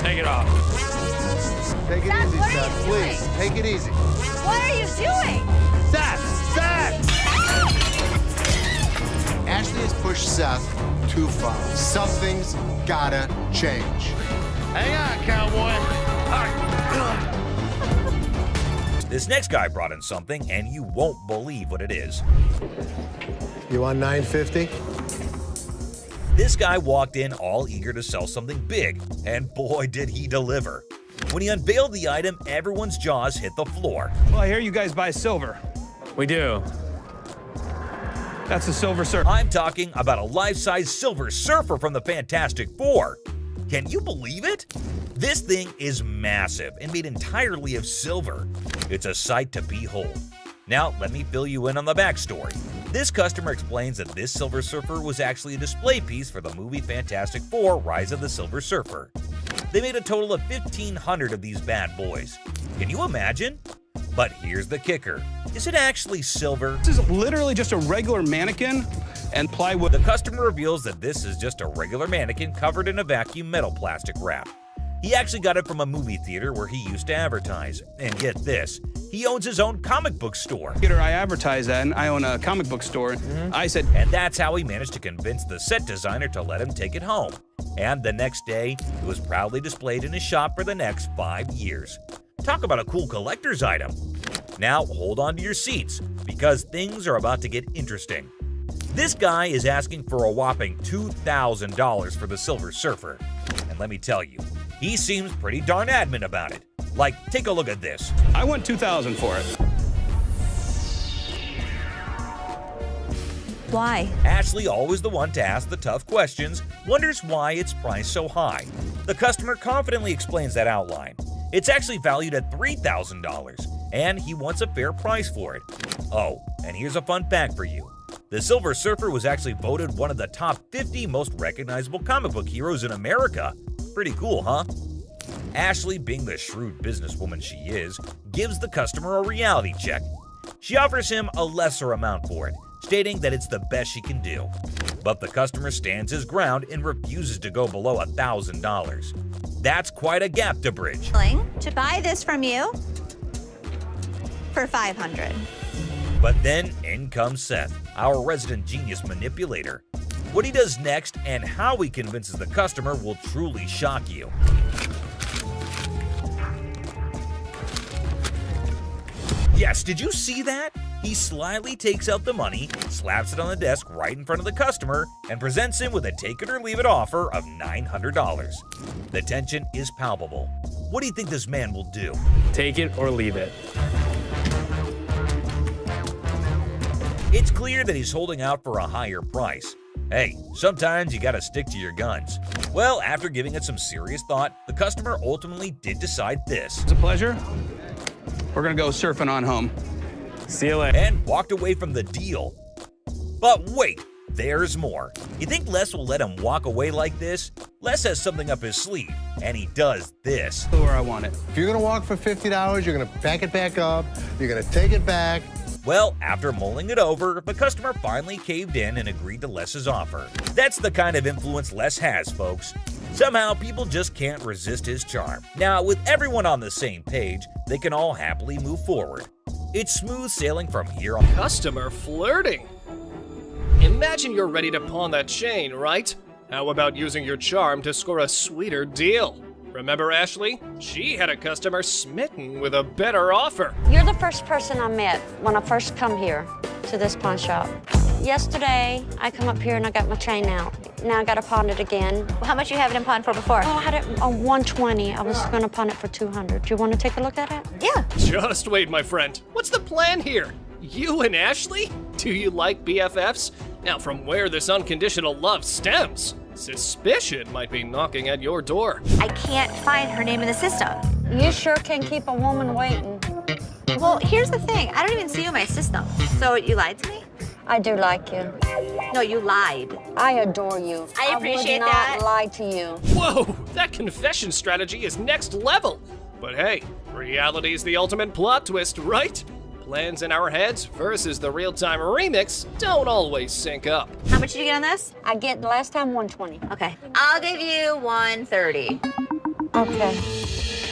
Take it off. Take it Seth, easy, what are Seth. you Please, doing? take it easy. What are you doing? Seth! Seth! Ashley has pushed Seth too far. Something's gotta change. Hang on, cowboy. This next guy brought in something, and you won't believe what it is. You want 950? This guy walked in all eager to sell something big, and boy did he deliver. When he unveiled the item, everyone's jaws hit the floor. Well, I hear you guys buy silver. We do. That's a silver surfer. I'm talking about a life-size Silver Surfer from the Fantastic Four. Can you believe it? This thing is massive and made entirely of silver. It's a sight to behold. Now, let me fill you in on the backstory. This customer explains that this Silver Surfer was actually a display piece for the movie Fantastic Four: Rise of the Silver Surfer. They made a total of 1,500 of these bad boys. Can you imagine? But here's the kicker. Is it actually silver? This is literally just a regular mannequin and plywood. The customer reveals that this is just a regular mannequin covered in a vacuum metal plastic wrap. He actually got it from a movie theater where he used to advertise. And get this, he owns his own comic book store. I advertise that, and I own a comic book store. I said, And that's how he managed to convince the set designer to let him take it home. And the next day, it was proudly displayed in his shop for the next 5 years. Talk about a cool collector's item. Now hold on to your seats, because things are about to get interesting. This guy is asking for a whopping $2,000 for the Silver Surfer. And let me tell you, he seems pretty darn adamant about it. Like, take a look at this. I want $2,000 for it. Why? Ashley, always the one to ask the tough questions, wonders why it's priced so high. The customer confidently explains that outline. It's actually valued at $3,000, and he wants a fair price for it. Oh, and here's a fun fact for you. The Silver Surfer was actually voted one of the top 50 most recognizable comic book heroes in America. Pretty cool, huh? Ashley, being the shrewd businesswoman she is, gives the customer a reality check. She offers him a lesser amount for it, stating that it's the best she can do. But the customer stands his ground and refuses to go below $1,000. That's quite a gap to bridge. Willing to buy this from you for $500. But then in comes Seth, our resident genius manipulator. What he does next and how he convinces the customer will truly shock you. Yes, did you see that? He slyly takes out the money, slaps it on the desk right in front of the customer, and presents him with a take it or leave it offer of $900. The tension is palpable. What do you think this man will do? Take it or leave it. It's clear that he's holding out for a higher price. Hey, sometimes you gotta stick to your guns. Well, after giving it some serious thought, the customer ultimately did decide this. It's a pleasure. We're gonna go surfing on home. See you later. And walked away from the deal. But wait, there's more. You think Les will let him walk away like this? Les has something up his sleeve, and he does this. Where I want it. If you're gonna walk for $50, you're gonna pack it back up, you're gonna take it back. Well, after mulling it over, the customer finally caved in and agreed to Les's offer. That's the kind of influence Les has, folks. Somehow, people just can't resist his charm. Now, with everyone on the same page, they can all happily move forward. It's smooth sailing from here on. Customer flirting. Imagine you're ready to pawn that chain, right? How about using your charm to score a sweeter deal? Remember Ashley? She had a customer smitten with a better offer. You're the first person I met when I first come here to this pawn shop. Yesterday, I come up here and I got my chain out. Now I got to pawn it again. How much you have it in pawn for before? Oh, I had it on 120. I was going to pawn it for 200. Do you want to take a look at it? Yeah. Just wait, my friend. What's the plan here? You and Ashley? Do you like BFFs? Now, from where this unconditional love stems, suspicion might be knocking at your door. I can't find her name in the system. You sure can keep a woman waiting. Well, here's the thing. I don't even see you in my system. So you lied to me? I do like you. No, you lied. I adore you. I appreciate would not that. lie to you. Whoa, that confession strategy is next level. But hey, reality's the ultimate plot twist, right? Plans in our heads versus the real-time remix don't always sync up. How much did you get on this? I get the last time 120. Okay. I'll give you 130. Okay.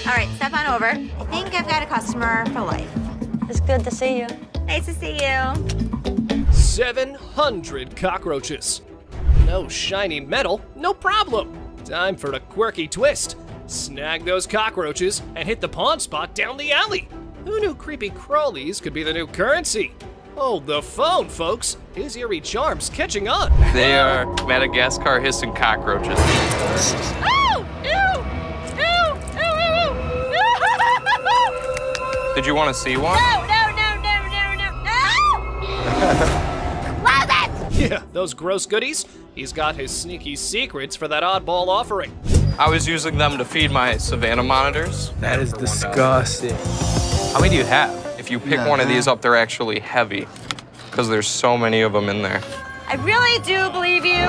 All right, step on over. I think I've got a customer for life. It's good to see you. Nice to see you. 700 cockroaches. No shiny metal, no problem. Time for a quirky twist. Snag those cockroaches and hit the pawn spot down the alley. Who knew creepy crawlies could be the new currency? Hold the phone, folks. His eerie charm's catching on. They are Madagascar hissing cockroaches. Oh! Ew! Ew! Ew! Ew! Did you want to see one? No! Close it! Yeah, those gross goodies. He's got his sneaky secrets for that oddball offering. I was using them to feed my Savannah monitors. That is disgusting. How many do you have? If you pick one of these up, they're actually heavy because there's so many of them in there. I really do believe you.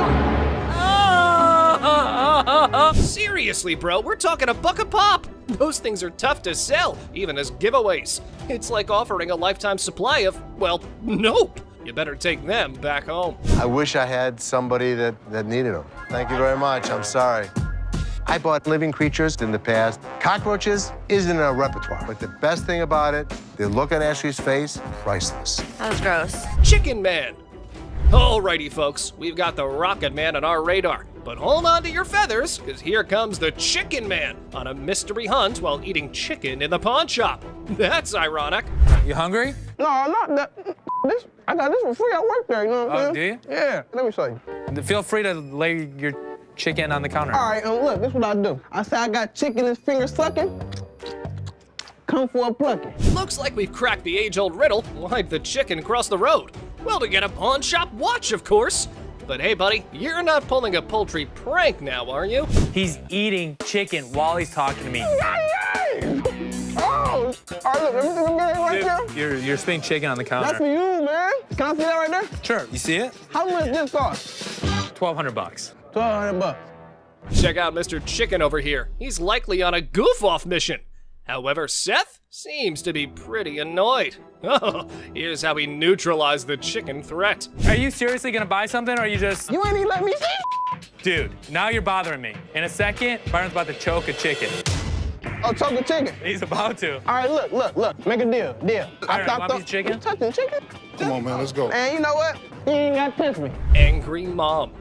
Seriously, bro, we're talking a buck a pop. Those things are tough to sell, even as giveaways. It's like offering a lifetime supply of, well, nope. You better take them back home. I wish I had somebody that needed them. Thank you very much. I'm sorry. I bought living creatures in the past. Cockroaches isn't in our repertoire, but the best thing about it, the look on Ashley's face, priceless. That was gross. Chicken Man. Alrighty, folks, we've got the Rocket Man on our radar. But hold on to your feathers, because here comes the Chicken Man on a mystery hunt while eating chicken in the pawn shop. That's ironic. You hungry? No, I'm not that. I got this for free. I work there, you know what I'm saying? Do you? Yeah, let me show you. Feel free to lay your chicken on the counter. All right, look, this is what I do. I say I got chicken and finger sucking. Come for a plucking. Looks like we've cracked the age-old riddle. Why'd the chicken cross the road? Well, to get a pawn shop watch, of course. But hey, buddy, you're not pulling a poultry prank now, are you? He's eating chicken while he's talking to me. Oh, all right, look, everything I'm getting right there. You're spitting chicken on the counter. That's for you, man. Can I see that right there? Sure. You see it? How much this cost? $1,200. $1,200. Check out Mr. Chicken over here. He's likely on a goof-off mission. However, Seth seems to be pretty annoyed. Oh, here's how he neutralized the chicken threat. Are you seriously gonna buy something, or are you just... You ain't even let me see. Dude, now you're bothering me. In a second, Byron's about to choke a chicken. Oh, choke a chicken. He's about to. All right, look. Make a deal. Byron, want a piece of chicken? You touching chicken? Come on, man, let's go. And you know what? You ain't got to touch me. Angry mom.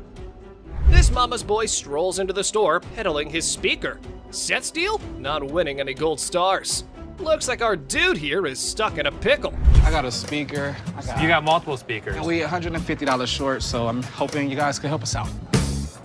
This mama's boy strolls into the store, peddling his speaker. Seth's deal? Not winning any gold stars. Looks like our dude here is stuck in a pickle. I got a speaker. You got multiple speakers. We $150 short, so I'm hoping you guys can help us out.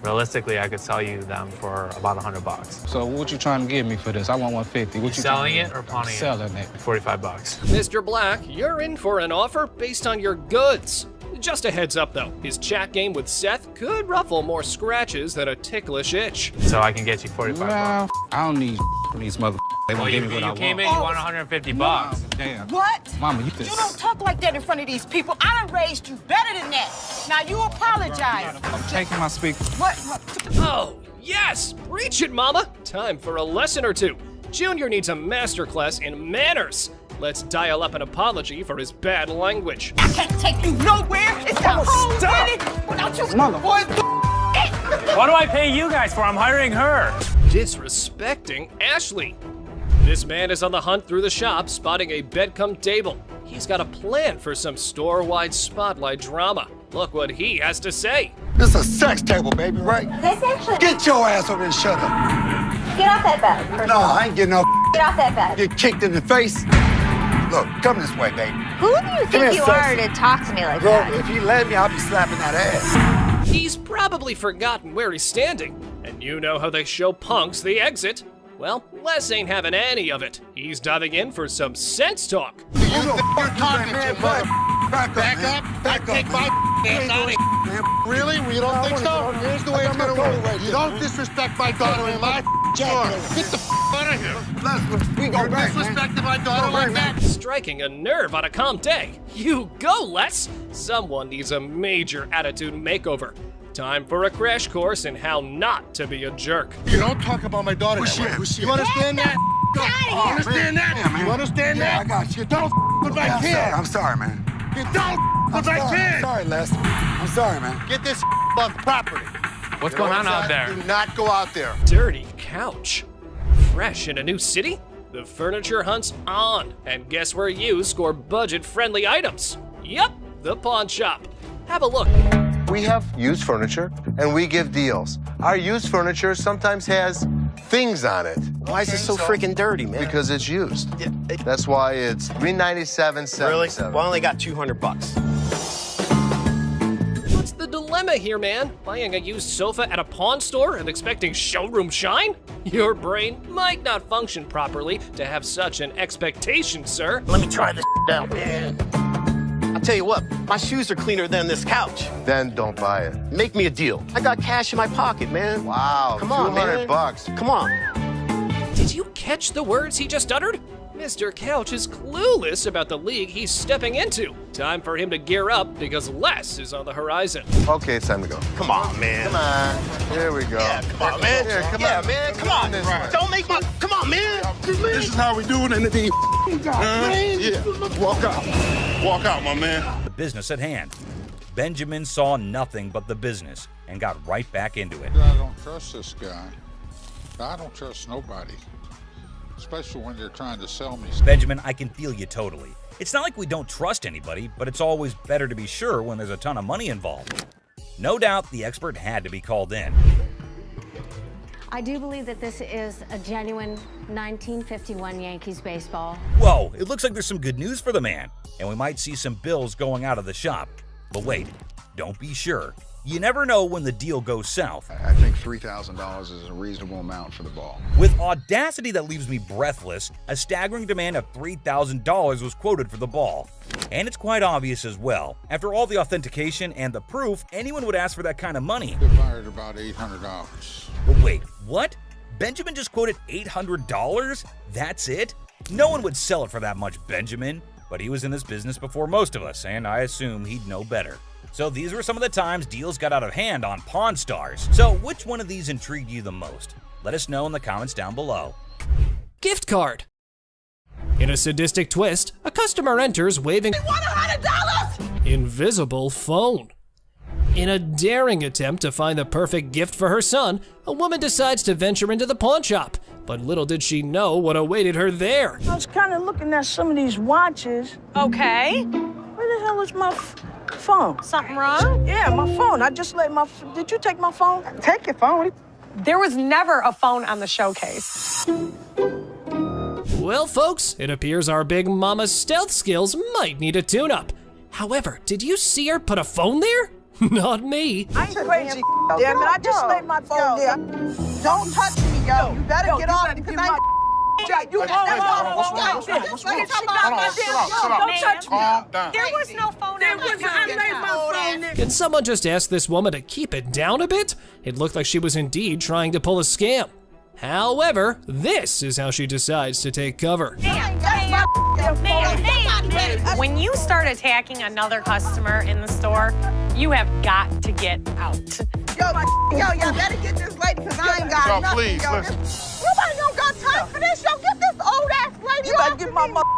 Realistically, I could sell you them for about $100. So what you trying to give me for this? I want 150. What you Selling trying it to or pawning it? Selling it. $45. Mr. Black, you're in for an offer based on your goods. Just a heads up though, his chat game with Seth could ruffle more scratches than a ticklish itch. So I can get you $45. Well, I don't need from these mother. They won't give me what I You want. came in, you want $150. Damn. What? Mama, you You don't talk like that in front of these people. I done raised you better than that. Now you apologize. I'm taking my speaker. What? Oh, yes! Preach it, mama! Time for a lesson or two. Junior needs a masterclass in manners. Let's dial up an apology for his bad language. I can't take you nowhere. It's the whole minute without you boys do it. What do I pay you guys for? I'm hiring her. Disrespecting Ashley. This man is on the hunt through the shop, spotting a bed-cum table. He's got a plan for some store-wide spotlight drama. Look what he has to say. This is a sex table, baby, right? This actually... Get your ass over and shut up. Get off that bed. First No, of all. I ain't getting no Get off that bed. get kicked in the face. Look, come this way, baby. Who do you Come think here, you are sexy. to talk to me like Bro, that? if you let me, I'll be slapping that ass. He's probably forgotten where he's standing. And you know how they show punks the exit. Well, Les ain't having any of it. He's diving in for some sense talk. You think you're talking to, mother? Back up. I take my ass out of here. Really? We don't think so? Here's the way it's gonna work. You don't disrespect my daughter in my store. Get the out of here. We go back, disrespecting my daughter like that? Striking a nerve on a calm day. You go, Les! Someone needs a major attitude makeover. Time for a crash course in how not to be a jerk. You don't talk about my daughter that way. You understand that? You understand that? Yeah, man. You understand that? I got you. You don't with my kid. I'm sorry, man. You don't with my kid. I'm sorry, Les. I'm sorry, man. Get this off the property. What's going on out there? Do not go out there. Dirty couch. fresh in a new city? The furniture hunt's on, and guess where you score budget-friendly items? Yup, the pawn shop. Have a look. We have used furniture, and we give deals. Our used furniture sometimes has things on it. Why is it so freaking dirty, man? Because it's used. That's why it's $397.77. Really? Well, I only got $200. What's the dilemma here, man? Buying a used sofa at a pawn store and expecting showroom shine? Your brain might not function properly to have such an expectation, sir. Let me try this out, man. I'll tell you what, my shoes are cleaner than this couch. Then don't buy it. Make me a deal. I got cash in my pocket, man. Wow, Come on, man. $200. Come on. Did you catch the words he just uttered? Mr. Couch is clueless about the league he's stepping into. Time for him to gear up because less is on the horizon. Okay, it's time to go. Come on, man. Come on. Here we go. Yeah, come on, man. Here, come yeah, on. Man, come on. Don't make my... Come on, man. This is how we do it in the D. Yeah. Walk out. Walk out, my man. The business at hand. Benjamin saw nothing but the business and got right back into it. I don't trust this guy. I don't trust nobody, especially when they're trying to sell me. Benjamin, I can feel you totally. It's not like we don't trust anybody, but it's always better to be sure when there's a ton of money involved. No doubt the expert had to be called in. I do believe that this is a genuine 1951 Yankees baseball. Whoa, it looks like there's some good news for the man, and we might see some bills going out of the shop. But wait, don't be sure. You never know when the deal goes south. I think $3,000 is a reasonable amount for the ball. With audacity that leaves me breathless, a staggering demand of $3,000 was quoted for the ball. And it's quite obvious as well. After all the authentication and the proof, anyone would ask for that kind of money. They fired about $800. But wait, what? Benjamin just quoted $800? That's it? No one would sell it for that much, Benjamin. But he was in this business before most of us, and I assume he'd know better. So these were some of the times deals got out of hand on Pawn Stars. So which one of these intrigued you the most? Let us know in the comments down below. Gift card. In a sadistic twist, a customer enters waving $100! invisible phone. In a daring attempt to find the perfect gift for her son, a woman decides to venture into the pawn shop. But little did she know what awaited her there. I was kind of looking at some of these watches. Okay. Where the hell is my phone? Something wrong? Yeah, my phone. I just let did you take my phone? Take your phone. There was never a phone on the showcase. Well, folks, it appears our big mama's stealth skills might need a tune-up. However, did you see her put a phone there? Not me. I ain't crazy, damn it. I just laid my phone there. Don't touch me, yo. You better get off because I ain't. You Calm down. There was no phone on the showcase. Can someone just ask this woman to keep it down a bit? It looked like she was indeed trying to pull a scam. However, this is how she decides to take cover. When you start attacking another customer in the store, you have got to get out. Yo, better get this lady because I ain't got nothing. Please, listen. Nobody don't got time for this. Yo, get this old ass lady. You better get my mother.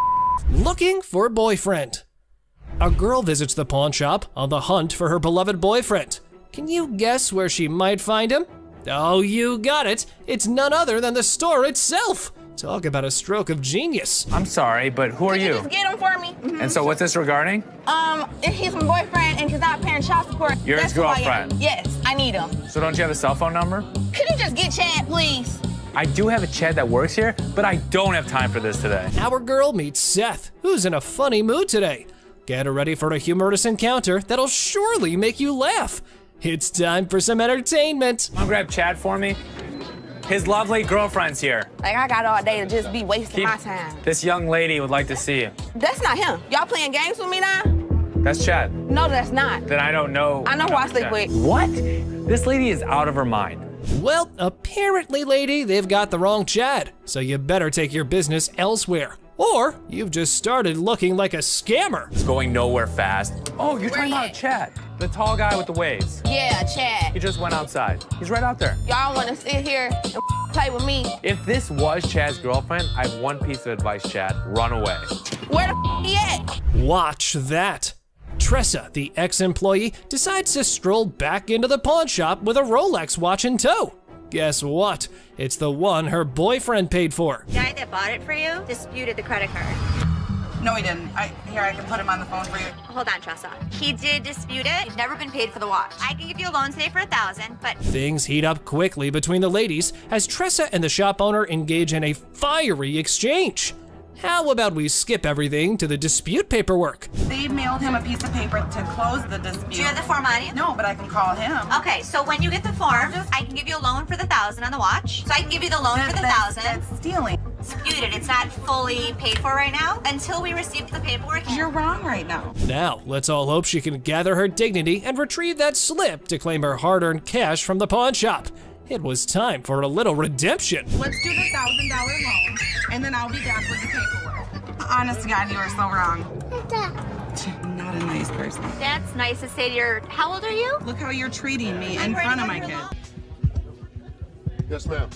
Looking for boyfriend. A girl visits the pawn shop on the hunt for her beloved boyfriend. Can you guess where she might find him? Oh, you got it. It's none other than the store itself. Talk about a stroke of genius. I'm sorry, but who are you? Just get him for me. And so what's this regarding? He's my boyfriend and he's not paying child support. You're his girlfriend? Yes, I need him. So don't you have a cell phone number? Could you just get Chad, please? I do have a Chad that works here, but I don't have time for this today. Our girl meets Seth, who's in a funny mood today. Get her ready for a humorous encounter that'll surely make you laugh. It's time for some entertainment. Wanna grab Chad for me? His lovely girlfriend's here. Like, I got all day to just be wasting my time. This young lady would like to see you. That's not him. Y'all playing games with me now? That's Chad. No, that's not. Then I don't know. I know who I sleep with. What? This lady is out of her mind. Well, apparently, lady, they've got the wrong Chad, so you better take your business elsewhere. Or you've just started looking like a scammer. It's going nowhere fast. Oh, you're talking about Chad, the tall guy with the waves. Yeah, Chad. He just went outside. He's right out there. Y'all want to sit here and play with me? If this was Chad's girlfriend, I have one piece of advice, Chad. Run away. Where the he at? Watch that. Tressa, the ex-employee, decides to stroll back into the pawn shop with a Rolex watch in tow. Guess what? It's the one her boyfriend paid for. The guy that bought it for you disputed the credit card. No, he didn't. Here, I can put him on the phone for you. Hold on, Tressa. He did dispute it. He's never been paid for the watch. I can give you a loan today for $1,000, but Things heat up quickly between the ladies as Tressa and the shop owner engage in a fiery exchange. How about we skip everything to the dispute paperwork? They mailed him a piece of paper to close the dispute. do you have the form on you? No, but I can call him. Okay, so when you get the form, I can give you a loan for the $1,000 on the watch. So I can give you the loan for the $1,000. That's stealing. Disputed. It's not fully paid for right now until we receive the paperwork. You're wrong right now. Now, let's all hope she can gather her dignity and retrieve that slip to claim her hard-earned cash from the pawn shop. It was time for a little redemption. Let's do the $1,000 loan, and then I'll be back with the paperwork. Honest to God, you are so wrong. Not a nice person. That's nice to say to your... How old are you? Look how you're treating me in front of my kid. Yes, ma'am.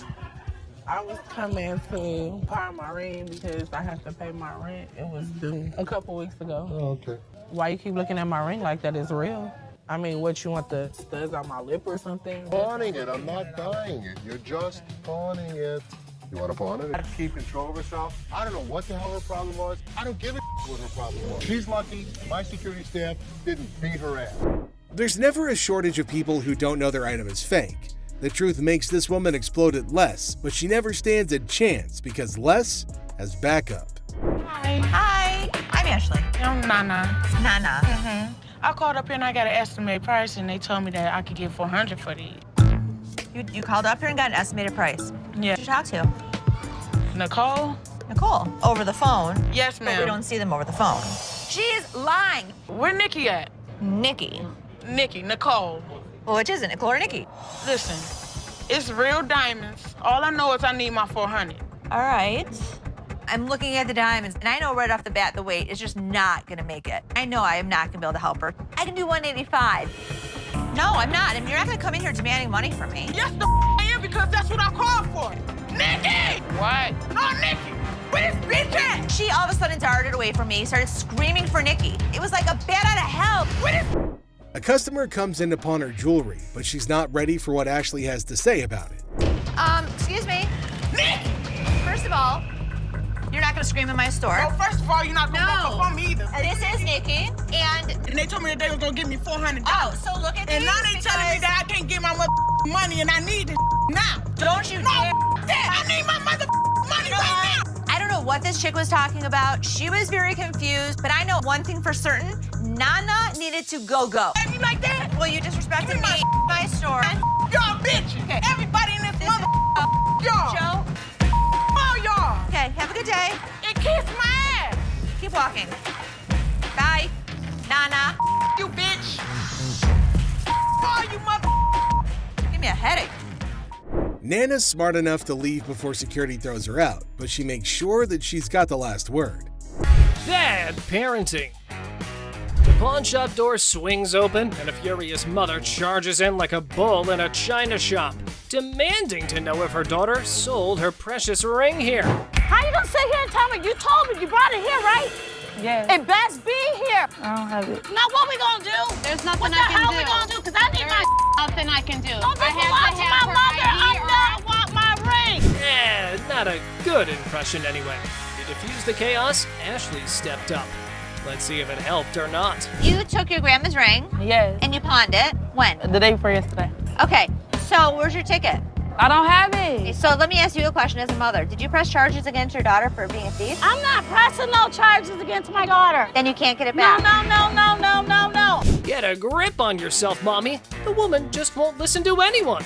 I was coming to pawn my ring because I have to pay my rent. It was due a couple weeks ago. Oh, okay. Why you keep looking at my ring like that is real? I mean, what, you want the studs on my lip or something? Pawning it. I'm not buying it. You're just pawning it. You want to pawn it? Keep control of herself. I don't know what the hell her problem was. I don't give a what her problem was. She's lucky my security staff didn't beat her ass. There's never a shortage of people who don't know their item is fake. The truth makes this woman explode at Les, but she never stands a chance because Les has backup. Hi. Hi. I'm Ashley. I'm Nana. Nana. Mm-hmm. I called up here and I got an estimate price, and they told me that I could get $400 for these. You called up here and got an estimated price. Yeah. Who did you talk to? Nicole? Nicole. Over the phone? Yes, But ma'am. we don't see them over the phone. She is lying. Where Nikki at? Nikki. Nicole. Well, which is it, Nicole or Nikki? Listen, it's real diamonds. All I know is I need my $400. All right. I'm looking at the diamonds, and I know right off the bat the weight is just not gonna make it. I know I am not gonna be able to help her. I can do 185. No, I'm not. I mean, you're not gonna come in here demanding money from me. Yes, I am, because that's what I called for. Nikki! What? No, Nikki! Where this bitch at? She all of a sudden darted away from me, started screaming for Nikki. It was like a bat out of hell. Where this... A customer comes in to pawn her jewelry, but she's not ready for what Ashley has to say about it. Excuse me. Nikki! First of all, you're not gonna scream in my store. Well, first of all, you're not gonna walk up on me either. This is Nikki, and they told me that they was gonna give me $400. Oh, so look at and these now they telling me that I can't get my money, and I need this now. Don't you dare. That. I need my money right now. I don't know what this chick was talking about. She was very confused, but I know one thing for certain. Nana needed to go. You like that? Well, you disrespected me, my store. Y'all bitches. Okay. Everybody in this mother y'all. Joe. All y'all. Okay, have a good day. And kiss my ass. Keep walking. Bye, Nana. You bitch. All you mother. Give me a headache. Nana's smart enough to leave before security throws her out, but she makes sure that she's got the last word. Bad parenting. The pawn shop door swings open, and a furious mother charges in like a bull in a china shop, demanding to know if her daughter sold her precious ring here. How you gonna sit here and tell me? You told me you brought it here, right? Yeah. It best be here. I don't have it. Now what we gonna do? There's nothing What the I can hell do. we gonna do? Cause I need my Nothing I can do. Don't I this have belong to to have my her mother. ID I want my ring. Not a good impression anyway. To defuse the chaos, Ashley stepped up. Let's see if it helped or not. You took your grandma's ring. Yes. And you pawned it. When? The day before yesterday. Okay, so where's your ticket? I don't have it. So let me ask you a question as a mother. Did you press charges against your daughter for being a thief? I'm not pressing no charges against my daughter. Then you can't get it back. No. Get a grip on yourself, Mommy. The woman just won't listen to anyone.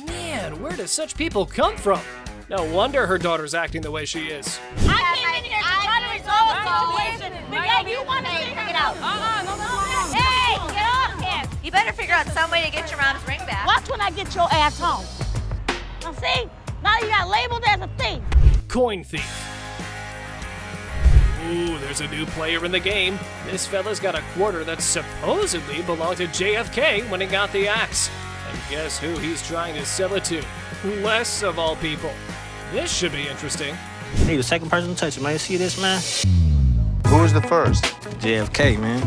Man, where do such people come from? No wonder her daughter's acting the way she is. I came in here to try to resolve the situation. But you want to Get out. No. Hey, get off him. You better figure out some way to get your mom's ring back. Watch when I get your ass home. Now see? Now you got labeled as a thief. Coin thief. Ooh, there's a new player in the game. This fella's got a quarter that supposedly belonged to JFK when he got the axe. And guess who he's trying to sell it to? Les, of all people. This should be interesting. Hey, the second person to touch it, man. You see this, man? Who was the first? JFK, man.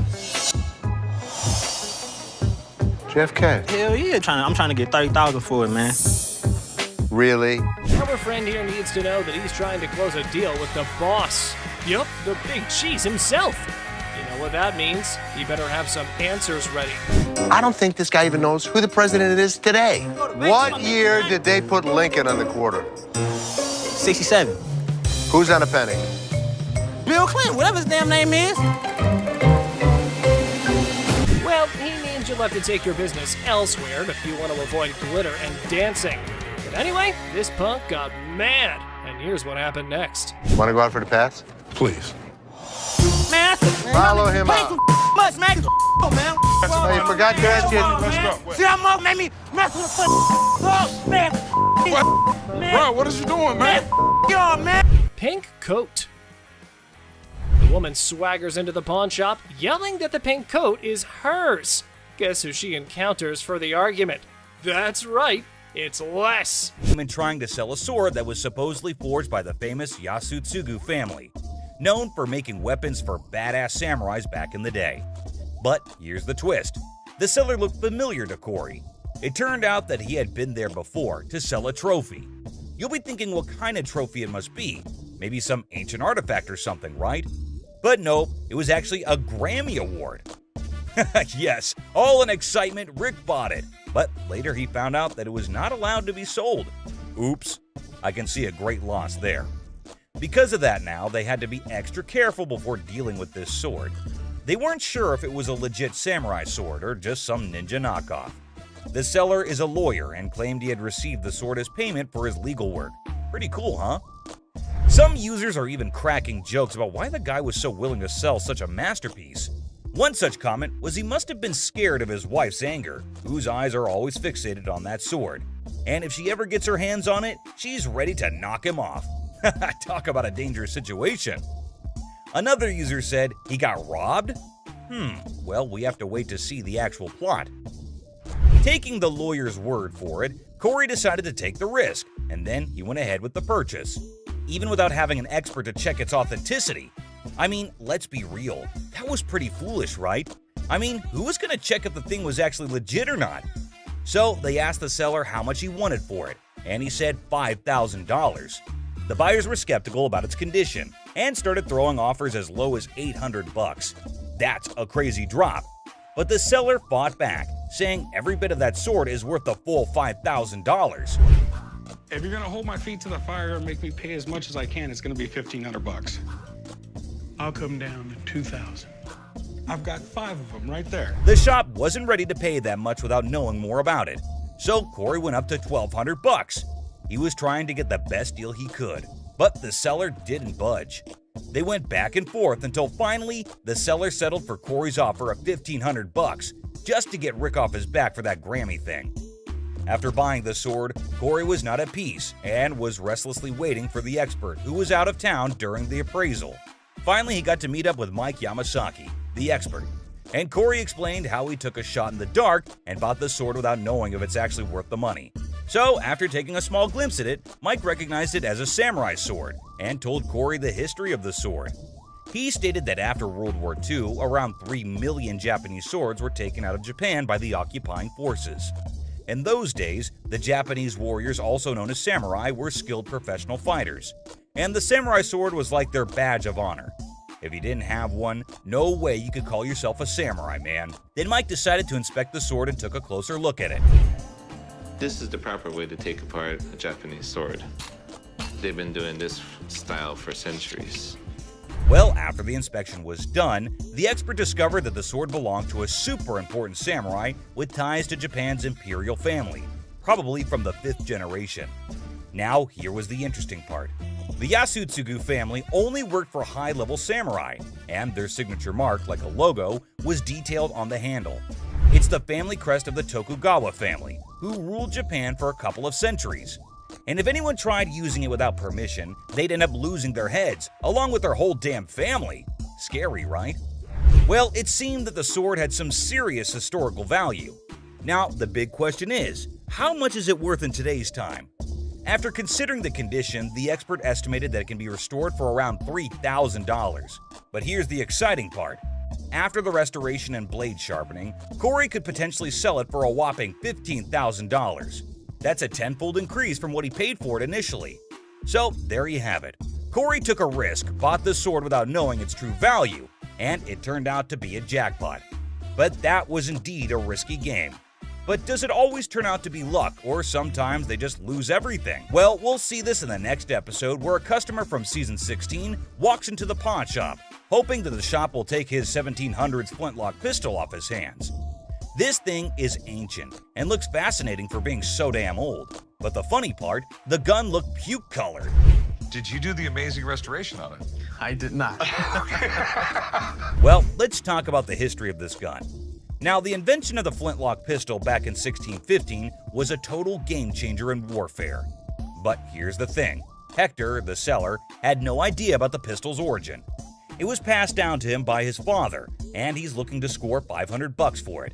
JFK. Hell yeah, I'm trying to get $30,000 for it, man. Really? Our friend here needs to know that he's trying to close a deal with the boss. Yup, the big cheese himself. You know what that means? He better have some answers ready. I don't think this guy even knows who the president is today. What year did they put Lincoln on the quarter? 67. Who's on a penny? Bill Clinton, whatever his damn name is. Well, he means you'll have to take your business elsewhere if you want to avoid glitter and dancing. But anyway, this punk got mad, and here's what happened next. Want to go out for the pass? Please. Man, Follow him out. Much, man. Man. Oh, you forgot to ask you. Let's go. See how much made me mess with the man. Bro, what is you doing, man? Man. Pink coat. The woman swaggers into the pawn shop, yelling that the pink coat is hers. Guess who she encounters for the argument? That's right, it's Les. Woman trying to sell a sword that was supposedly forged by the famous Yasutsugu family, known for making weapons for badass samurais back in the day. But here's the twist. The seller looked familiar to Corey. It turned out that he had been there before to sell a trophy. You'll be thinking what kind of trophy it must be. Maybe some ancient artifact or something, right? But no, it was actually a Grammy Award. Yes, all in excitement, Rick bought it. But later he found out that it was not allowed to be sold. Oops, I can see a great loss there. Because of that now, they had to be extra careful before dealing with this sword. They weren't sure if it was a legit samurai sword or just some ninja knockoff. The seller is a lawyer and claimed he had received the sword as payment for his legal work. Pretty cool, huh? Some users are even cracking jokes about why the guy was so willing to sell such a masterpiece. One such comment was he must have been scared of his wife's anger, whose eyes are always fixated on that sword. And if she ever gets her hands on it, she's ready to knock him off. Talk about a dangerous situation. Another user said he got robbed? Well, we have to wait to see the actual plot. Taking the lawyer's word for it, Corey decided to take the risk, and then he went ahead with the purchase. Even without having an expert to check its authenticity. I mean, let's be real, that was pretty foolish, right? I mean, who was gonna check if the thing was actually legit or not? So they asked the seller how much he wanted for it, and he said $5,000. The buyers were skeptical about its condition and started throwing offers as low as $800. That's a crazy drop. But the seller fought back, saying every bit of that sword is worth the full $5,000. If you're gonna hold my feet to the fire and make me pay as much as I can, it's gonna be $1,500. I'll come down to $2,000. I've got 5 of them right there. The shop wasn't ready to pay that much without knowing more about it, so Corey went up to $1,200. He was trying to get the best deal he could, but the seller didn't budge. They went back and forth until finally the seller settled for Corey's offer of $1,500 just to get Rick off his back for that Grammy thing. After buying the sword, Corey was not at peace and was restlessly waiting for the expert who was out of town during the appraisal. Finally, he got to meet up with Mike Yamasaki, the expert, and Corey explained how he took a shot in the dark and bought the sword without knowing if it's actually worth the money. So, after taking a small glimpse at it, Mike recognized it as a samurai sword and told Corey the history of the sword. He stated that after World War II, around 3 million Japanese swords were taken out of Japan by the occupying forces. In those days, the Japanese warriors, also known as samurai, were skilled professional fighters, and the samurai sword was like their badge of honor. If you didn't have one, no way you could call yourself a samurai, man. Then Mike decided to inspect the sword and took a closer look at it. This is the proper way to take apart a Japanese sword. They've been doing this style for centuries. Well, after the inspection was done, the expert discovered that the sword belonged to a super important samurai with ties to Japan's imperial family, probably from the 5th generation. Now, here was the interesting part. The Yasutsugu family only worked for high-level samurai, and their signature mark, like a logo, was detailed on the handle. It's the family crest of the Tokugawa family, who ruled Japan for a couple of centuries. And if anyone tried using it without permission, they'd end up losing their heads, along with their whole damn family. Scary, right? Well, it seemed that the sword had some serious historical value. Now, the big question is, how much is it worth in today's time? After considering the condition, the expert estimated that it can be restored for around $3,000. But here's the exciting part. After the restoration and blade sharpening, Corey could potentially sell it for a whopping $15,000. That's a tenfold increase from what he paid for it initially. So there you have it. Corey took a risk, bought the sword without knowing its true value, and it turned out to be a jackpot. But that was indeed a risky game. But does it always turn out to be luck, or sometimes they just lose everything? Well, we'll see this in the next episode, where a customer from season 16 walks into the pawn shop, hoping that the shop will take his 1700s Flintlock pistol off his hands. This thing is ancient and looks fascinating for being so damn old. But the funny part, the gun looked puke-colored. Did you do the amazing restoration on it? I did not. Well, let's talk about the history of this gun. Now, the invention of the Flintlock pistol back in 1615 was a total game-changer in warfare. But here's the thing. Hector, the seller, had no idea about the pistol's origin. It was passed down to him by his father, and he's looking to score $500 for it.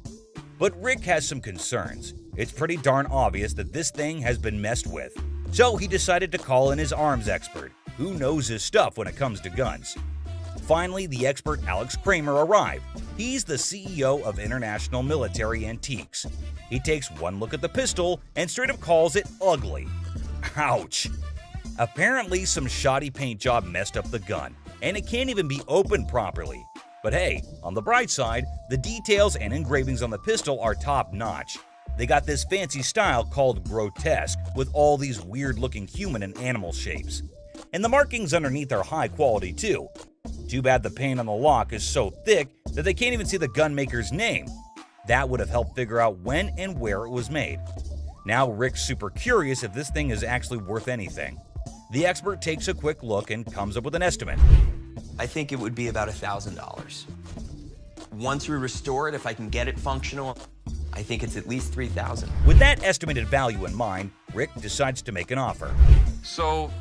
But Rick has some concerns. It's pretty darn obvious that this thing has been messed with. So he decided to call in his arms expert, who knows his stuff when it comes to guns. Finally, the expert Alex Kramer arrived. He's the CEO of International Military Antiques. He takes one look at the pistol and straight up calls it ugly. Ouch! Apparently, some shoddy paint job messed up the gun, and it can't even be opened properly. But hey, on the bright side, the details and engravings on the pistol are top-notch. They got this fancy style called grotesque, with all these weird-looking human and animal shapes. And the markings underneath are high quality too. Too bad the paint on the lock is so thick that they can't even see the gun maker's name. That would have helped figure out when and where it was made. Now Rick's super curious if this thing is actually worth anything. The expert takes a quick look and comes up with an estimate. I think it would be about $1,000. Once we restore it, if I can get it functional, I think it's at least $3,000. With that estimated value in mind, Rick decides to make an offer. So,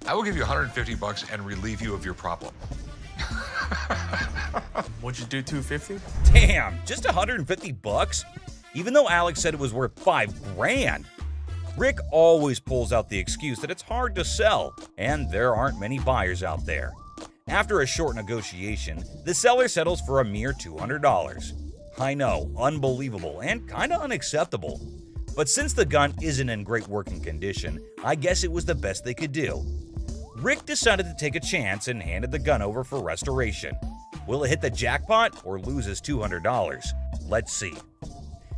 I will give you $150 and relieve you of your problem. Would you do $250? Damn, just $150? Even though Alex said it was worth $5,000. Rick always pulls out the excuse that it's hard to sell, and there aren't many buyers out there. After a short negotiation, the seller settles for a mere $200. I know, unbelievable and kinda unacceptable. But since the gun isn't in great working condition, I guess it was the best they could do. Rick decided to take a chance and handed the gun over for restoration. Will it hit the jackpot or lose his $200? Let's see.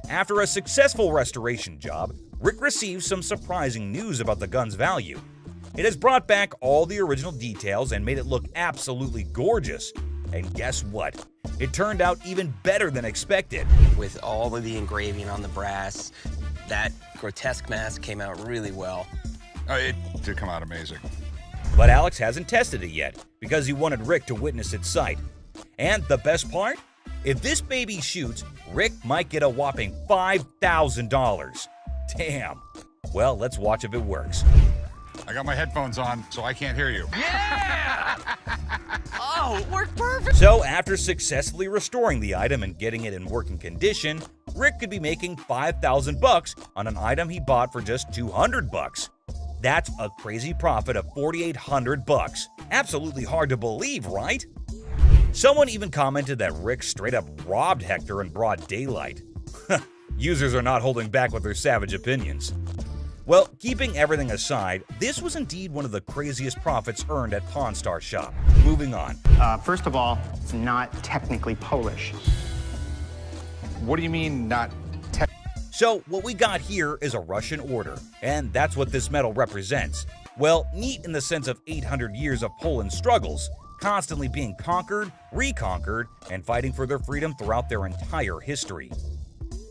After a successful restoration job, Rick receives some surprising news about the gun's value. It has brought back all the original details and made it look absolutely gorgeous. And guess what? It turned out even better than expected. With all of the engraving on the brass, that grotesque mask came out really well. It did come out amazing. But Alex hasn't tested it yet because he wanted Rick to witness its sight. And the best part? If this baby shoots, Rick might get a whopping $5,000. Damn. Well, let's watch if it works. I got my headphones on, so I can't hear you. Yeah! Oh, it worked perfect! So after successfully restoring the item and getting it in working condition, Rick could be making $5,000 on an item he bought for just $200. That's a crazy profit of $4,800. Absolutely hard to believe, right? Someone even commented that Rick straight up robbed Hector in broad daylight. Users are not holding back with their savage opinions. Well, keeping everything aside, this was indeed one of the craziest profits earned at Pawn Star Shop. Moving on. First of all, it's not technically Polish. What do you mean, not So what we got here is a Russian order, and that's what this medal represents. Well, neat in the sense of 800 years of Poland's struggles, constantly being conquered, reconquered, and fighting for their freedom throughout their entire history.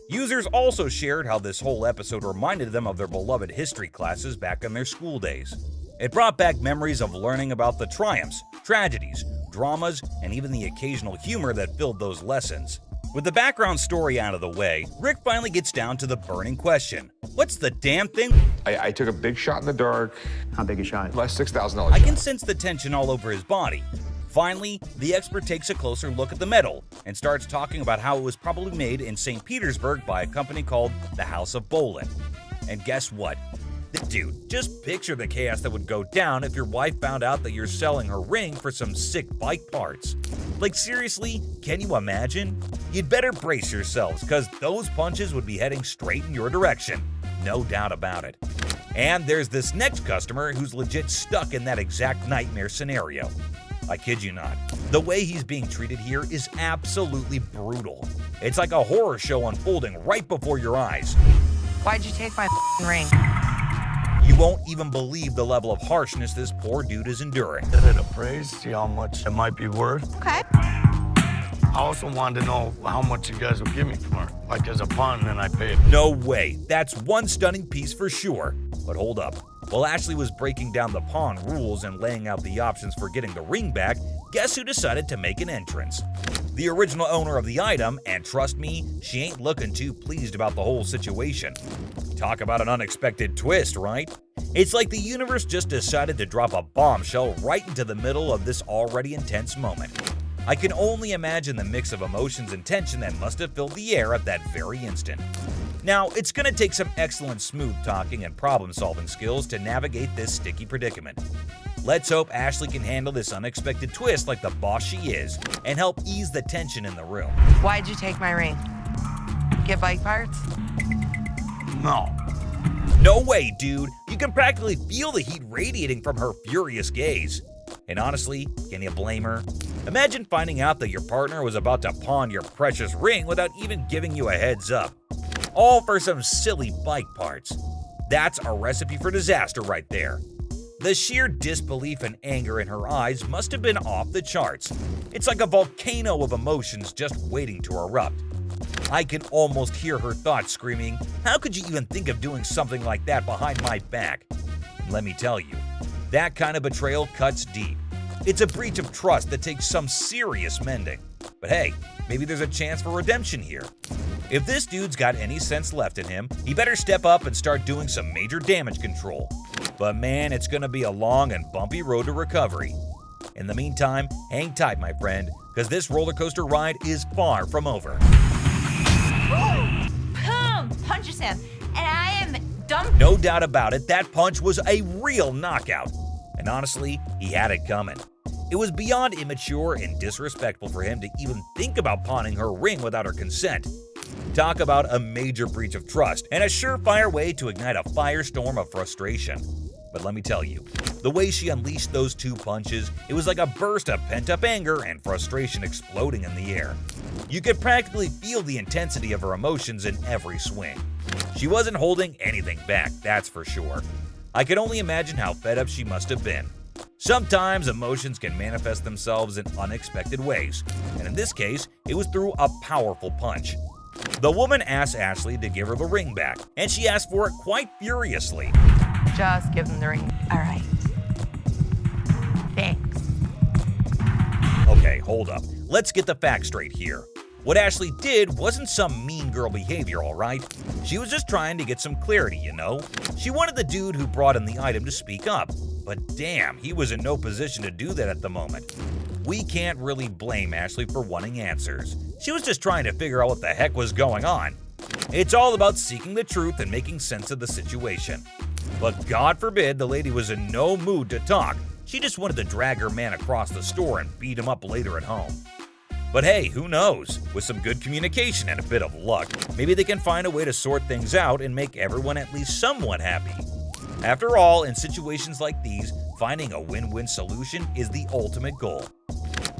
Users also shared how this whole episode reminded them of their beloved history classes back in their school days. It brought back memories of learning about the triumphs, tragedies, dramas, and even the occasional humor that filled those lessons. With the background story out of the way, Rick finally gets down to the burning question. What's the damn thing? I took a big shot in the dark. How big a shot? Last $6,000 I can sense the tension all over his body. Finally, the expert takes a closer look at the medal and starts talking about how it was probably made in St. Petersburg by a company called the House of Bolin. And guess what? Dude, just picture the chaos that would go down if your wife found out that you're selling her ring for some sick bike parts. Like seriously, can you imagine? You'd better brace yourselves, cause those punches would be heading straight in your direction. no doubt about it. And there's this next customer who's legit stuck in that exact nightmare scenario. I kid you not. The way he's being treated here is absolutely brutal. It's like a horror show unfolding right before your eyes. Why'd you take my ring? You won't even believe the level of harshness this poor dude is enduring. Get it appraised, see how much it might be worth. Okay. I also wanted to know how much you guys would give me for it. Like as a pawn, then I paid. No way. That's one stunning piece for sure. But hold up. While Ashley was breaking down the pawn rules and laying out the options for getting the ring back, guess who decided to make an entrance? The original owner of the item, and trust me, she ain't looking too pleased about the whole situation. Talk about an unexpected twist, right? It's like the universe just decided to drop a bombshell right into the middle of this already intense moment. I can only imagine the mix of emotions and tension that must have filled the air at that very instant. Now, it's going to take some excellent smooth talking and problem-solving skills to navigate this sticky predicament. Let's hope Ashley can handle this unexpected twist like the boss she is and help ease the tension in the room. Why'd you take my ring? Get bike parts? No. No way, dude. You can practically feel the heat radiating from her furious gaze. And honestly, can you blame her? Imagine finding out that your partner was about to pawn your precious ring without even giving you a heads up. All for some silly bike parts. That's a recipe for disaster right there. The sheer disbelief and anger in her eyes must have been off the charts. It's like a volcano of emotions just waiting to erupt. I can almost hear her thoughts screaming, "How could you even think of doing something like that behind my back?" And let me tell you, that kind of betrayal cuts deep. It's a breach of trust that takes some serious mending. But hey, maybe there's a chance for redemption here. If this dude's got any sense left in him, he better step up and start doing some major damage control. But man, it's gonna be a long and bumpy road to recovery. In the meantime, hang tight, my friend, because this roller coaster ride is far from over. Boom! Punches him, and I am done. No doubt about it, that punch was a real knockout. And honestly, he had it coming. It was beyond immature and disrespectful for him to even think about pawning her ring without her consent. Talk about a major breach of trust and a surefire way to ignite a firestorm of frustration. But let me tell you, the way she unleashed those two punches, it was like a burst of pent-up anger and frustration exploding in the air. You could practically feel the intensity of her emotions in every swing. She wasn't holding anything back, that's for sure. I can only imagine how fed up she must have been. Sometimes emotions can manifest themselves in unexpected ways, and in this case, it was through a powerful punch. The woman asked Ashley to give her the ring back, and she asked for it quite furiously. Just give them the ring. All right. Thanks. Okay, hold up. Let's get the facts straight here. What Ashley did wasn't some mean girl behavior, alright? She was just trying to get some clarity, you know? She wanted the dude who brought in the item to speak up, but damn, he was in no position to do that at the moment. We can't really blame Ashley for wanting answers. She was just trying to figure out what the heck was going on. It's all about seeking the truth and making sense of the situation. But God forbid the lady was in no mood to talk. She just wanted to drag her man across the store and beat him up later at home. But hey, who knows? With some good communication and a bit of luck, maybe they can find a way to sort things out and make everyone at least somewhat happy. After all, in situations like these, finding a win-win solution is the ultimate goal.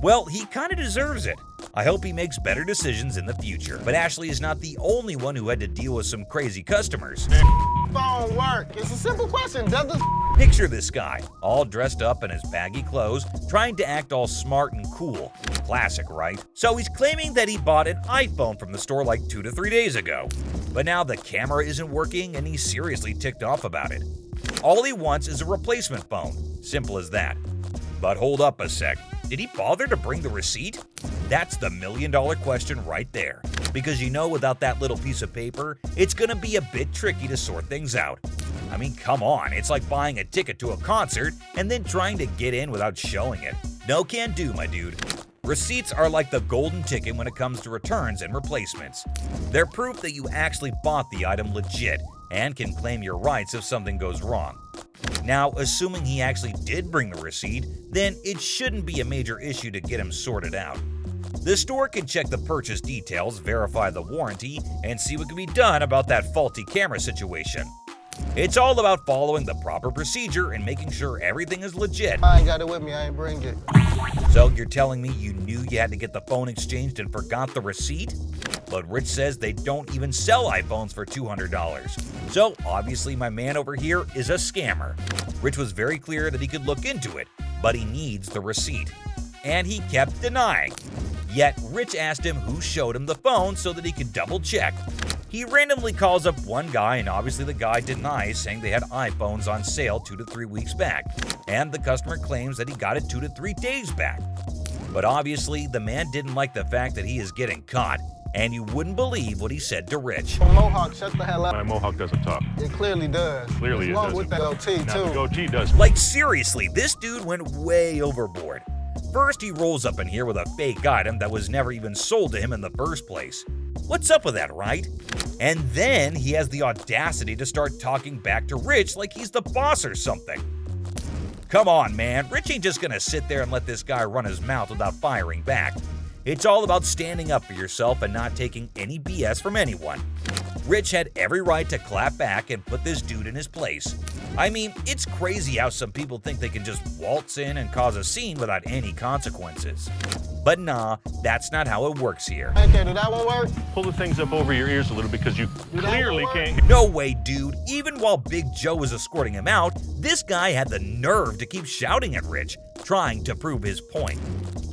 Well, he kinda deserves it. I hope he makes better decisions in the future. But Ashley is not the only one who had to deal with some crazy customers. Phone work. It's a simple question. Does the Picture this guy, all dressed up in his baggy clothes, trying to act all smart and cool. Classic, right? So he's claiming that he bought an iPhone from the store like 2 to 3 days ago. But now the camera isn't working and he's seriously ticked off about it. All he wants is a replacement phone. Simple as that. But hold up a sec. Did he bother to bring the receipt? That's the million-dollar question right there. Because you know, without that little piece of paper, it's gonna be a bit tricky to sort things out. I mean, come on, it's like buying a ticket to a concert and then trying to get in without showing it. No can do, my dude. Receipts are like the golden ticket when it comes to returns and replacements. They're proof that you actually bought the item legit and can claim your rights if something goes wrong. Now, assuming he actually did bring the receipt, then it shouldn't be a major issue to get him sorted out. The store can check the purchase details, verify the warranty, and see what can be done about that faulty camera situation. It's all about following the proper procedure and making sure everything is legit. I ain't got it with me, I ain't bring it. So you're telling me you knew you had to get the phone exchanged and forgot the receipt? But Rich says they don't even sell iPhones for $200. So obviously my man over here is a scammer. Rich was very clear that he could look into it, but he needs the receipt. And he kept denying. Yet Rich asked him who showed him the phone so that he could double check. He randomly calls up one guy, and obviously the guy denies, saying they had iPhones on sale 2 to 3 weeks back, and the customer claims that he got it 2 to 3 days back. But obviously the man didn't like the fact that he is getting caught, and you wouldn't believe what he said to Rich. Mohawk, shut the hell up. My Mohawk doesn't talk. It clearly does. Clearly it Along doesn't. with that goatee, Now, too. the goatee does. Like seriously, this dude went way overboard. First, he rolls up in here with a fake item that was never even sold to him in the first place. What's up with that, right? And then he has the audacity to start talking back to Rich like he's the boss or something. Come on, man. Rich ain't just gonna sit there and let this guy run his mouth without firing back. It's all about standing up for yourself and not taking any BS from anyone. Rich had every right to clap back and put this dude in his place. I mean, it's crazy how some people think they can just waltz in and cause a scene without any consequences. But nah, that's not how it works here. Okay, did that one work? Pull the things up over your ears a little because you clearly can't. No way, dude. Even while Big Joe was escorting him out, this guy had the nerve to keep shouting at Rich, trying to prove his point.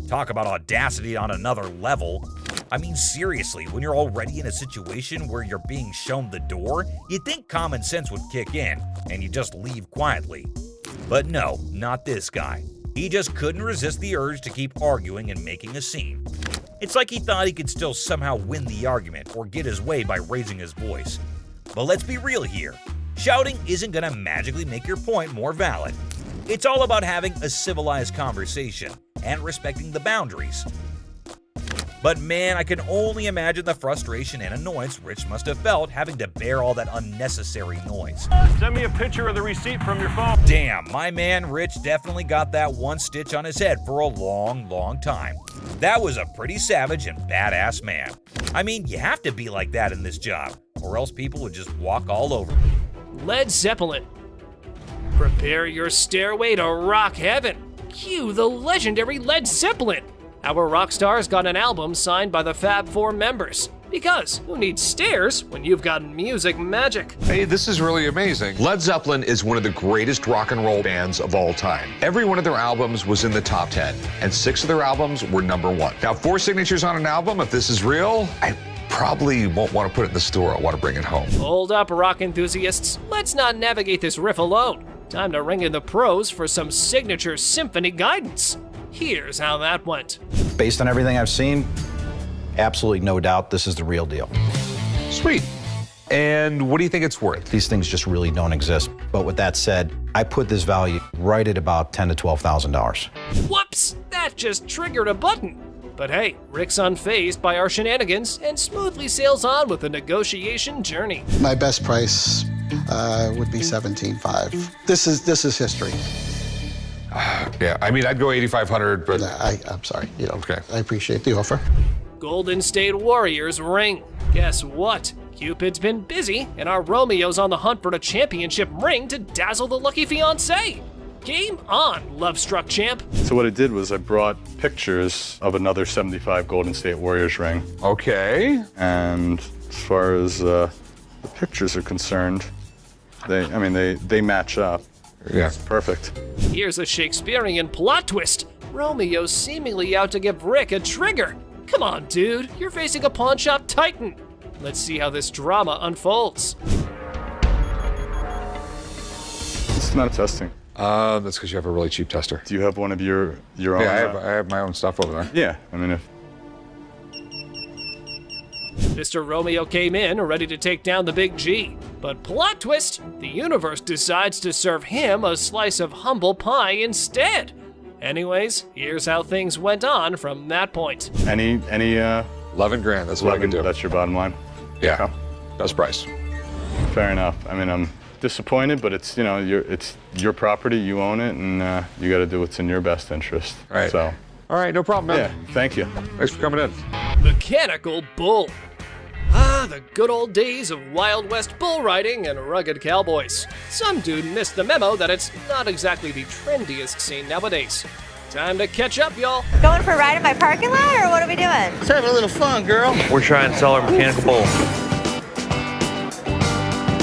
Talk about audacity on another level. I mean, seriously, when you're already in a situation where you're being shown the door, you'd think common sense would kick in, and you just leave quietly. But no, not this guy. He just couldn't resist the urge to keep arguing and making a scene. It's like he thought he could still somehow win the argument or get his way by raising his voice. But let's be real here. Shouting isn't gonna magically make your point more valid. It's all about having a civilized conversation and respecting the boundaries. But man, I can only imagine the frustration and annoyance Rich must have felt having to bear all that unnecessary noise. Send me a picture of the receipt from your phone. Damn, my man Rich definitely got that one stitch on his head for a long, long time. That was a pretty savage and badass man. I mean, you have to be like that in this job, or else people would just walk all over. Led Zeppelin. Prepare your stairway to rock heaven. Cue the legendary Led Zeppelin. Our rock stars got an album signed by the Fab Four members. Because who needs stairs when you've got music magic? Hey, this is really amazing. Led Zeppelin is one of the greatest rock and roll bands of all time. Every one of their albums was in the top 10, and 6 of their albums were #1. Now, 4 signatures on an album, if this is real, I probably won't want to put it in the store. I want to bring it home. Hold up, rock enthusiasts. Let's not navigate this riff alone. Time to ring in the pros for some signature symphony guidance. Here's how that went. Based on everything I've seen, absolutely no doubt this is the real deal. Sweet. And what do you think it's worth? These things just really don't exist. But with that said, I put this value right at about $10,000 to $12,000. Whoops, that just triggered a button. But hey, Rick's unfazed by our shenanigans and smoothly sails on with the negotiation journey. My best price would be $17,500. This is history. Yeah, I mean, I'd go 8,500, but I'm sorry. Okay. I appreciate the offer. Golden State Warriors ring. Guess what? Cupid's been busy, and our Romeo's on the hunt for the championship ring to dazzle the lucky fiancé. Game on, love-struck champ. So what I did was I brought pictures of another 75 Golden State Warriors ring. Okay. And as far as the pictures are concerned, they match up. Yeah. It's perfect. Here's a Shakespearean plot twist. Romeo's seemingly out to give Rick a trigger. Come on, dude, you're facing a pawn shop titan. Let's see how this drama unfolds. It's not testing. That's because you have a really cheap tester. Do you have one of your own? Yeah, I have my own stuff over there. Yeah, I mean, if Mr. Romeo came in ready to take down the big G. But plot twist, the universe decides to serve him a slice of humble pie instead. Anyways, here's how things went on from that point. Any 11 grand, that's what I can do. That's your bottom line? Yeah, best price. Fair enough. I mean, I'm disappointed, but it's it's your property, you own it, and you got to do what's in your best interest. Right. So. All All right, no problem, man. Yeah, thank you. Thanks for coming in. Mechanical bull. Ah, the good old days of Wild West bull riding and rugged cowboys. Some dude missed the memo that it's not exactly the trendiest scene nowadays. Time to catch up, y'all. Going for a ride in my parking lot, or what are we doing? Let's have a little fun, girl. We're trying to sell our mechanical bull.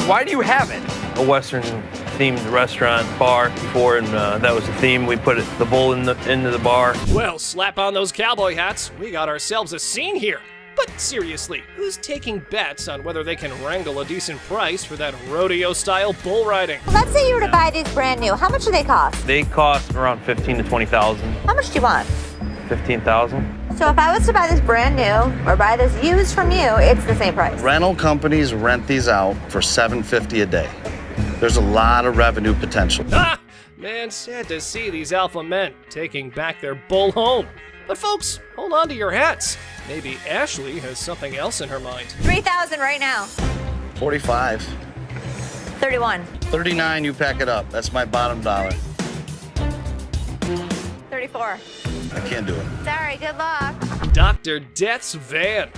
Why do you have it? A Western-themed restaurant bar before, and that was the theme. We put the bull into the bar. Well, slap on those cowboy hats. We got ourselves a scene here. But seriously, who's taking bets on whether they can wrangle a decent price for that rodeo-style bull riding? Let's say you were to buy these brand new. How much do they cost? They cost around $15,000 to $20,000. How much do you want? $15,000. So if I was to buy this brand new or buy this used from you, it's the same price. Rental companies rent these out for $750 a day. There's a lot of revenue potential. Ah! Man, sad to see these alpha men taking back their bull home. But folks, hold on to your hats. Maybe Ashley has something else in her mind. 3,000 right now. 45. 31. 39, you pack it up. That's my bottom dollar. 34. I can't do it. Sorry, good luck. Dr. Death's van.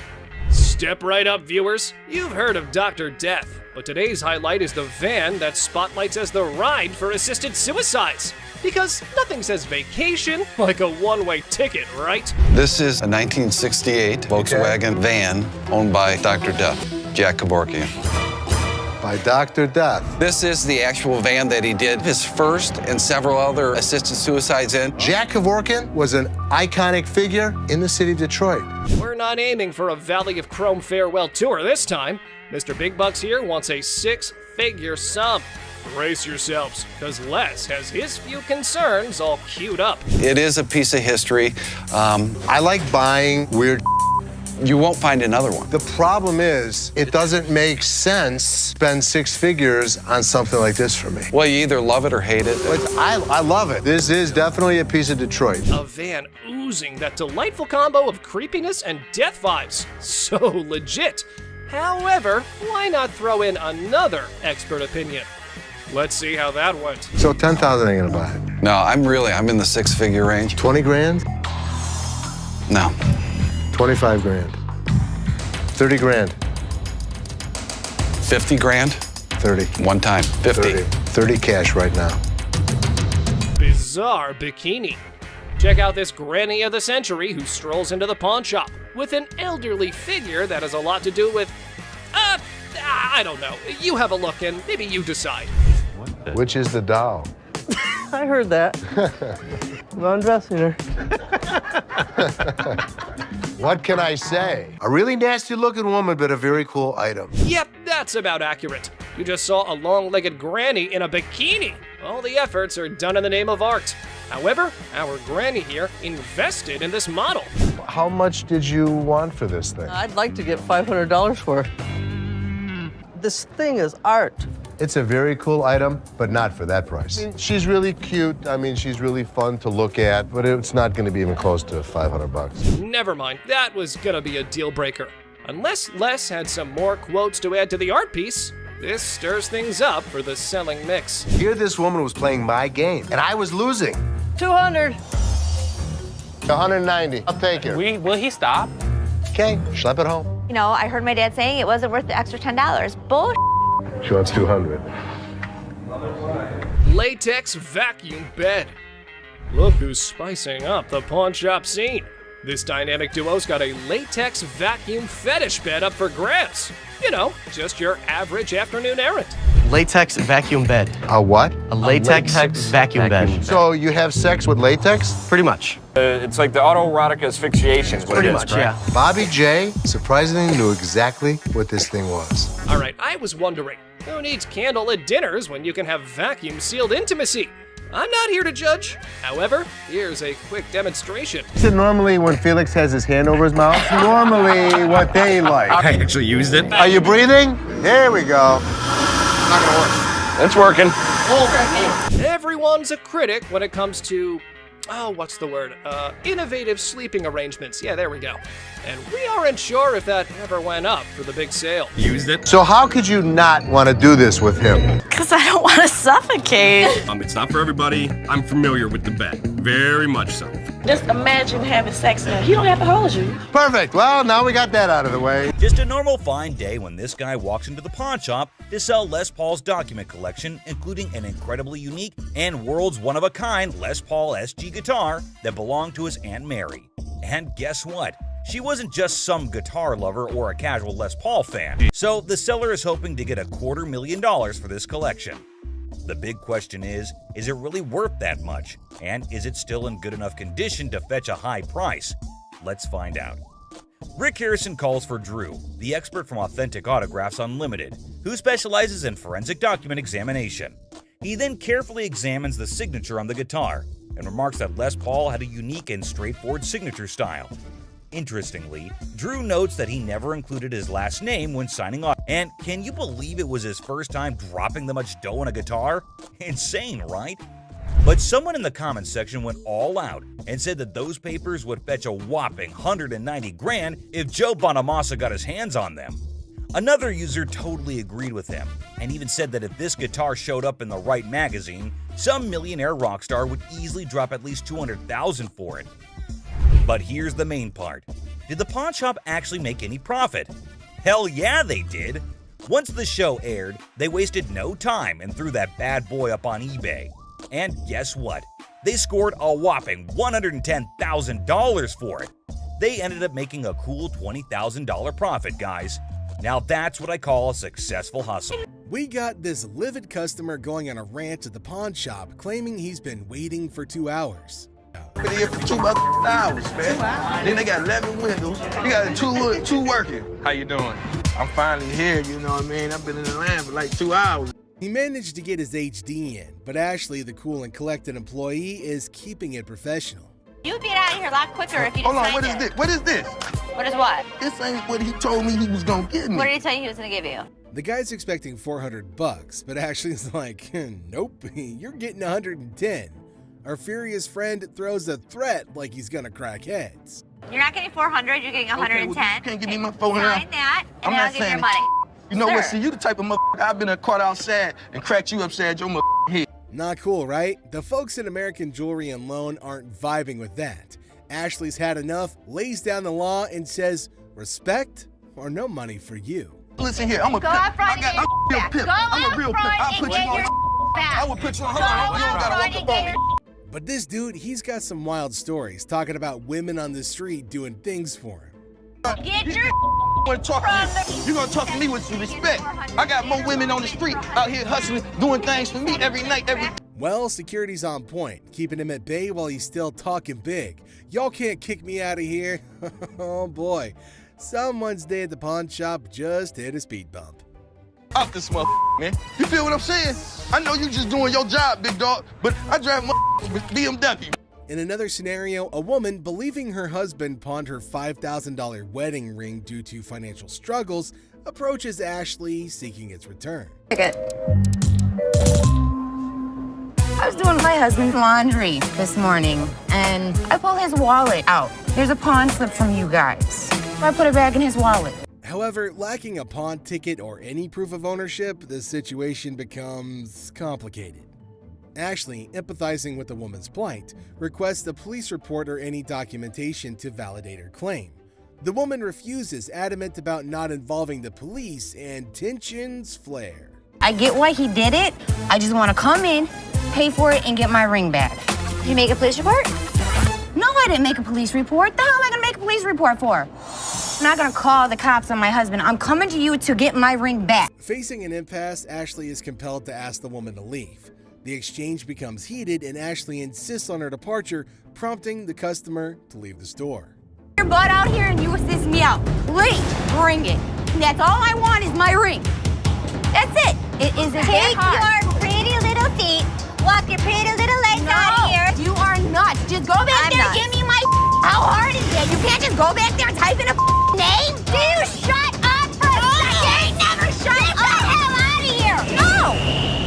Step right up, viewers. You've heard of Dr. Death, but today's highlight is the van that spotlights as the ride for assisted suicides. Because nothing says vacation like a one-way ticket, right? This is a 1968 Volkswagen van owned by Dr. Death, Jack Kevorkian. By Dr. Death. This is the actual van that he did his first and several other assisted suicides in. Jack Kevorkian was an iconic figure in the city of Detroit. We're not aiming for a Valley of Chrome farewell tour this time. Mr. Big Bucks here wants a 6-figure sum. Brace yourselves, because Les has his few concerns all queued up. It is a piece of history. I like buying weird. You won't find another one. The problem is, it doesn't make sense to spend 6 figures on something like this for me. Well, you either love it or hate it. But I love it. This is definitely a piece of Detroit. A van oozing that delightful combo of creepiness and death vibes. So legit. However, why not throw in another expert opinion? Let's see how that went. So 10,000 ain't gonna buy it. No, I'm in the 6-figure range. 20 grand? No. 25 grand. 30 grand. 50 grand? 30. One time. 50. 30 cash right now. Bizarre bikini. Check out this granny of the century who strolls into the pawn shop with an elderly figure that has a lot to do with, I don't know. You have a look and maybe you decide. Which is the doll? I heard that. I'm undressing her. What can I say? A really nasty looking woman, but a very cool item. Yep, that's about accurate. You just saw a long-legged granny in a bikini. All the efforts are done in the name of art. However, our granny here invested in this model. How much did you want for this thing? I'd like to get $500 for it. This thing is art. It's a very cool item, but not for that price. I mean, she's really cute. I mean, she's really fun to look at, but it's not going to be even close to 500 bucks. Never mind, that was gonna be a deal breaker. Unless Les had some more quotes to add to the art piece, this stirs things up for the selling mix. Here this woman was playing my game, and I was losing. 200. 190. I'll take it. Will he stop? Okay, schlep it home. You know, I heard my dad saying it wasn't worth the extra $10. Bull. She wants 200. Latex vacuum bed. Look who's spicing up the pawn shop scene. This dynamic duo's got a latex vacuum fetish bed up for grabs. You know, just your average afternoon errand. Latex vacuum bed. A what? A latex vacuum bed. So you have sex with latex? Pretty much. It's like the autoerotic asphyxiation is what Pretty it is, much, right? yeah. Bobby J surprisingly knew exactly what this thing was. All right, I was wondering, who needs candlelit dinners when you can have vacuum-sealed intimacy? I'm not here to judge. However, here's a quick demonstration. So normally when Felix has his hand over his mouth, normally what they like. I actually used it. Are you breathing? There we go. Not gonna work. It's working. Everyone's a critic when it comes to, what's the word? Innovative sleeping arrangements. Yeah, there we go. And we aren't sure if that ever went up for the big sale. Used it. So how could you not want to do this with him? Because I don't want to suffocate. It's not for everybody. I'm familiar with the bet. Very much so. Just imagine having sex and he don't have to hold you. Perfect. Well, now we got that out of the way. Just a normal fine day when this guy walks into the pawn shop to sell Les Paul's document collection, including an incredibly unique and world's one-of-a-kind Les Paul SG guitar that belonged to his Aunt Mary. And guess what? She wasn't just some guitar lover or a casual Les Paul fan. So the seller is hoping to get $250,000 for this collection. The big question is it really worth that much? And is it still in good enough condition to fetch a high price? Let's find out. Rick Harrison calls for Drew, the expert from Authentic Autographs Unlimited, who specializes in forensic document examination. He then carefully examines the signature on the guitar and remarks that Les Paul had a unique and straightforward signature style. Interestingly, Drew notes that he never included his last name when signing off. And can you believe it was his first time dropping that much dough on a guitar? Insane, right? But someone in the comments section went all out and said that those papers would fetch a whopping $190,000 if Joe Bonamassa got his hands on them. Another user totally agreed with him and even said that if this guitar showed up in the right magazine, some millionaire rock star would easily drop at least $200,000 for it. But here's the main part. Did the pawn shop actually make any profit? Hell yeah, they did. Once the show aired, they wasted no time and threw that bad boy up on eBay. And guess what? They scored a whopping $110,000 for it. They ended up making a cool $20,000 profit, guys. Now that's what I call a successful hustle. We got this livid customer going on a rant at the pawn shop, claiming he's been waiting for 2 hours. Been here for 2 hours, man. Then they got 11 windows. You got two working. How you doing? I'm finally here, you know what I mean? I've been in the line for like 2 hours. He managed to get his HD in, but Ashley, the cool and collected employee, is keeping it professional. You'd be out of here a lot quicker if you didn't Hold on, sign what is it. this? What is this? What is what? This ain't what he told me he was gonna give me. What did he tell you he was going to give you? The guy's expecting $400, but Ashley's like, nope, you're getting 110. Our furious friend throws a threat like he's gonna crack heads. You're not getting 400, you're getting 110. Okay, well, you can't give me my 400. Sign that, and I'm I'll not give you saying your money. You know Sir. what? See, you the type of motherfucker I've been caught outside and cracked you upside your head. Not cool, right? The folks at American Jewelry and Loan aren't vibing with that. Ashley's had enough, lays down the law, and says, respect or no money for you. Listen here, I'm a Go pimp. out front and get I'm a real your pimp. Go I'm a real out pimp. front I'll and put you get on. your back. I will put you on. Go Hold on. You out don't gotta front walk and up on get me. But this dude, he's got some wild stories talking about women on the street doing things for him. Get your You're gonna talk to me with some respect. I got more women on the street out here hustling, doing things for me every night, Well, security's on point, keeping him at bay while he's still talking big. Y'all can't kick me out of here. Oh boy, someone's day at the pawn shop just hit a speed bump. Off this motherfucker, man. You feel what I'm saying? I know you just doing your job, big dog, but I drive with BMW. In another scenario, a woman, believing her husband pawned her $5,000 wedding ring due to financial struggles, approaches Ashley seeking its return. I was doing my husband's laundry this morning, and I pulled his wallet out. There's a pawn slip from you guys. So I put it back in his wallet. However, lacking a pawn ticket or any proof of ownership, the situation becomes complicated. Ashley, empathizing with the woman's plight, requests a police report or any documentation to validate her claim. The woman refuses, adamant about not involving the police, and tensions flare. I get why he did it. I just want to come in, pay for it, and get my ring back. Did you make a police report? No, I didn't make a police report. The hell am I going to make a police report for? I'm not going to call the cops on my husband. I'm coming to you to get my ring back. Facing an impasse, Ashley is compelled to ask the woman to leave. The exchange becomes heated, and Ashley insists on her departure, prompting the customer to leave the store. Your butt out here and you assist me out. Please, bring it. That's all I want is my ring. That's it. It isn't that hard. Take your pretty little feet, walk your pretty little legs out of here. You are nuts. Just go back there and give me my. How hard is it? You can't just go back there and type in a name? Do you shut up for a second? Never shut Get up. the hell out of here. No,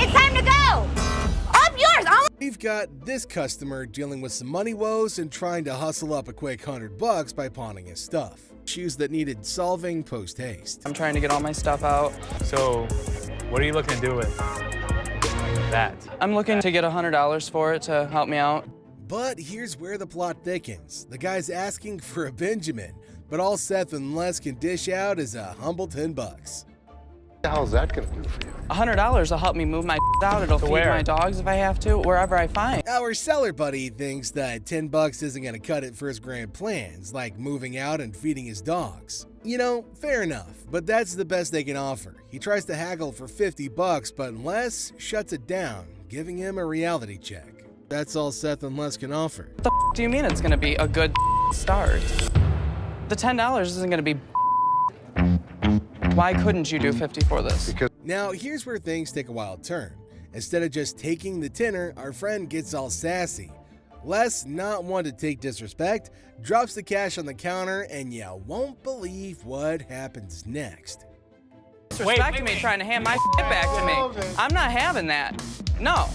it's time to go. Up yours. We've got this customer dealing with some money woes and trying to hustle up a quick $100 by pawning his stuff. Issues that needed solving post-haste. I'm trying to get all my stuff out. So, what are you looking to do with? that. I'm looking to get $100 for it to help me out. But here's where the plot thickens. The guy's asking for a Benjamin, but all Seth and Les can dish out is a humble $10. What the hell is that gonna do for you? $100 will help me move my out. It'll feed my dogs if I have to, wherever I find. Our seller buddy thinks that $10 isn't gonna cut it for his grand plans, like moving out and feeding his dogs. You know, fair enough, but that's the best they can offer. He tries to haggle for $50, but Les shuts it down, giving him a reality check. That's all Seth and Les can offer. What the do you mean it's gonna be a good start? The $10 isn't gonna be. Why couldn't you do 50 for this? Now, here's where things take a wild turn. Instead of just taking the tenner, our friend gets all sassy. Les, not one to take disrespect, drops the cash on the counter, and you won't believe what happens next. Disrespecting me, trying to hand my back to me. I'm not having that. No.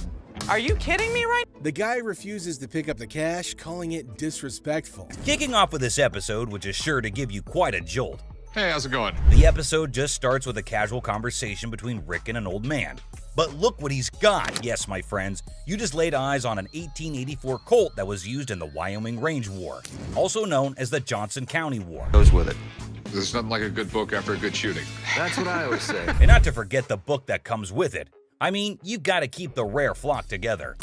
Are you kidding me right? The guy refuses to pick up the cash, calling it disrespectful. Kicking off with this episode, which is sure to give you quite a jolt. Hey, how's it going? The episode just starts with a casual conversation between Rick and an old man. But look what he's got. Yes, my friends, you just laid eyes on an 1884 Colt that was used in the Wyoming Range War, also known as the Johnson County War. Goes with it. There's nothing like a good book after a good shooting. That's what I always say. And not to forget the book that comes with it. I mean, you gotta keep the rare flock together.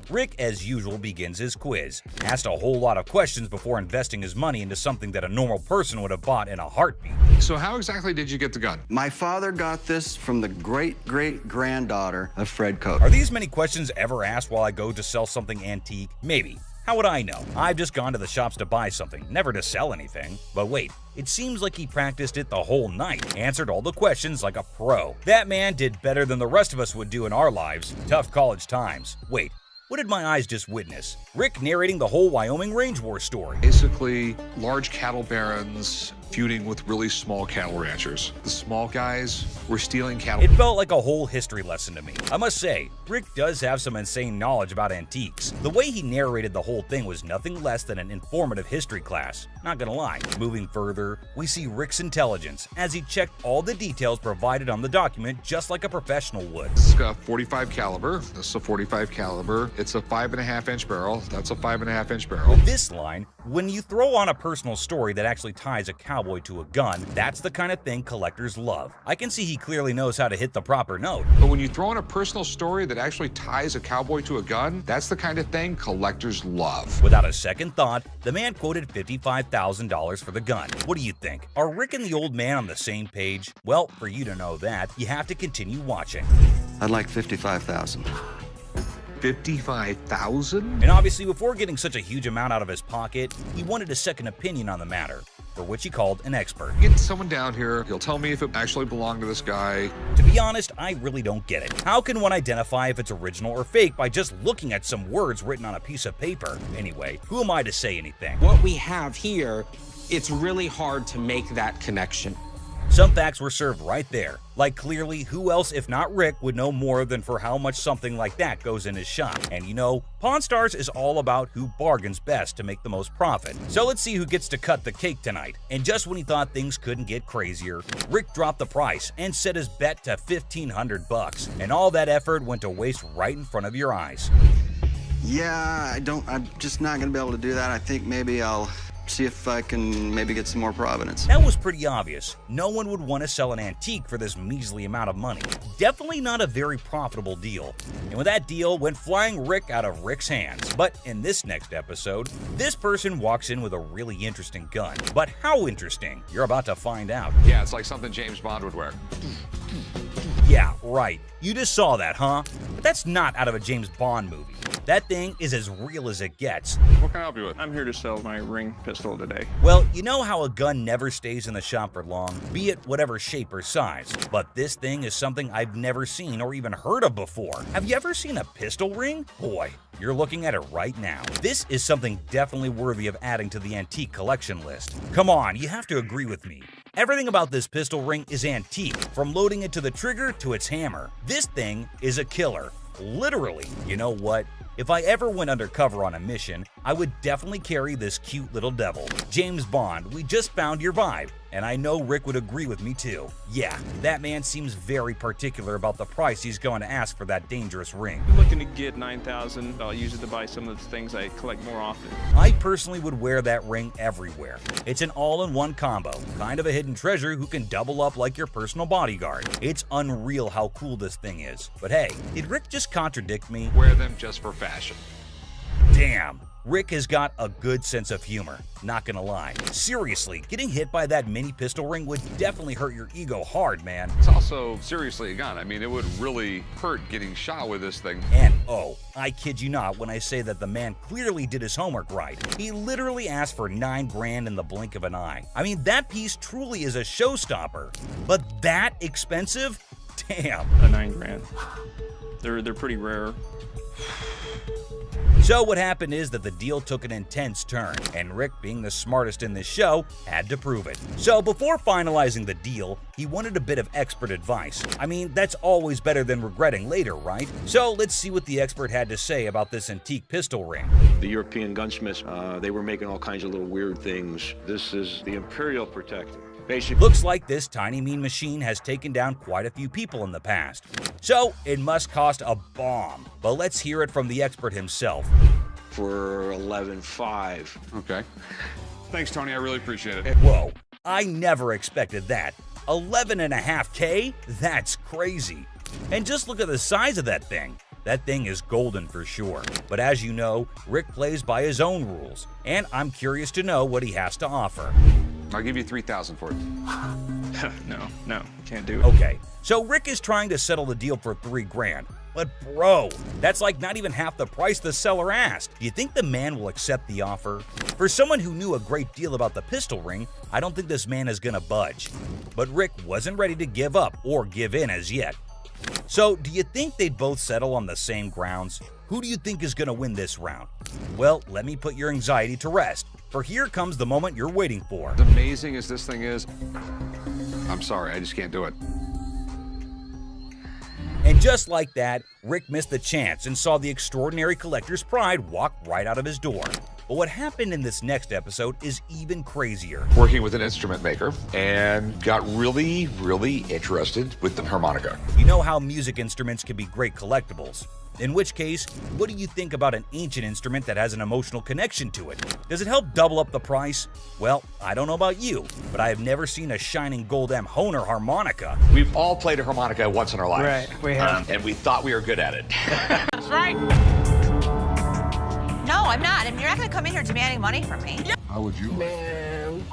Rick, as usual, begins his quiz, asked a whole lot of questions before investing his money into something that a normal person would have bought in a heartbeat. So how exactly did you get the gun? My father got this from the great-great-granddaughter of Fred Koch. Are these many questions ever asked while I go to sell something antique? Maybe. How would I know? I've just gone to the shops to buy something, never to sell anything. But wait, it seems like he practiced it the whole night, answered all the questions like a pro. That man did better than the rest of us would do in our lives. Tough college times. Wait, what did my eyes just witness? Rick narrating the whole Wyoming Range War story. Basically, large cattle barons feuding with really small cattle ranchers. The small guys were stealing cattle. It felt like a whole history lesson to me. I must say, Rick does have some insane knowledge about antiques. The way he narrated the whole thing was nothing less than an informative history class. Not gonna lie. Moving further, we see Rick's intelligence as he checked all the details provided on the document just like a professional would. It's got 45 caliber. This is a 45 caliber. It's a 5.5-inch barrel. That's a 5.5-inch barrel. With this line, when you throw on a personal story that actually ties a cowboy to a gun, that's the kind of thing collectors love. I can see he clearly knows how to hit the proper note. But when you throw in a personal story that actually ties a cowboy to a gun, that's the kind of thing collectors love. Without a second thought, the man quoted $55,000 for the gun. What do you think? Are Rick and the old man on the same page? Well, for you to know that, you have to continue watching. I'd like $55,000. $55,000? And obviously, before getting such a huge amount out of his pocket, he wanted a second opinion on the matter, for which he called an expert. Get someone down here, he'll tell me if it actually belonged to this guy. To be honest, I really don't get it. How can one identify if it's original or fake by just looking at some words written on a piece of paper? Anyway, who am I to say anything? What we have here, it's really hard to make that connection. Some facts were served right there. Like clearly, who else if not Rick would know more than for how much something like that goes in his shop. And you know, Pawn Stars is all about who bargains best to make the most profit. So let's see who gets to cut the cake tonight. And just when he thought things couldn't get crazier, Rick dropped the price and set his bet to $1,500. And all that effort went to waste right in front of your eyes. Yeah, I'm just not gonna be able to do that. I think maybe I'll see if I can maybe get some more provenance. That was pretty obvious. No one would want to sell an antique for this measly amount of money. Definitely not a very profitable deal. And with that deal went flying Rick out of Rick's hands. But in this next episode, this person walks in with a really interesting gun. But how interesting? You're about to find out. Yeah, it's like something James Bond would wear. Yeah, right. You just saw that, huh? But that's not out of a James Bond movie. That thing is as real as it gets. What can I help you with? I'm here to sell my ring pistol today. Well, you know how a gun never stays in the shop for long, be it whatever shape or size. But this thing is something I've never seen or even heard of before. Have you ever seen a pistol ring? Boy, you're looking at it right now. This is something definitely worthy of adding to the antique collection list. Come on, you have to agree with me. Everything about this pistol ring is antique, from loading it to the trigger to its hammer. This thing is a killer. Literally. You know what? If I ever went undercover on a mission, I would definitely carry this cute little devil. James Bond, we just found your vibe. And I know Rick would agree with me too. Yeah, that man seems very particular about the price he's going to ask for that dangerous ring. I'm looking to get $9,000. I'll use it to buy some of the things I collect more often. I personally would wear that ring everywhere. It's an all-in-one combo, kind of a hidden treasure who can double up like your personal bodyguard. It's unreal how cool this thing is. But hey, did Rick just contradict me? Wear them just for fashion. Damn. Rick has got a good sense of humor, not gonna lie. Seriously, getting hit by that mini pistol ring would definitely hurt your ego hard, man. It's also seriously a gun. I mean, it would really hurt getting shot with this thing. And oh, I kid you not when I say that the man clearly did his homework right. He literally asked for $9 grand in the blink of an eye. I mean, that piece truly is a showstopper. But that expensive? Damn. A $9 grand. They're pretty rare. So what happened is that the deal took an intense turn, and Rick, being the smartest in this show, had to prove it. So before finalizing the deal, he wanted a bit of expert advice. I mean, that's always better than regretting later, right? So let's see what the expert had to say about this antique pistol ring. The European gunsmiths, they were making all kinds of little weird things. This is the Imperial Protector. Basically, looks like this tiny mean machine has taken down quite a few people in the past. So it must cost a bomb. But let's hear it from the expert himself. For $11,500. Okay. Thanks, Tony. I really appreciate it. Whoa, I never expected that. $11.5K? That's crazy. And just look at the size of that thing. That thing is golden for sure. But as you know, Rick plays by his own rules, and I'm curious to know what he has to offer. I'll give you $3,000 for it. No, can't do it. Okay, so Rick is trying to settle the deal for $3 grand. But bro, that's like not even half the price the seller asked. Do you think the man will accept the offer? For someone who knew a great deal about the pistol ring, I don't think this man is gonna budge. But Rick wasn't ready to give up or give in as yet. So, do you think they'd both settle on the same grounds? Who do you think is going to win this round? Well, let me put your anxiety to rest, for here comes the moment you're waiting for. As amazing as this thing is, I'm sorry, I just can't do it. And just like that, Rick missed the chance and saw the extraordinary collector's pride walk right out of his door. But what happened in this next episode is even crazier. Working with an instrument maker and got really, really interested with the harmonica. You know how music instruments can be great collectibles. In which case, what do you think about an ancient instrument that has an emotional connection to it? Does it help double up the price? Well, I don't know about you, but I have never seen a shining gold M Hohner harmonica. We've all played a harmonica once in our lives. Right, we have. And we thought we were good at it. That's right. No, I'm not. And you're not going to come in here demanding money from me. How would you? Man.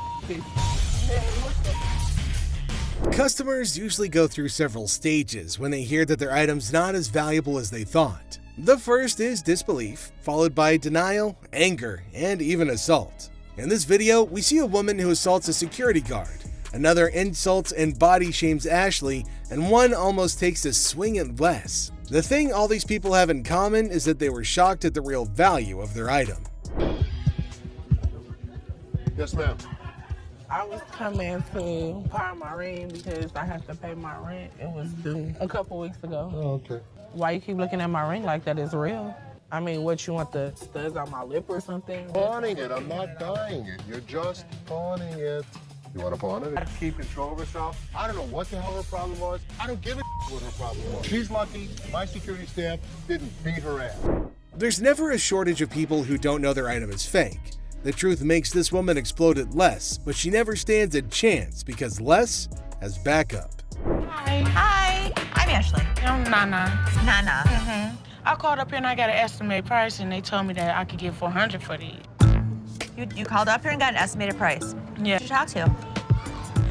Customers usually go through several stages when they hear that their item's not as valuable as they thought. The first is disbelief, followed by denial, anger, and even assault. In this video, we see a woman who assaults a security guard, another insults and body shames Ashley, and one almost takes a swing at Les. The thing all these people have in common is that they were shocked at the real value of their item. Yes, ma'am. I was coming to pawn my ring because I have to pay my rent. It was due a couple weeks ago. Oh, okay. Why you keep looking at my ring like that? Is real? I mean, what, you want the studs on my lip or something? Pawning it. I'm not buying it. You're just pawning it. You want to pawn it? Keep control of herself. I don't know what the hell her problem was. I don't give a what her problem was. She's lucky my security staff didn't beat her ass. There's never a shortage of people who don't know their item is fake. The truth makes this woman explode at Les, but she never stands a chance because Les has backup. Hi. Hi, I'm Ashley. I'm Nana. Nana. I called up here and I got an estimated price, and they told me that I could get $400 for these. You called up here and got an estimated price. Yeah. Who did you talk to?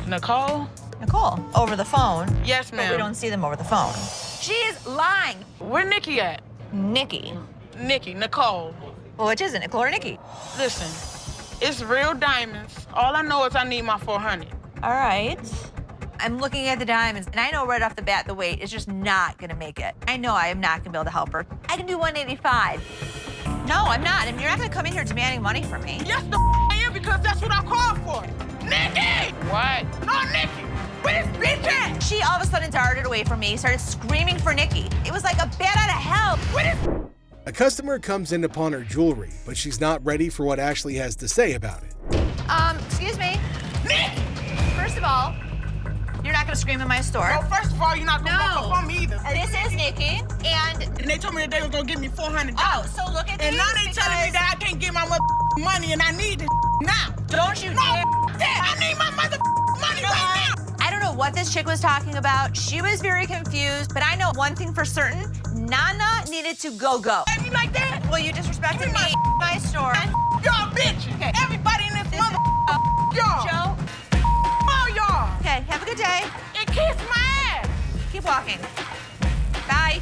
Nicole? Nicole. Over the phone? Yes, ma'am. But we don't see them over the phone. She's lying. Where Nikki at? Nikki. Nicole. Well, which is it, Nicole or Nikki? Listen, it's real diamonds. All I know is I need my $400. All right. I'm looking at the diamonds, and I know right off the bat the weight is just not gonna make it. I know I am not gonna be able to help her. I can do 185. No, I'm not. And you're not gonna come in here demanding money from me. Yes, I am, because that's what I called for. Nikki! What? No, Nikki! Where's this bitch at? She all of a sudden darted away from me, started screaming for Nikki. It was like a bat out of hell. A customer comes in to pawn her jewelry, but she's not ready for what Ashley has to say about it. Excuse me. Nikki! First of all, you're not gonna scream in my store. No, first of all, you're not gonna walk up on me either. This is Nikki, and they told me that they were gonna give me $400. Oh, so look at and these now they telling me that I can't get my money and I need this now. Don't you dare. I need my money right now. I don't know what this chick was talking about. She was very confused, but I know one thing for certain. Nana needed to go. You like that? Well, you disrespected me, my store. Y'all bitch. Okay. Everybody in this mother y'all. Joe. All y'all. Okay, have a good day. And kiss my ass. Keep walking. Bye,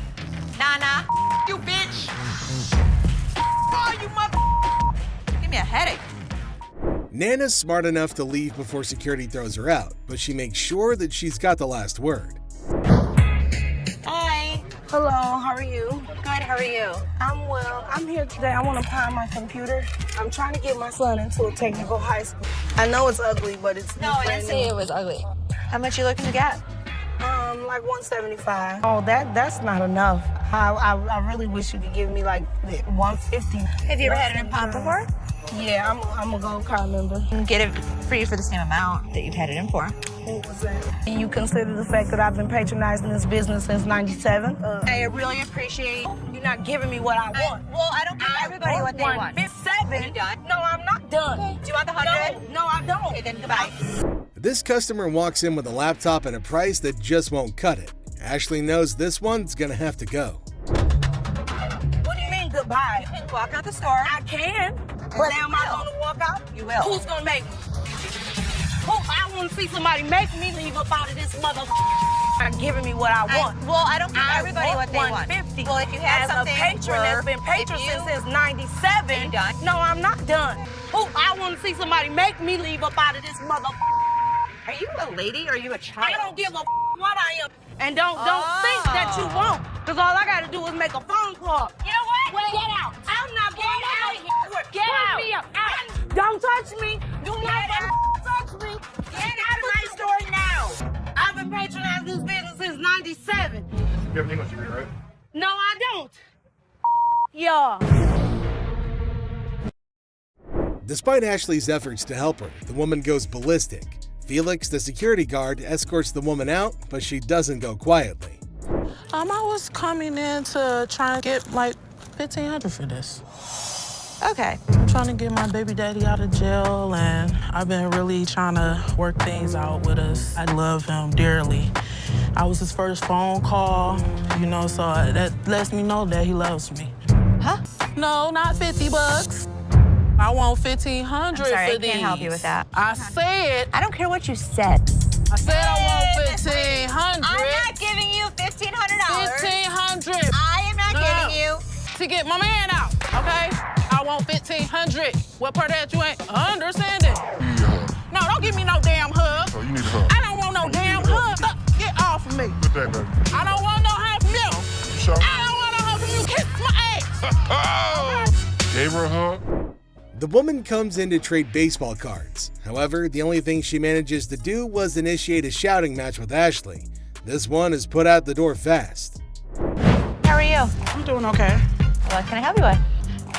Nana. You bitch. Oh, you mother. Give me a headache. Nana's smart enough to leave before security throws her out, but she makes sure that she's got the last word. Hi. Hello, how are you? Good, how are you? I'm well. I'm here today. I want to prime my computer. I'm trying to get my son into a technical high school. I know it's ugly, but it's No, I didn't say it was ugly. How much you looking to get? Like $175. Oh, that's not enough. I really wish you could give me like $150. Have you ever had an impound before? Yeah, I'm a gold card member. I can get it for you for the same amount that you've had it in for. What was that? Do you consider the fact that I've been patronizing this business since '97? I really appreciate you're not giving me what I want. I don't give everybody what they want. $157? You done? No, I'm not done. Okay. Do you want the 100? No, I don't. Okay, then goodbye. This customer walks in with a laptop and a price that just won't cut it. Ashley knows this one's gonna have to go. What do you mean goodbye? You can walk out the store. I can. But am I going to walk out? You will. Who's going to make me? I want to see somebody make me leave up out of this mother. Not giving me what I want. I don't give everybody what they want. $150. Well, if you had as something a patron that's been patron since '97. You done? No, I'm not done. I want to see somebody make me leave up out of this mother. Are you a lady or are you a child? I don't give a what I am. And don't think that you won't. Because all I got to do is make a phone call. You know what? Wait, Get out. I'm not Get going out of here. Get out. Me up. Don't touch me. Do not touch me. Get out of my store now. I've been patronizing this business since '97. You have an English degree, right? No, I don't. Yeah. Despite Ashley's efforts to help her, the woman goes ballistic. Felix, the security guard, escorts the woman out, but she doesn't go quietly. I was coming in to try and get like $1,500 for this. Okay. I'm trying to get my baby daddy out of jail, and I've been really trying to work things out with us. I love him dearly. I was his first phone call, so that lets me know that he loves me. Huh? No, not $50. I want $1,500 I'm sorry, for I these. can't help you with that. I said. I don't care what you said. I said I want $1,500. I'm not giving you $1,500. $1,500. I am not giving you. To get my man out, okay? I want $1,500. What part of that you ain't understanding? You need a hug. No, don't give me no damn hug. Oh, you need a hug. I don't want no damn hug. Get off of me. Put that baby. I don't want no hug from you. Sure. I don't want no hug from you. Kiss my ass. Gave her a hug. The woman comes in to trade baseball cards. However, the only thing she manages to do was initiate a shouting match with Ashley. This one is put out the door fast. How are you? I'm doing okay. What can I help you with?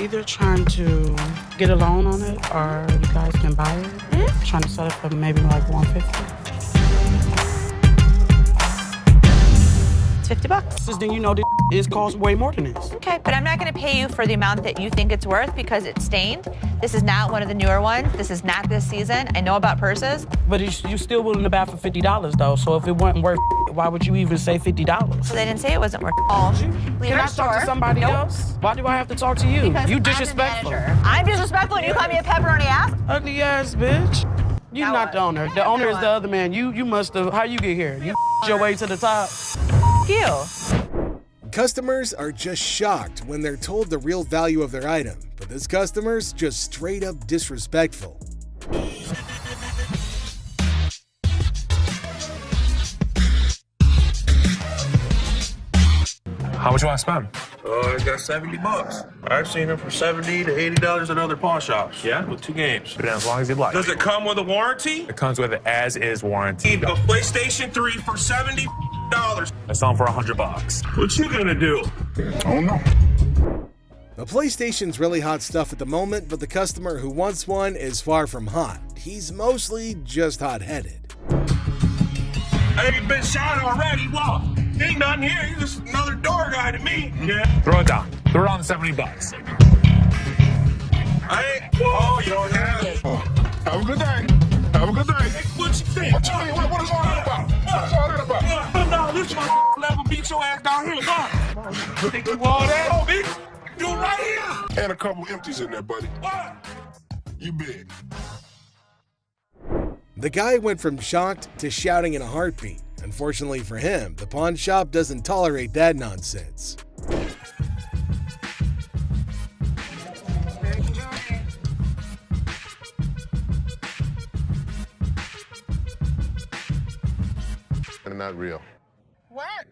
Either trying to get a loan on it or you guys can buy it. Mm-hmm. Trying to sell it for maybe like $150. It's $50. Then you know this costs way more than this. Okay, but I'm not going to pay you for the amount that you think it's worth because it's stained. This is not one of the newer ones. This is not this season. I know about purses. But you still willing to buy for $50 though. So if it wasn't worth, why would you even say $50? So they didn't say it wasn't worth. Leave Can our I talk to store. somebody Nope. else? Why do I have to talk to you? Because You I'm the disrespectful. manager. I'm disrespectful and you call me a pepperoni ass? Ugly ass bitch. You're Now not what? the owner. The owner is the other man. You must have. How you get here? You your way to the top. You. Customers are just shocked when they're told the real value of their item, but this customer's just straight up disrespectful. How much you want to spend? I got $70. I've seen them for $70 to $80 at other pawn shops. Yeah? With 2 games. Put it in as long as you'd like. Does it come with a warranty? It comes with an as-is warranty. Need a PlayStation 3 for $70. I sell them for $100. What you gonna do? I don't know. The PlayStation's really hot stuff at the moment, but the customer who wants one is far from hot. He's mostly just hot-headed. Hey, you been shot already. What? Ain't nothing here. He's just another door guy to me. Yeah. Throw it down. Throw it on $70. Hey, oh, you don't have it. Have a good day. Have a good day. Hey, what you think? What you mean? What is all that about? What's all that about? No, this my level beat your ass down here. Come on. Think you all that? Oh, bitch. You right here. And a couple empties in there, buddy. What? You big. The guy went from shocked to shouting in a heartbeat. Unfortunately for him, the pawn shop doesn't tolerate that nonsense. And not real. What?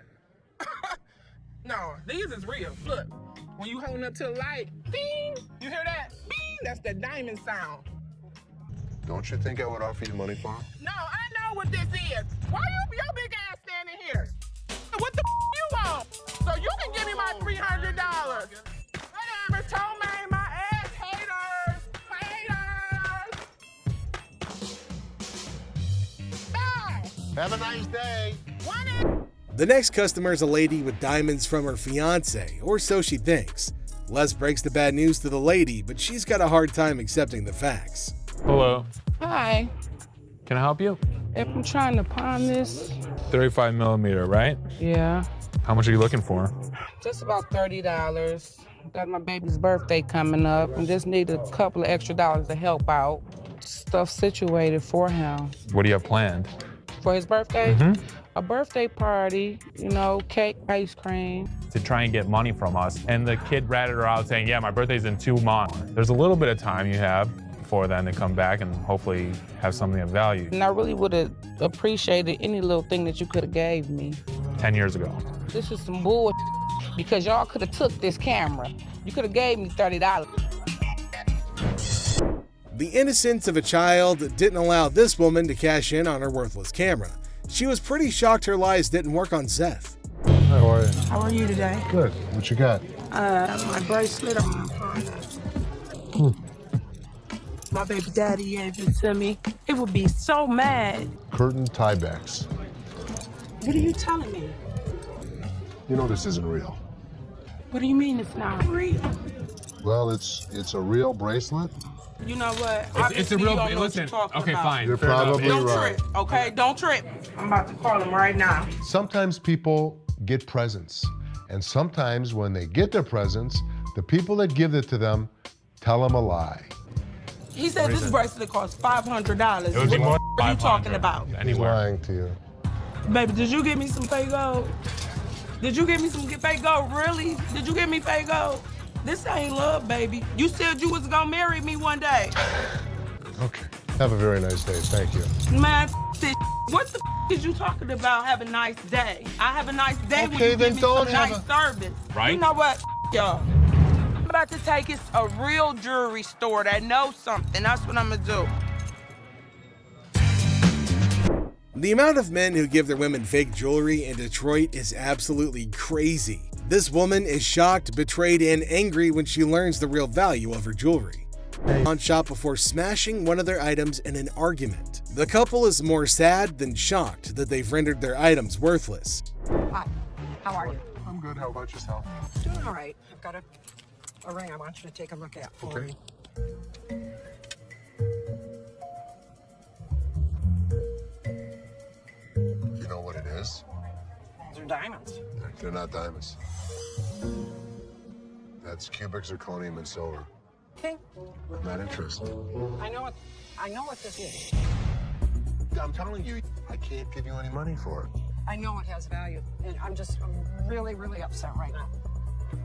No, these is real. Look, when you holding up to the light, bing, you hear that? Bing, that's the diamond sound. Don't you think I would offer you money for it? No, I know what this is. Why your big ass standing here? What the you want? So you can give me my $300. Whatever, told me my ass haters. Bye. Have a nice day. The next customer is a lady with diamonds from her fiance, or so she thinks. Les breaks the bad news to the lady, but she's got a hard time accepting the facts. Hello. Hi. Can I help you? If I'm trying to pawn this, 35 millimeter, right? yeah, How much are you looking for? just about $30. Got my baby's birthday coming up and just need a couple of extra dollars to help out. Stuff situated for him. What do you have planned? For his birthday? Mm-hmm. A birthday party, cake, ice cream. To try and get money from us. And the kid ratted her out saying, yeah, my birthday's in 2 months. There's a little bit of time you have before then to come back and hopefully have something of value. And I really would have appreciated any little thing that you could have gave me. 10 years ago. This is some bull because y'all could have took this camera. You could have gave me $30. The innocence of a child didn't allow this woman to cash in on her worthless camera. She was pretty shocked her lies didn't work on Zeph. How are you? How are you today? Good. What you got? My bracelet. My baby daddy gave it to me. He would be so mad. Curtain tiebacks. What are you telling me? You know this isn't real. What do you mean it's not real? Well, it's a real bracelet. You know what? It's a real, listen, okay, fine. You're fair enough. probably Don't right. trip, okay? Don't trip. I'm about to call him right now. Sometimes people get presents, and sometimes when they get their presents, the people that give it to them tell them a lie. He said this bracelet costs $500. It would be more What are you talking about? He's Anywhere. lying to you. Baby, did you give me some fake gold? Did you give me some fake gold? Really? Did you give me fake gold? This ain't love, baby. You said you was gonna marry me one day. Okay. Have a very nice day. Thank you. Man, this. What the is you talking about? Have a nice day. I have a nice day when Okay, you then give me don't some have nice service. Right? You know what, y'all? I'm about to take us a real jewelry store that knows something. That's what I'm gonna do. The amount of men who give their women fake jewelry in Detroit is absolutely crazy. This woman is shocked, betrayed, and angry when she learns the real value of her jewelry. On shop before smashing one of their items in an argument. The couple is more sad than shocked that they've rendered their items worthless. Hi, how are you? I'm good. How about yourself? Doing all right. I've got a ring I want you to take a look at for me. You know what it is? They're diamonds. They're not diamonds. That's cubic zirconium and silver. Okay. I'm not interested. I know what this is. I'm telling you, I can't give you any money for it. I know it has value, and I'm really, really upset right now.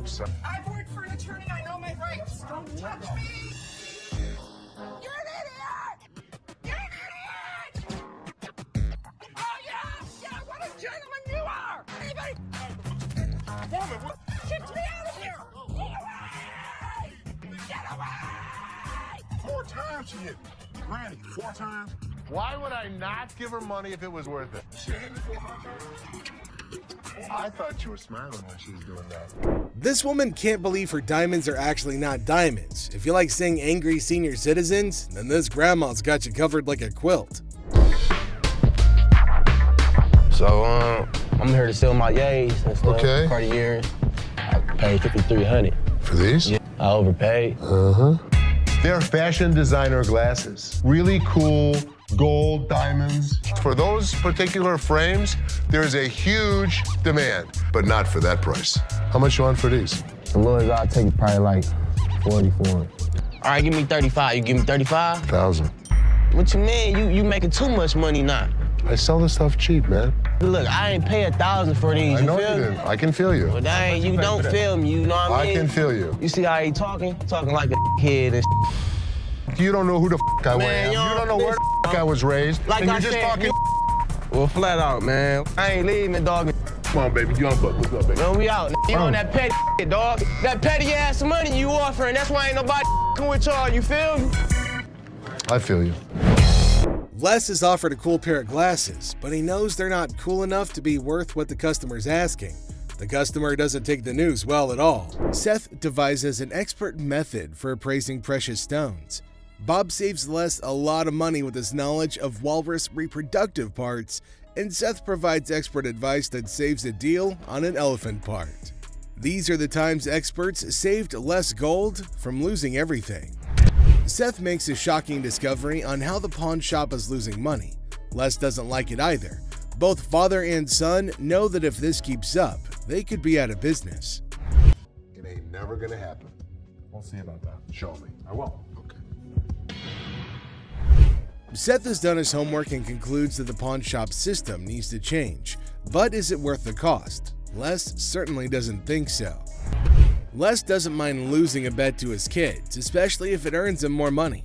So, I've worked for an attorney. I know my rights. Don't touch me. You're an idiot. You're an idiot. Oh yeah, what a gentleman you are. Anybody? Woman, what? Get me out of here. Get away. Get away. 4 times she hit me. Granny, 4 times? Why would I not give her money if it was worth it? I thought you were smiling when she was doing that. This woman can't believe her diamonds are actually not diamonds. If you like seeing angry senior citizens, then this grandma's got you covered like a quilt. So I'm here to sell my yays and stuff. Okay. Cartiers. I paid $5,300. For these? Yeah, I overpaid. They're fashion designer glasses. Really cool gold diamonds. For those particular frames, there's a huge demand, but not for that price. How much you want for these? The lowest I'll take is probably like 40 for it. All right, give me 35. You give me 35? 1,000. What you mean? You making too much money now. I sell this stuff cheap, man. Look, I ain't pay 1,000 for these. I know feel you me? didn't. I can feel you. Well, dang, you don't feel me. You know what I mean? I can feel you. You see how he talking? Talking like a kid and You don't know who the I am. Man, You don't know where the I was raised. Like and I you're just said, talking. Well, flat out, man. I ain't leaving, dog. Come on, baby. Young buck. What's up, baby? No, we out. You on that petty shit, dog. That petty ass money you offering. That's why ain't nobody with y'all. You feel me? I feel you. Les is offered a cool pair of glasses, but he knows they're not cool enough to be worth what the customer's asking. The customer doesn't take the news well at all. Seth devises an expert method for appraising precious stones. Bob saves Les a lot of money with his knowledge of walrus reproductive parts, and Seth provides expert advice that saves a deal on an elephant part. These are the times experts saved Les gold from losing everything. Seth makes a shocking discovery on how the pawn shop is losing money. Les doesn't like it either. Both father and son know that if this keeps up, they could be out of business. It ain't never gonna happen. We'll see about that. Show me. I will. Seth has done his homework and concludes that the pawn shop system needs to change. But is it worth the cost? Les certainly doesn't think so. Les doesn't mind losing a bet to his kids, especially if it earns him more money.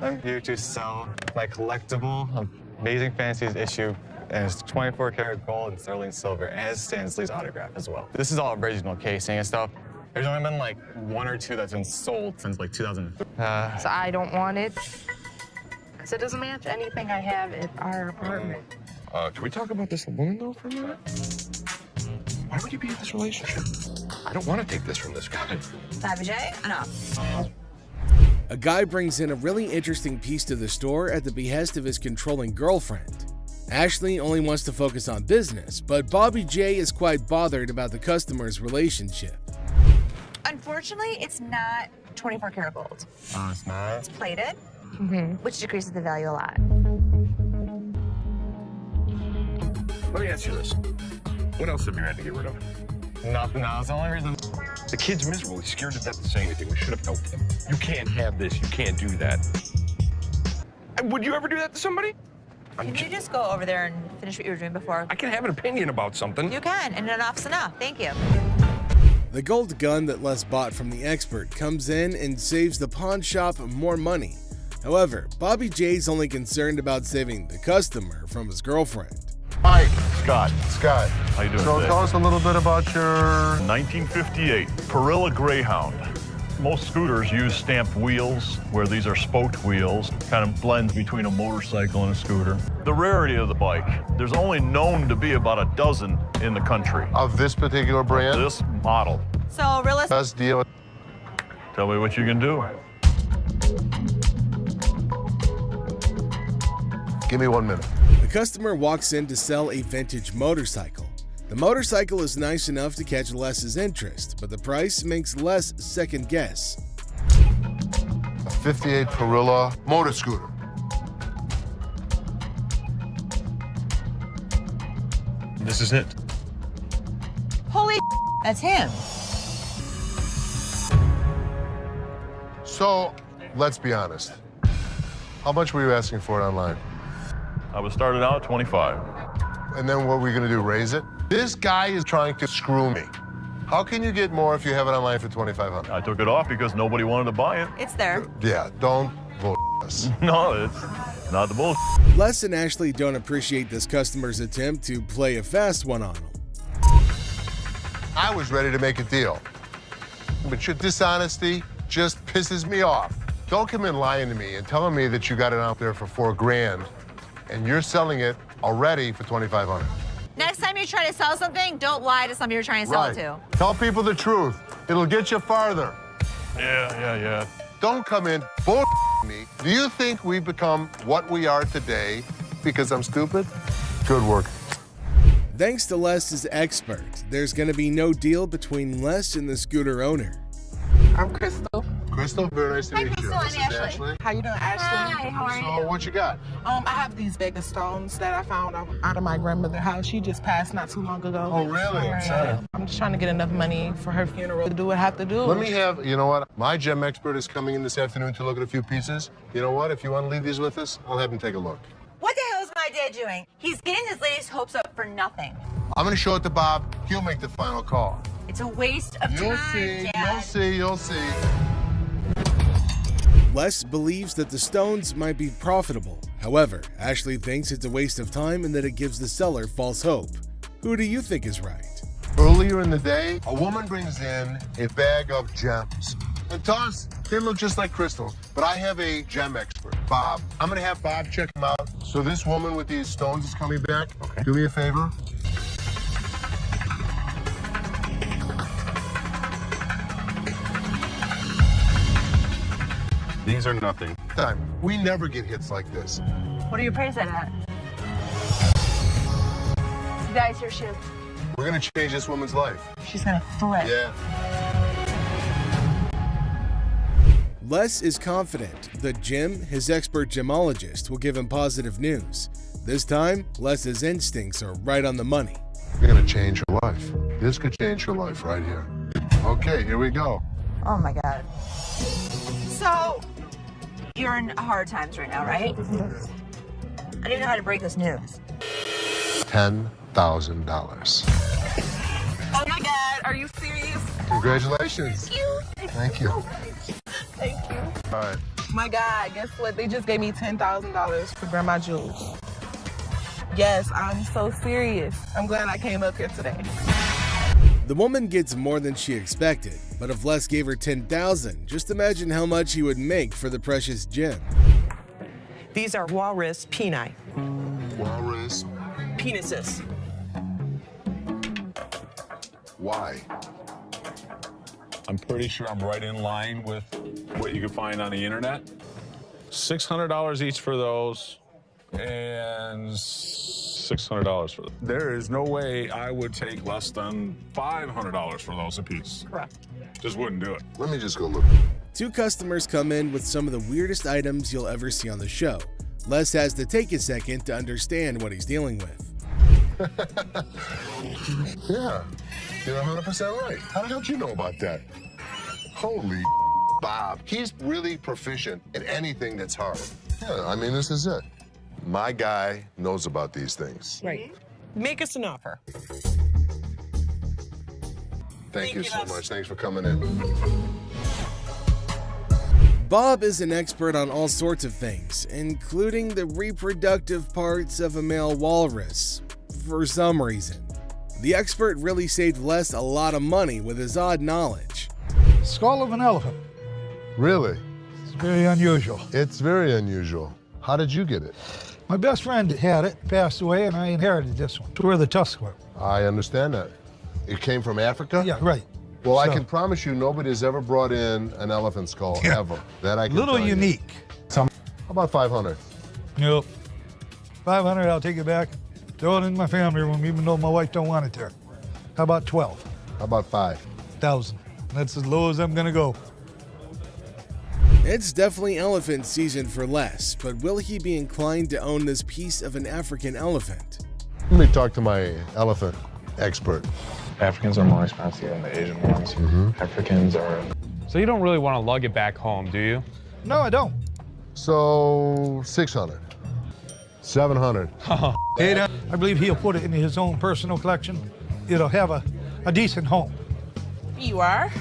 I'm here to sell my collectible Amazing Fancies issue, and it's 24 karat gold and sterling silver, and it's Stan Lee's autograph as well. This is all original casing and stuff. There's only been like 1 or 2 that's been sold since like 2003. So I don't want it, because it doesn't match anything I have at our apartment. Can we talk about this woman, though, for a minute? Why would you be in this relationship? I don't want to take this from this guy. Enough. A guy brings in a really interesting piece to the store at the behest of his controlling girlfriend. Ashley only wants to focus on business, but Bobby J is quite bothered about the customer's relationship. Unfortunately, it's not 24 karat gold. Oh, it's not? It's plated, which decreases the value a lot. Let me ask you this. What else have you had to get rid of? Nothing else. The only reason... The kid's miserable. He's scared to death to say anything. We should have helped him. You can't have this. You can't do that. Would you ever do that to somebody? Can you just go over there and finish what you were doing before? I can have an opinion about something. You can, and enough's enough. Thank you. The gold gun that Les bought from the expert comes in and saves the pawn shop more money. However, Bobby J's only concerned about saving the customer from his girlfriend. Hi. Scott. How you doing So today? tell us a little bit about your... 1958 Perilla Greyhound. Most scooters use stamped wheels, where these are spoked wheels. Kind of blends between a motorcycle and a scooter. The rarity of the bike. There's only known to be about a dozen in the country. Of this particular brand? This model. So realistic. Best deal. Tell me what you can do. Give me 1 minute. The customer walks in to sell a vintage motorcycle. The motorcycle is nice enough to catch Les's interest, but the price makes Les second guess. A 58 Perilla motor scooter. This is it. Holy that's him. So, let's be honest. How much were you asking for it online? I was started out at 25. And then what are we gonna do, raise it? This guy is trying to screw me. How can you get more if you have it online for $2,500? I took it off because nobody wanted to buy it. It's there. Yeah, don't bull us. No, it's not the bullshit. Les and Ashley don't appreciate this customer's attempt to play a fast one on them. I was ready to make a deal. But your dishonesty just pisses me off. Don't come in lying to me and telling me that you got it out there for $4 grand and you're selling it already for $2,500. Next time you try to sell something, don't lie to somebody you're trying to sell it to. Tell people the truth. It'll get you farther. Yeah. Don't come in bull me. Do you think we become what we are today because I'm stupid? Good work. Thanks to Les is expert, there's gonna be no deal between Les and the scooter owner. I'm Crystal. Crystal, very nice to meet you. Crystal, This is I'm Ashley. How you doing, Ashley? Hi, how are So you? what you got? I have these bag of stones that I found out of my grandmother's house. She just passed not too long ago. Oh, really? I'm sorry. I'm just trying to get enough money for her funeral to do what I have to do. Let me have, you know what? My gem expert is coming in this afternoon to look at a few pieces. You know what? If you want to leave these with us, I'll have him take a look. What the hell is my dad doing? He's getting this lady's hopes up for nothing. I'm going to show it to Bob. He'll make the final call. It's a waste of You'll time, see, Dad. you'll see, you'll see. Les believes that the stones might be profitable. However, Ashley thinks it's a waste of time and that it gives the seller false hope. Who do you think is right? Earlier in the day, a woman brings in a bag of gems. And to us, they look just like crystals. But I have a gem expert, Bob. I'm going to have Bob check them out. So this woman with these stones is coming back. Okay. Do me a favor. These are nothing. We never get hits like this. What do you praise that at? Guys, here she is. We're going to change this woman's life. She's gonna flip. Yeah. Les is confident that Jim, his expert gemologist, will give him positive news. This time, Les's instincts are right on the money. You're going to change her life. This could change her life right here. Okay, here we go. Oh my God. So, you're in hard times right now, right? I don't even know how to break this news. $10,000. Oh my God, are you serious? Congratulations. Thank you. Thank you. Thank you. All right. My God, guess what? They just gave me $10,000 for grandma jewels. Yes, I'm so serious. I'm glad I came up here today. The woman gets more than she expected, but if Les gave her $10,000, just imagine how much he would make for the precious gem. These are walrus peni. Walrus. Penises. Why? I'm pretty sure I'm right in line with what you can find on the internet. $600 each for those, and $600 for them. There is no way I would take less than $500 for those a piece. Correct. Just wouldn't do it. Let me just go look. Two customers come in with some of the weirdest items you'll ever see on the show. Les has to take a second to understand what he's dealing with. Yeah, you're 100% right. How the hell did you know about that? Holy Bob. He's really proficient in anything that's hard. Yeah, I mean, this is it. My guy knows about these things. Right. Make us an offer. Thank you so much. Thanks for coming in. Bob is an expert on all sorts of things, including the reproductive parts of a male walrus, for some reason. The expert really saved Les a lot of money with his odd knowledge. Skull of an elephant. Really? It's very unusual. It's very unusual. How did you get it? My best friend had it, passed away, and I inherited this one. It's where the tusks were. I understand that. It came from Africa? Yeah, right. Well, I So- can promise you nobody's ever brought in an elephant skull, ever. That I can Little tell you. unique. How about 500? Nope. 500, I'll take it back. Throw it in my family room, even though my wife don't want it there. How about 12? How about 5,000? That's as low as I'm gonna go. It's definitely elephant season for Les, but will he be inclined to own this piece of an African elephant? Let me talk to my elephant expert. Africans are more expensive than the Asian ones. Africans are... So you don't really want to lug it back home, do you? No, I don't. So 600, 700. 800. I believe he'll put it in his own personal collection. It'll have a decent home. You are?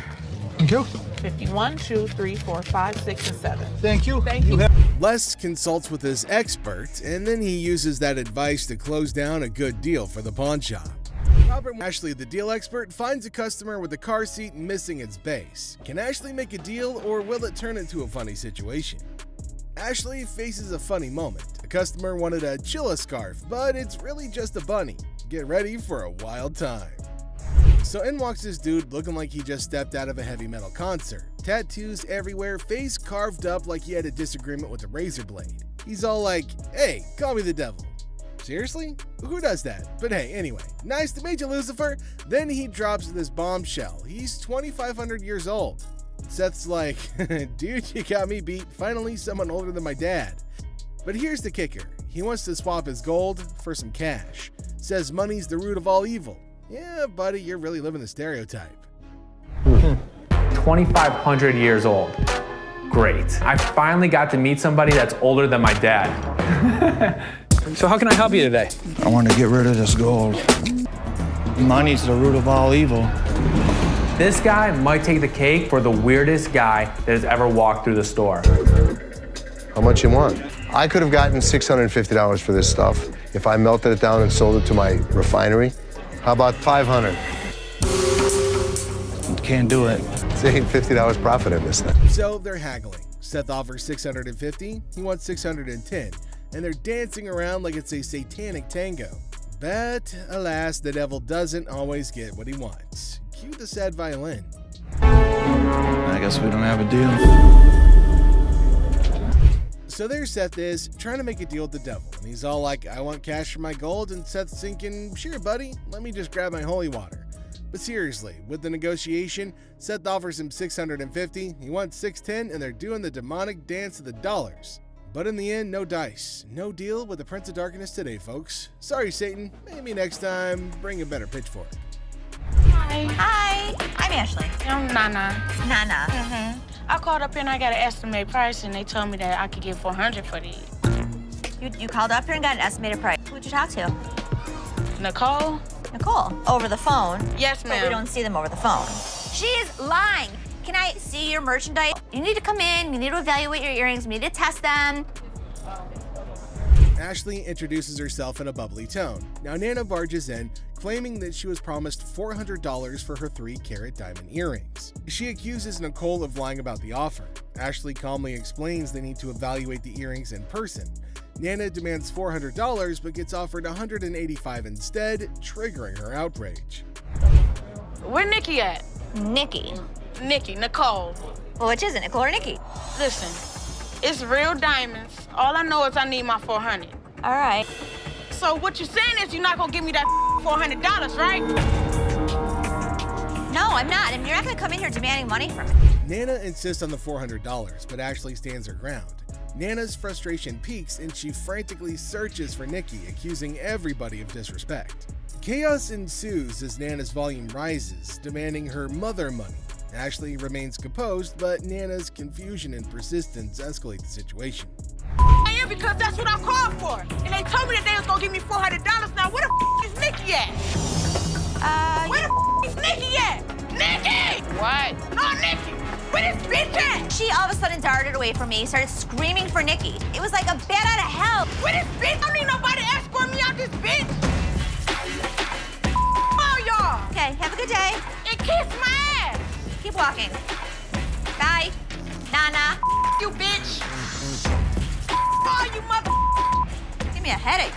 Thank you. 51, 2, 3, 4, 5, 6, and 7. Thank you. Thank you. Les consults with his expert, and then he uses that advice to close down a good deal for the pawn shop. Robert Ashley, the deal expert, finds a customer with a car seat missing its base. Can Ashley make a deal, or will it turn into a funny situation? Ashley faces a funny moment. A customer wanted a chilla scarf, but it's really just a bunny. Get ready for a wild time. So in walks this dude looking like he just stepped out of a heavy metal concert. Tattoos everywhere, face carved up like he had a disagreement with a razor blade. He's all like, "Hey, call me the devil." Seriously? Who does that? But hey, anyway, nice to meet you, Lucifer. Then he drops this bombshell. He's 2,500 years old. Seth's like, dude, you got me beat. Finally, someone older than my dad. But here's the kicker. He wants to swap his gold for some cash. Says money's the root of all evil. Yeah, buddy, you're really living the stereotype. 2,500 years old. Great. I finally got to meet somebody that's older than my dad. So how can I help you today? I want to get rid of this gold. Money's the root of all evil. This guy might take the cake for the weirdest guy that has ever walked through the store. How much you want? I could have gotten $650 for this stuff if I melted it down and sold it to my refinery. How about $500? Can't do it. It's $850 profit in this thing. So they're haggling. Seth offers $650, he wants $610, and they're dancing around like it's a satanic tango. But alas, the devil doesn't always get what he wants. Cue the sad violin. I guess we don't have a deal. So there Seth is, trying to make a deal with the devil. And he's all like, I want cash for my gold, and Seth's thinking, sure buddy, let me just grab my holy water. But seriously, with the negotiation, Seth offers him $650, he wants $610, and they're doing the demonic dance of the dollars. But in the end, no dice. No deal with the Prince of Darkness today, folks. Sorry, Satan. Maybe next time, bring a better pitchfork. Hi. Hi. I'm Ashley. I'm Nana. Nana. Mm-hmm. I called up here and I got an estimated price, and they told me that I could get $400 for these. You called up here and got an estimated price. Who'd you talk to? Nicole? Nicole. Over the phone? Yes, ma'am. But we don't see them over the phone. She's lying. Can I see your merchandise? You need to come in, you need to evaluate your earrings, you need to test them. Ashley introduces herself in a bubbly tone. Now Nana barges in, claiming that she was promised $400 for her 3-carat diamond earrings. She accuses Nicole of lying about the offer. Ashley calmly explains they need to evaluate the earrings in person. Nana demands $400 but gets offered $185 instead, triggering her outrage. Where Nikki at? Nikki. Nicole. Well, which is it, Nicole or Nikki? Listen, it's real diamonds. All I know is I need my $400. All right. So what you're saying is you're not gonna give me that $400, right? No, I'm not. And you're not gonna come in here demanding money from me. Nana insists on the $400, but Ashley stands her ground. Nana's frustration peaks and she frantically searches for Nikki, accusing everybody of disrespect. Chaos ensues as Nana's volume rises, demanding her mother money. Ashley remains composed, but Nana's confusion and persistence escalate the situation. I am because that's what I called for. And they told me that they was gonna give me $400. Now where the is Nikki at? Where the is Nikki at? Nikki! What? No, Nikki! Where this bitch at? She all of a sudden darted away from me, started screaming for Nikki. It was like a bat out of hell. Where this bitch? I don't need nobody to escort me out this bitch. Oh, y'all. Okay, have a good day. And kiss my ass. Keep walking. Bye. Nana. You bitch. Oh, you mother. Give me a headache.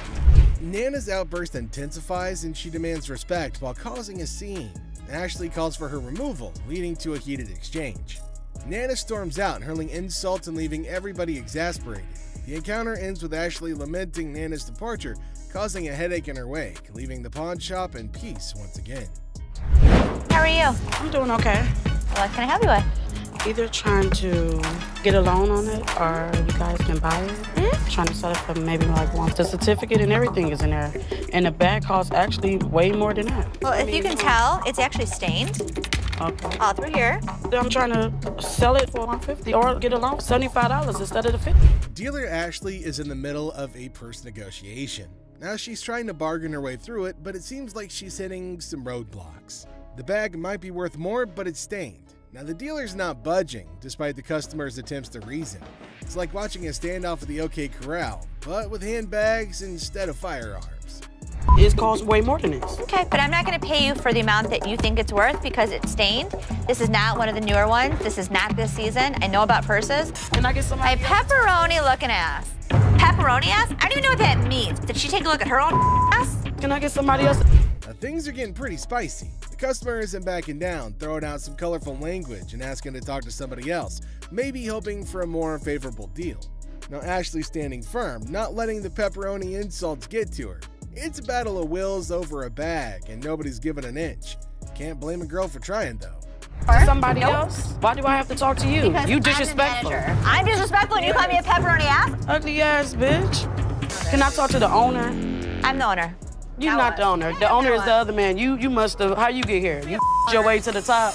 Nana's outburst intensifies and she demands respect while causing a scene. Ashley calls for her removal, leading to a heated exchange. Nana storms out, hurling insults and leaving everybody exasperated. The encounter ends with Ashley lamenting Nana's departure, causing a headache in her wake, leaving the pawn shop in peace once again. How are you? I'm doing okay. What can I help you with? Either trying to get a loan on it or you guys can buy it. Mm-hmm. Trying to set up for maybe like one. The certificate and everything is in there. And the bag costs actually way more than that. Well, if you can tell, it's actually stained. Okay. All through here. I'm trying to sell it for $150 or get a loan for $75 instead of the $50. Dealer Ashley is in the middle of a purse negotiation. Now she's trying to bargain her way through it, but it seems like she's hitting some roadblocks. The bag might be worth more, but it's stained. Now the dealer's not budging, despite the customer's attempts to reason. It's like watching a standoff at the OK Corral, but with handbags instead of firearms. It costs way more than this. Okay, but I'm not gonna pay you for the amount that you think it's worth because it's stained. This is not one of the newer ones. This is not this season. I know about purses. Can I get some? My pepperoni looking ass. Pepperoni ass? I don't even know what that means. Did she take a look at her own ass? Can I get somebody else? Now, things are getting pretty spicy. The customer isn't backing down, throwing out some colorful language and asking to talk to somebody else, maybe hoping for a more favorable deal. Now Ashley's standing firm, not letting the pepperoni insults get to her. It's a battle of wills over a bag, and nobody's given an inch. Can't blame a girl for trying, though. Somebody else? Why do I have to talk to you? Because You disrespectful. I'm disrespectful and you call me a pepperoni ass? Ugly ass bitch. Can I talk to the owner? I'm the owner. You're not the owner. The owner is the other man. You must have. How you get here? You your way to the top.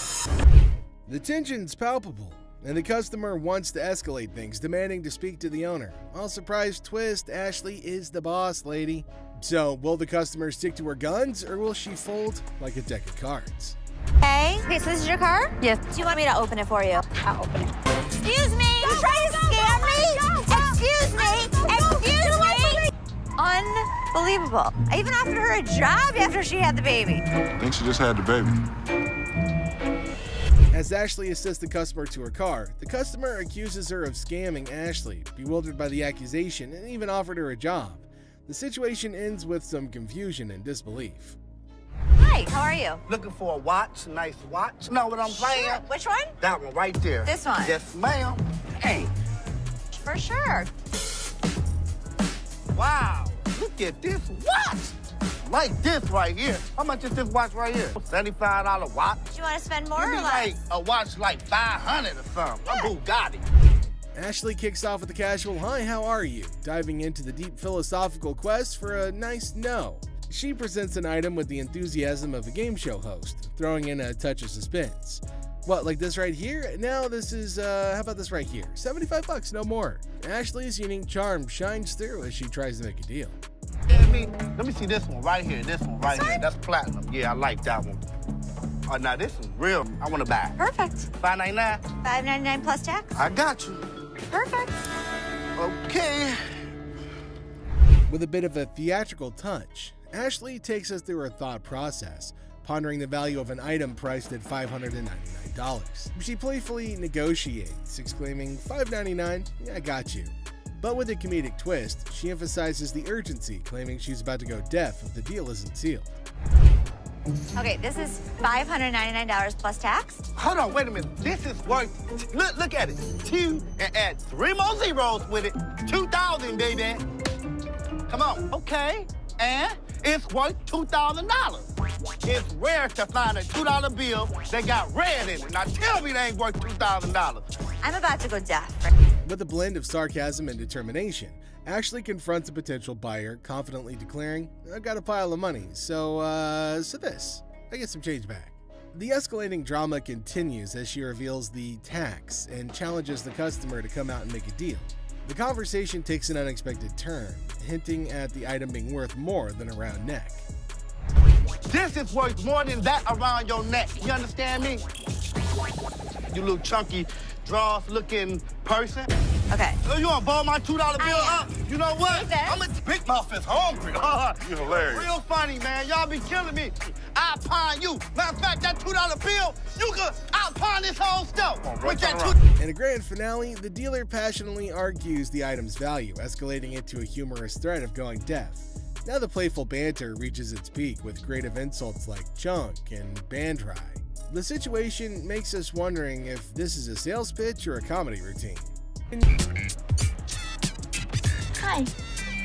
The tension's palpable, and the customer wants to escalate things, demanding to speak to the owner. All surprise twist, Ashley is the boss lady. So, will the customer stick to her guns, or will she fold like a deck of cards? Hey, so this is your car? Yes. Do you want me to open it for you? I'll open it. Excuse me! You're trying to scam me? Excuse me! Excuse me! Unbelievable. I even offered her a job after she had the baby. I think she just had the baby. As Ashley assists the customer to her car, the customer accuses her of scamming Ashley, bewildered by the accusation, and even offered her a job. The situation ends with some confusion and disbelief. Hi, how are you? Looking for a watch, nice watch. Know what I'm playing? Sure. Which one? That one right there. This one? Yes, ma'am. Hey. For sure. Wow, look at this watch. Like this right here. How much is this watch right here? $75 watch. Do you want to spend more Give or me less? like a watch like 500 or something. Yeah. A Bugatti. Ashley kicks off with a casual, "Hi, how are you?" diving into the deep philosophical quest for a nice no. She presents an item with the enthusiasm of a game show host, throwing in a touch of suspense. What, like this right here? Now this is, how about this right here? $75, no more. Ashley's unique charm shines through as she tries to make a deal. Yeah, let me see this one right here. This one right here. That's platinum. Yeah, I like that one. Oh, now this is real. I want to buy it. Perfect. $5.99. $5.99 plus tax? I got you. Perfect. Okay. With a bit of a theatrical touch, Ashley takes us through her thought process, pondering the value of an item priced at $599. She playfully negotiates, exclaiming, $5.99? Yeah, I got you. But with a comedic twist, she emphasizes the urgency, claiming she's about to go deaf if the deal isn't sealed. Okay, this is $599 plus tax. Hold on, wait a minute. This is worth, look at it. 2 and add 3 more zeros with it. 2,000, baby. Come on. Okay, and it's worth $2,000. It's rare to find a $2 bill that got red in it. Now tell me they ain't worth $2,000. I'm about to go deaf. With a blend of sarcasm and determination, Ashley confronts a potential buyer, confidently declaring, "I've got a pile of money, so this. I get some change back." The escalating drama continues as she reveals the tax and challenges the customer to come out and make a deal. The conversation takes an unexpected turn, hinting at the item being worth more than a round neck. This is worth more than that around your neck. You understand me? You little chunky, draws-looking person. Okay. So you wanna ball my $2 bill up? You know what? I'm a Big Mouth is hungry. You hilarious. Real funny, man. Y'all be killing me. I'll pawn you. Matter of fact, that $2 bill, you could out-pawn this whole stuff. With that In a grand finale, the dealer passionately argues the item's value, escalating it to a humorous threat of going deaf. Now the playful banter reaches its peak with creative insults like chunk and band dry. The situation makes us wondering if this is a sales pitch or a comedy routine. Hi.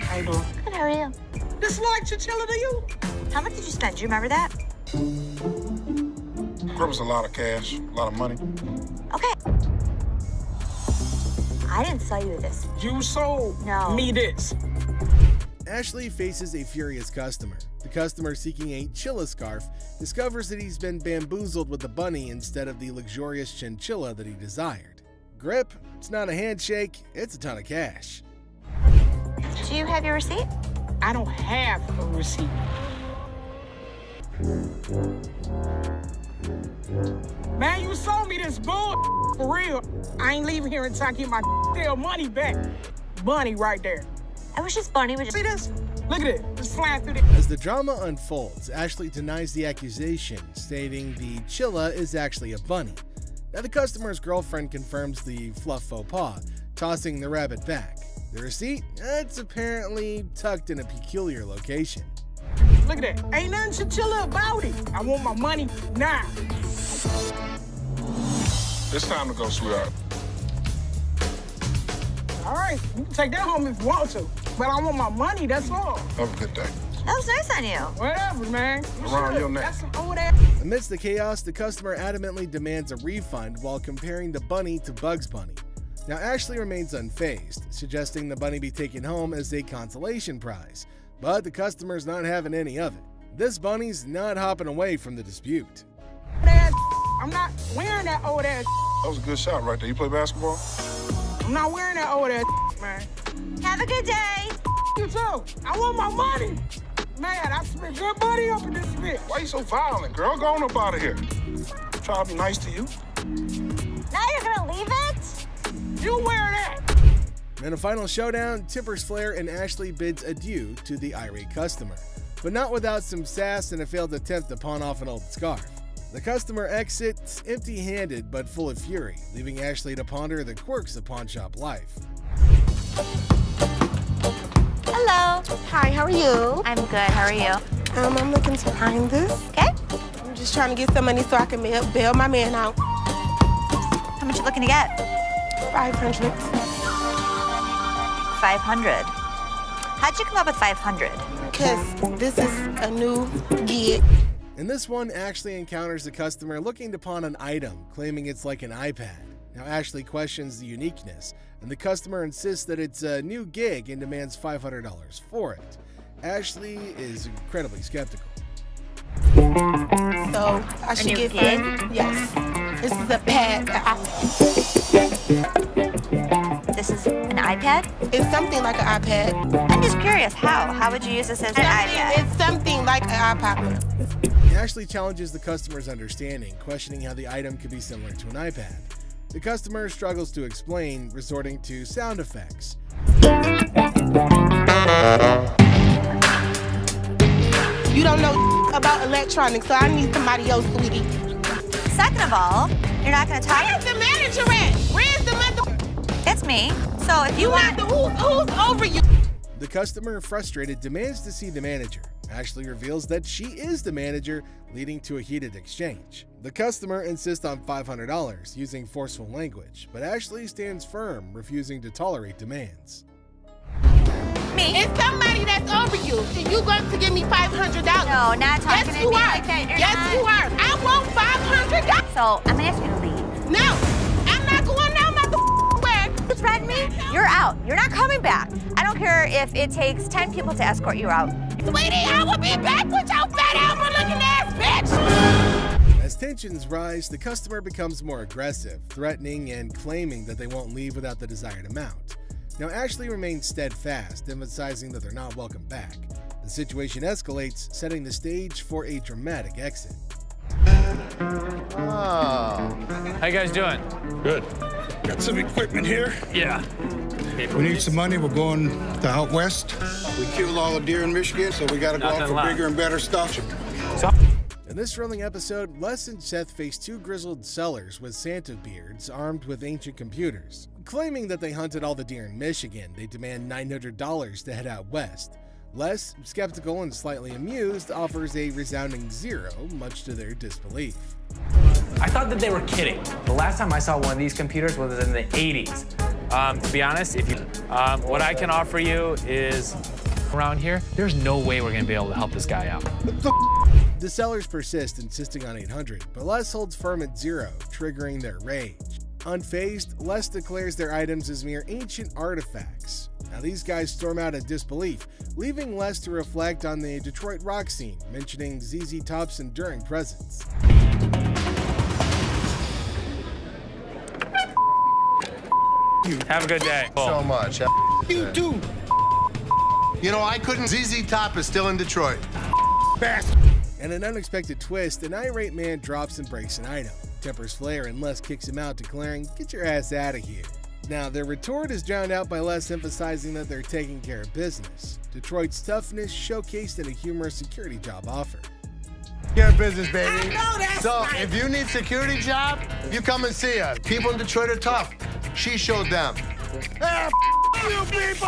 How you doing? Good, how are you? This like chinchilla to you? How much did you spend? Do you remember that? That was a lot of cash, a lot of money. Okay. I didn't sell you this. You sold me this. Ashley faces a furious customer. The customer seeking a chilla scarf discovers that he's been bamboozled with the bunny instead of the luxurious chinchilla that he desired. Grip, it's not a handshake, it's a ton of cash. Do you have your receipt? I don't have a receipt. Man, you sold me this bull for real. I ain't leaving here until I get my damn money back. Bunny right there. I wish this bunny would just... See this? Look at it. It's flying through the... As the drama unfolds, Ashley denies the accusation, stating the chilla is actually a bunny. Now the customer's girlfriend confirms the fluff faux pas, tossing the rabbit back. The receipt? It's apparently tucked in a peculiar location. Look at that. Ain't nothing chinchilla about it. I want my money now. It's time to go, sweetheart. All right, you can take that home if you want to. But I want my money, that's all. Have a good day. That was nice on you. Whatever, man. Around your neck. That's some old ass. Amidst the chaos, the customer adamantly demands a refund while comparing the bunny to Bugs Bunny. Now, Ashley remains unfazed, suggesting the bunny be taken home as a consolation prize, but the customer's not having any of it. This bunny's not hopping away from the dispute. I'm not wearing that old ass. That was a good shot right there. You play basketball? I'm not wearing that old ass, man. Have a good day. You too. I want my money. Man, I spent good money up in this bitch. Why you so violent, girl? Go on up out of here. Try to be nice to you. Now you're gonna leave it? You wear that. In a final showdown, Tippers Flair and Ashley bids adieu to the irate customer, but not without some sass and a failed attempt to pawn off an old scarf. The customer exits empty-handed but full of fury, leaving Ashley to ponder the quirks of pawn shop life. Hello. Hi, how are you? I'm good. How are you? I'm looking to find this. Okay. I'm just trying to get some money so I can bail my man out. How much you looking to get? 500. 500. How'd you come up with 500? Because this is a new gig. In this one, Ashley encounters a customer looking to pawn an item, claiming it's like an iPad. Now, Ashley questions the uniqueness, and the customer insists that it's a new gig and demands $500 for it. Ashley is incredibly skeptical. So, I should get it? Yes. This is a pad. This is an iPad? It's something like an iPad. I'm just curious, how? How would you use this as an iPad? It's something like an iPad. Ashley challenges the customer's understanding, questioning how the item could be similar to an iPad. The customer struggles to explain, resorting to sound effects. You don't know about electronics, so I need somebody else, sweetie. Second of all, you're not going to talk. Where's the manager at? Where's the mother? It's me. So if you want... Who's over you? The customer, frustrated, demands to see the manager. Ashley reveals that she is the manager, leading to a heated exchange. The customer insists on $500, using forceful language, but Ashley stands firm, refusing to tolerate demands. Me? It's somebody that's over you, and you going to give me $500. No, not talking to me like that. Yes, you are. I want $500. So I'm going to ask you to leave. No, I'm not going down my way. You threaten me? You're out. You're not coming back. I don't care if it takes 10 people to escort you out. Sweetie, I will be back with your fat Elmer-looking ass bitch! As tensions rise, the customer becomes more aggressive, threatening and claiming that they won't leave without the desired amount. Now, Ashley remains steadfast, emphasizing that they're not welcome back. The situation escalates, setting the stage for a dramatic exit. How you guys doing? Good. Got some equipment here. Yeah. We need some money. We're going to out west. We killed all the deer in Michigan, so we got to go out for bigger and better stuff. In this thrilling episode, Les and Seth face two grizzled sellers with Santa beards armed with ancient computers. Claiming that they hunted all the deer in Michigan, they demand $900 to head out west. Les, skeptical and slightly amused, offers a resounding zero, much to their disbelief. I thought that they were kidding. The last time I saw one of these computers was in the 80s. To be honest, what I can offer you is around here, there's no way we're gonna be able to help this guy out. The sellers persist, insisting on $800, but Les holds firm at zero, triggering their rage. Unfazed, Les declares their items as mere ancient artifacts. Now these guys storm out in disbelief, leaving Les to reflect on the Detroit rock scene, mentioning ZZ Top's enduring presence. Have a good day. So much. You too. You know, I couldn't. ZZ Top is still in Detroit. And an unexpected twist, an irate man drops and breaks an item. Tempers flare and Les kicks him out, declaring, "Get your ass out of here." Now, their retort is drowned out by Les emphasizing that they're taking care of business. Detroit's toughness showcased in a humorous security job offer. Care business, baby. So, if you need security job, you come and see us. People in Detroit are tough. She showed them. You people!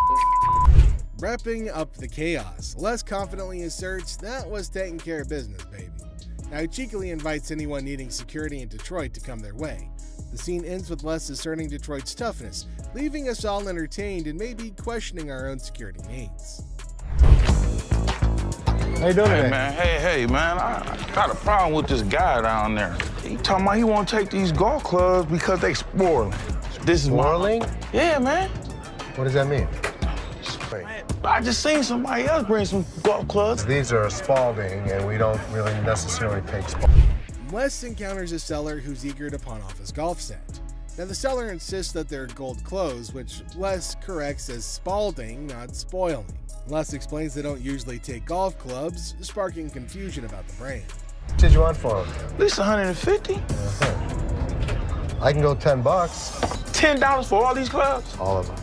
Wrapping up the chaos, Les confidently asserts that was taking care of business, baby. Now, he cheekily invites anyone needing security in Detroit to come their way. The scene ends with Les asserting Detroit's toughness, leaving us all entertained and maybe questioning our own security needs. How you doing today? Hey, man. Hey, man. I got a problem with this guy down there. He talking about he want to take these golf clubs because they spoiling. This is Spoiling? Yeah, man. What does that mean? Wait. I just seen somebody else bring some golf clubs. These are Spalding, and we don't really necessarily take Spalding. Les encounters a seller who's eager to pawn off his golf set. Now, the seller insists that they're gold clothes, which Les corrects as Spalding, not spoiling. Les explains they don't usually take golf clubs, sparking confusion about the brand. What did you want for them? At least 150. I can go $10. $10 for all these clubs? All of them.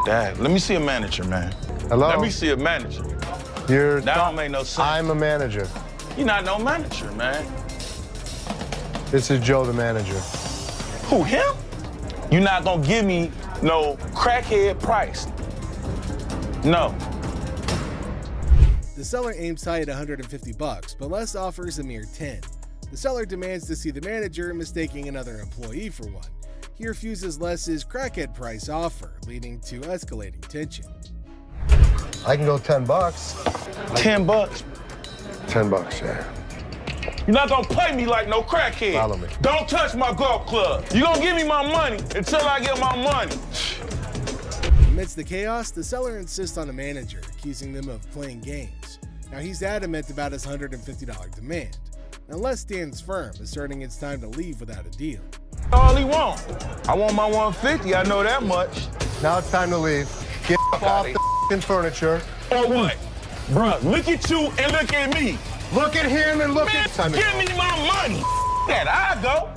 Dad, let me see a manager, man. Hello? Let me see a manager. That don't make no sense. I'm a manager. You're not no manager, man. This is Joe, the manager. Who, him? You're not gonna give me no crackhead price. No. The seller aims high at $150, but Les offers a mere $10. The seller demands to see the manager, mistaking another employee for one. He refuses Les's crackhead price offer, leading to escalating tension. I can go $10. $10? $10, yeah. You're not gonna play me like no crackhead. Follow me. Don't touch my golf club. You're gonna give me my money until I get my money. Amidst the chaos, the seller insists on a manager, accusing them of playing games. Now, he's adamant about his $150 demand. Now, Les stands firm, asserting it's time to leave without a deal. All he want. I want my 150, I know that much. Now it's time to leave. Get off the furniture. Or what? Bruh, look at you and look at me. Look at him and look at him. Give me my money. That I go.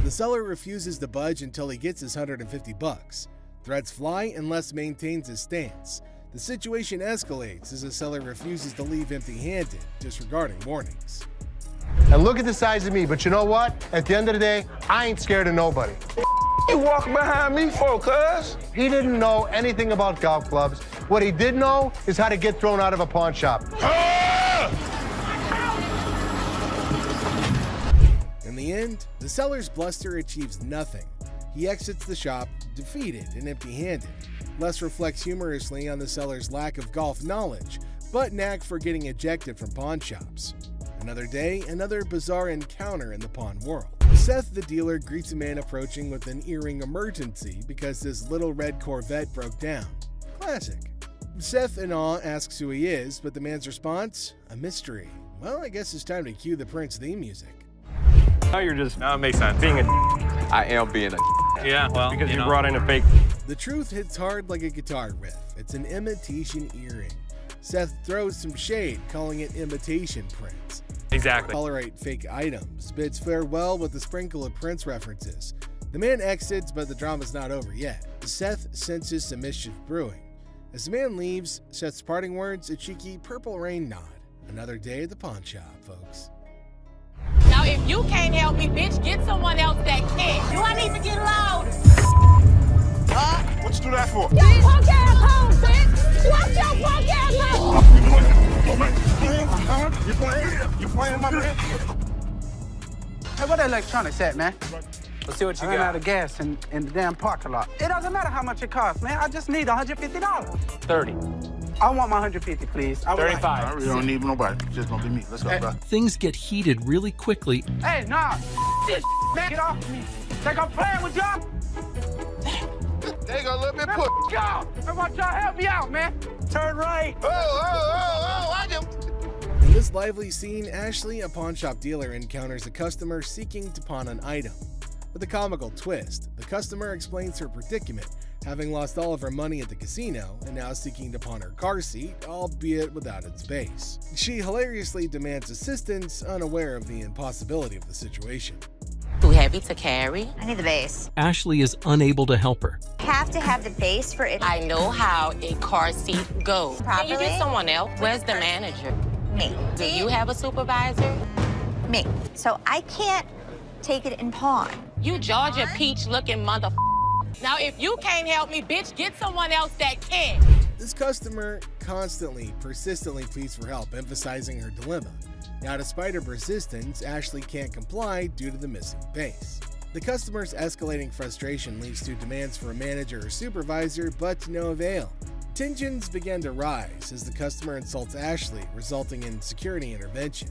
The seller refuses to budge until he gets his $150. Threats fly and Les maintains his stance. The situation escalates as the seller refuses to leave empty-handed, disregarding warnings. And look at the size of me, but you know what? At the end of the day, I ain't scared of nobody. You walk behind me for, cuz? He didn't know anything about golf clubs. What he did know is how to get thrown out of a pawn shop. In the end, the seller's bluster achieves nothing. He exits the shop, defeated and empty-handed. Les reflects humorously on the seller's lack of golf knowledge, but knack for getting ejected from pawn shops. Another day, another bizarre encounter in the pawn world. Seth, the dealer, greets a man approaching with an earring emergency because his little red Corvette broke down. Classic. Seth, in awe, asks who he is, but the man's response? A mystery. Well, I guess it's time to cue the Prince theme music. Now you're just No, it makes sense. being a I am being a Yeah, well, because you know. brought in a fake. The truth hits hard like a guitar riff. It's an imitation earring. Seth throws some shade, calling it imitation Prince. Exactly. Tolerate fake items, bids farewell with a sprinkle of Prince references. The man exits, but the drama's not over yet. Seth senses some mischief brewing. As the man leaves, Seth's parting words, a cheeky purple rain nod. Another day at the pawn shop, folks. Now, if you can't help me, bitch, get someone else that can. Do I need to get loud? What you do that for? Your punk ass home, bitch! Watch your punk ass home! You playing my man? Hey, what that electronics at, man? Let's see what you I ran got. out of gas in the damn parking lot. It doesn't matter how much it costs, man. I just need $150. 30. I want my 150, please. I would like- 35. I really don't need nobody. It's just gonna be me. Let's go, bro. Things get heated really quickly. Hey, nah. This man, get off me. Think I'm playing with y'all? There you go, a little bit Man, put. y'all. I want y'all to help me out, man. Turn right. I do. In this lively scene, Ashley, a pawn shop dealer, encounters a customer seeking to pawn an item. With a comical twist, the customer explains her predicament, having lost all of her money at the casino and now seeking to pawn her car seat, albeit without its base. She hilariously demands assistance, unaware of the impossibility of the situation. Too heavy to carry. I need the base. Ashley is unable to help her. Have to have the base for it. I know how a car seat goes. Can you Properly? get someone else? Where's the manager? Me. Do you have a supervisor? Me. So I can't take it and pawn. You Georgia Peach looking mother. Now, if you can't help me, bitch, get someone else that can. This customer constantly, persistently pleads for help, emphasizing her dilemma. Now, despite her persistence, Ashley can't comply due to the missing base. The customer's escalating frustration leads to demands for a manager or supervisor, but to no avail. Tensions begin to rise as the customer insults Ashley, resulting in security intervention.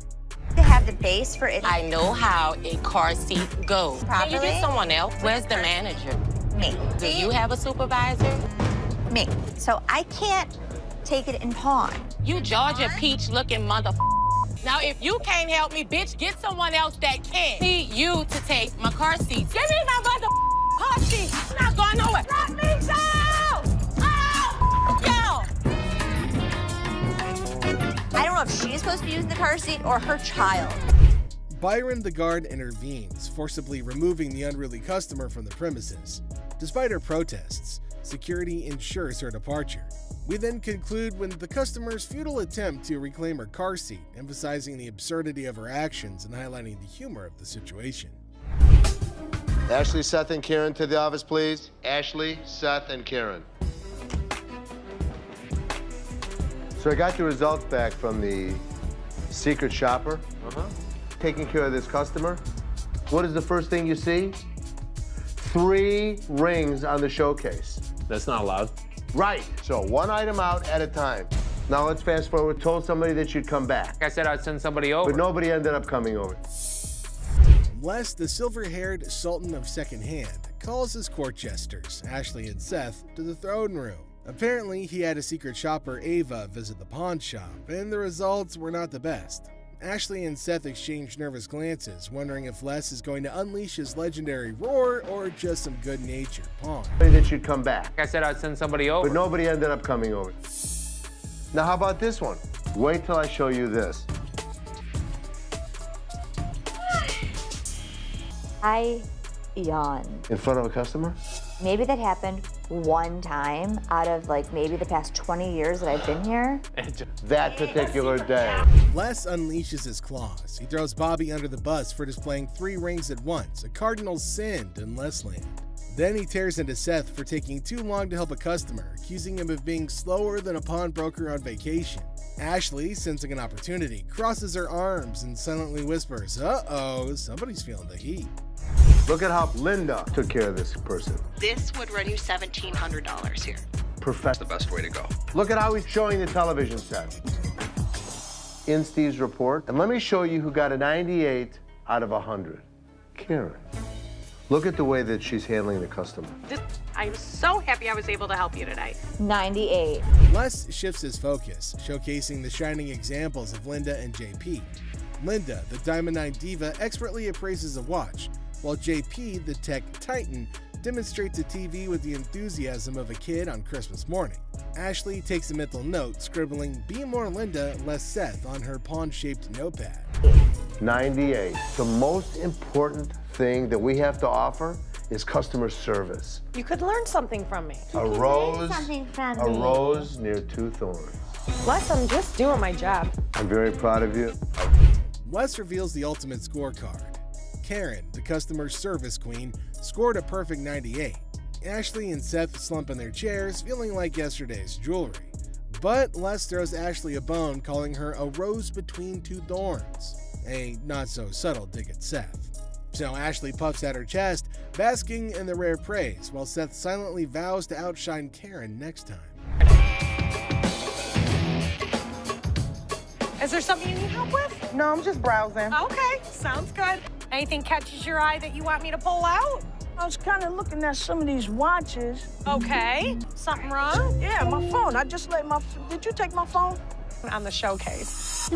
To have the base for it. I know how a car seat goes. Can you Properly? get someone else? Where's the manager? Me. Do you have a supervisor? Me. So I can't take it in pawn. You Georgia peach looking mother. Now, if you can't help me, bitch, get someone else that can. Need you to take my car seats. Give me my mother car seat. I'm not going nowhere. Let me go! Oh, I don't know if she's supposed to be using the car seat or her child. Byron the guard intervenes, forcibly removing the unruly customer from the premises. Despite her protests, security ensures her departure. We then conclude with the customer's futile attempt to reclaim her car seat, emphasizing the absurdity of her actions and highlighting the humor of the situation. Ashley, Seth, and Karen to the office, please. Ashley, Seth, and Karen. So I got the results back from the secret shopper. Taking care of this customer. What is the first thing you see? 3 rings on the showcase. That's not allowed. Right, so 1 item out at a time. Now let's fast forward. Told somebody that you'd come back. I said I'd send somebody over. But nobody ended up coming over. Les, the silver-haired sultan of secondhand, calls his court jesters, Ashley and Seth, to the throne room. Apparently, he had a secret shopper, Ava, visit the pawn shop, and the results were not the best. Ashley and Seth exchange nervous glances, wondering if Les is going to unleash his legendary roar or just some good-natured pawn. That you'd come back. I said I'd send somebody over. But nobody ended up coming over. Now, how about this one? Wait till I show you this. I yawn. In front of a customer? Maybe that happened one time out of maybe the past 20 years that I've been here. That particular day. Les unleashes his claws. He throws Bobby under the bus for displaying 3 rings at once, a cardinal sin in Les land. Then he tears into Seth for taking too long to help a customer, accusing him of being slower than a pawnbroker on vacation. Ashley, sensing an opportunity, crosses her arms and silently whispers, "Uh-oh, somebody's feeling the heat." Look at how Linda took care of this person. This would run you $1,700 here. That's the best way to go. Look at how he's showing the television set. In Steve's report. And let me show you who got a 98 out of 100. Karen. Look at the way that she's handling the customer. I'm so happy I was able to help you today. 98. Les shifts his focus, showcasing the shining examples of Linda and JP. Linda, the Diamond 9 diva, expertly appraises a watch, while JP, the tech titan, demonstrates a TV with the enthusiasm of a kid on Christmas morning. Ashley takes a mental note, scribbling "Be more Linda, less Seth" on her pawn-shaped notepad. 98. The most important thing that we have to offer is customer service. You could learn something from me. A rose near 2 thorns. Les, I'm just doing my job. I'm very proud of you. Les reveals the ultimate scorecard. Karen, the customer service queen, scored a perfect 98. Ashley and Seth slump in their chairs, feeling like yesterday's jewelry. But Les throws Ashley a bone, calling her a rose between 2 thorns. A not-so-subtle dig at Seth. So Ashley puffs at her chest, basking in the rare praise, while Seth silently vows to outshine Karen next time. Is there something you need help with? No, I'm just browsing. Okay, sounds good. Anything catches your eye that you want me to pull out? I was kind of looking at some of these watches. Okay. Something wrong? Yeah, my phone. I just let my... Did you take my phone? On the showcase.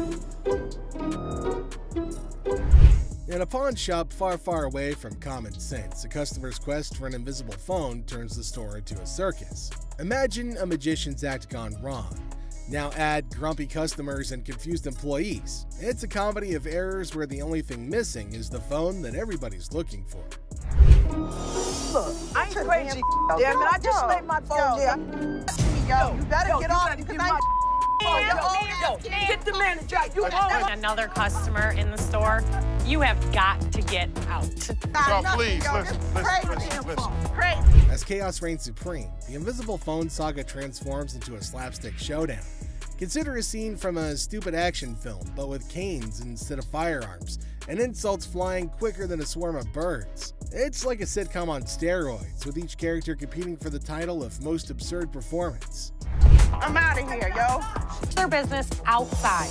In a pawn shop far, far away from common sense, a customer's quest for an invisible phone turns the store into a circus. Imagine a magician's act gone wrong. Now add grumpy customers and confused employees. It's a comedy of errors where the only thing missing is the phone that everybody's looking for. Look, I ain't crazy, damn it. I just let my phone there. Yo, you better get off because I... Get the manager. Another customer in the store, you have got to get out. So please, listen. As chaos reigns supreme, the invisible phone saga transforms into a slapstick showdown. Consider a scene from a stupid action film, but with canes instead of firearms, and insults flying quicker than a swarm of birds. It's like a sitcom on steroids, with each character competing for the title of most absurd performance. I'm out of here, yo. Their business outside.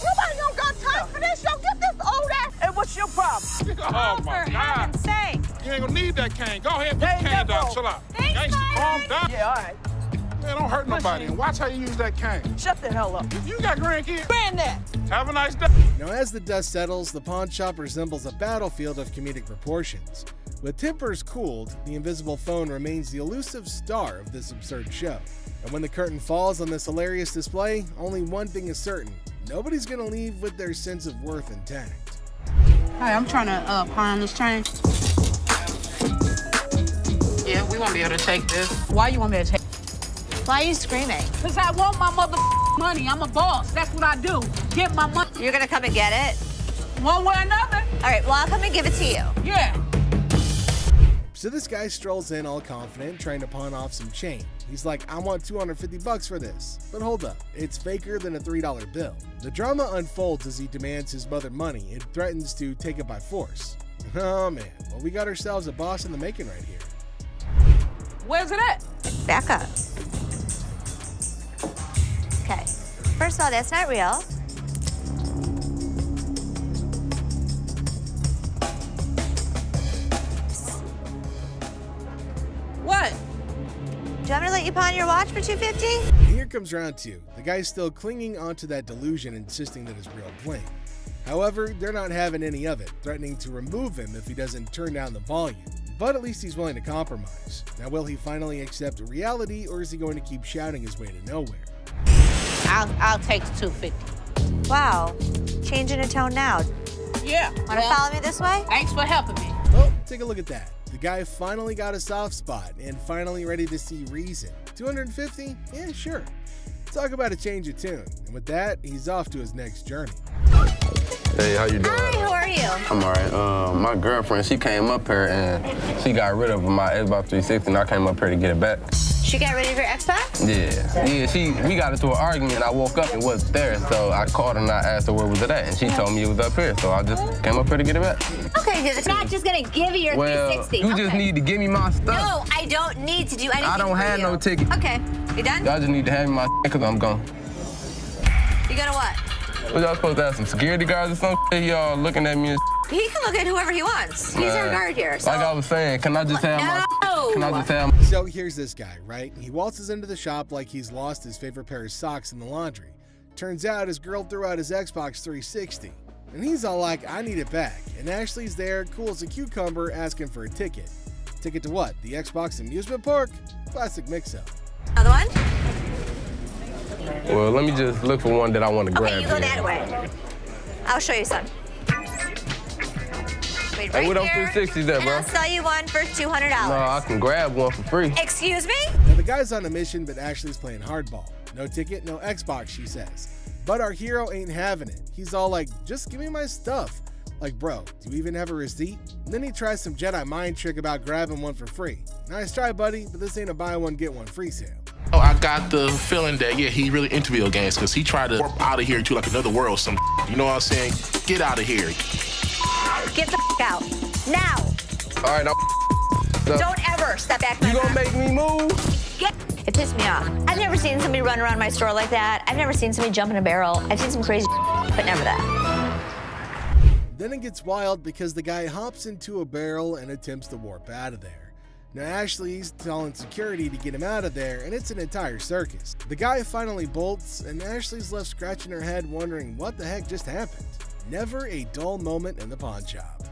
Nobody don't got time for this, yo. Get this old ass. Hey, what's your problem? Oh, my for God. heaven's sake. You ain't gonna need that cane. Go ahead, put the cane down. Chill out. Thanks, Gangsta, calm Byron. down. Yeah, all right. Man, don't hurt nobody. And watch how you use that cane. Shut the hell up. You got grandkids? Granddad. Have a nice day. Now, as the dust settles, the pawn shop resembles a battlefield of comedic proportions. With tempers cooled, the invisible phone remains the elusive star of this absurd show. And when the curtain falls on this hilarious display, only one thing is certain: nobody's gonna leave with their sense of worth intact. Hey, I'm trying to pawn this chain. Yeah, we won't be able to take this. Why you want me to take? Why are you screaming? Because I want my mother money. I'm a boss. That's what I do. Get my money. You're gonna come and get it? One way or another. All right, well, I'll come and give it to you. Yeah. So this guy strolls in all confident, trying to pawn off some chain. He's like, I want $250 for this. But hold up, it's faker than a $3 bill. The drama unfolds as he demands his mother money and threatens to take it by force. Oh man, well, we got ourselves a boss in the making right here. Where's it at? Back up. Okay. First of all, that's not real. What? Do you want me to let you pawn your watch for $250? Here comes round two. The guy's still clinging onto that delusion, insisting that it's real bling. However, they're not having any of it, threatening to remove him if he doesn't turn down the volume. But at least he's willing to compromise. Now, will he finally accept reality, or is he going to keep shouting his way to nowhere? I'll take the 250. Wow. Changing a tone now. Yeah. Want to follow me this way? Thanks for helping me. Well, take a look at that. The guy finally got a soft spot and finally ready to see reason. 250? Yeah, sure. Talk about a change of tune. And with that, he's off to his next journey. Hey, how you doing? Hi, how are you? I'm all right. My girlfriend, she came up here and she got rid of my Xbox 360 and I came up here to get it back. She got rid of your Xbox? Yeah, we got into an argument and I woke up and it wasn't there. So I called her and I asked her where was it at and she told me it was up here. So I just came up here to get it back. Okay, it's not just gonna give you your 360. You just need to give me my stuff. No, I don't need to do anything I don't for have you. no ticket. Okay, you done? Y'all just need to have me my because I'm gone. You gonna what? What y'all supposed to have some security guards or something? Y'all looking at me and He can look at whoever he wants. He's our guard here. So. Like I was saying, can I just have No. Can I just have So here's this guy, right? He waltzes into the shop like he's lost his favorite pair of socks in the laundry. Turns out his girl threw out his Xbox 360. And he's all like, I need it back. And Ashley's there, cool as a cucumber, asking for a ticket. Ticket to what? The Xbox amusement park? Classic mix-up. Another one? Well, let me just look for one that I want to grab. Okay, you go that way. I'll show you some. Wait, right Hey, what up here, 360s there, bro? and I'll sell you one for $200. No, I can grab one for free. Excuse me? Now the guy's on a mission, but Ashley's playing hardball. No ticket, no Xbox, she says. But our hero ain't having it. He's all like, just give me my stuff. Like, bro, do you even have a receipt? And then he tries some Jedi mind trick about grabbing one for free. Nice try, buddy, but this ain't a buy one, get one free sale. Oh, I got the feeling that, yeah, he really into video games because he tried to warp out of here to like another world. You know what I'm saying? Get out of here. Get the out. Now. All right, Don't ever step back. You gonna make me move? It pissed me off. I've never seen somebody run around my store like that. I've never seen somebody jump in a barrel. I've seen some crazy but never that. Then it gets wild because the guy hops into a barrel and attempts to warp out of there. Now Ashley's telling security to get him out of there, and it's an entire circus. The guy finally bolts, and Ashley's left scratching her head wondering what the heck just happened. Never a dull moment in the pawn shop.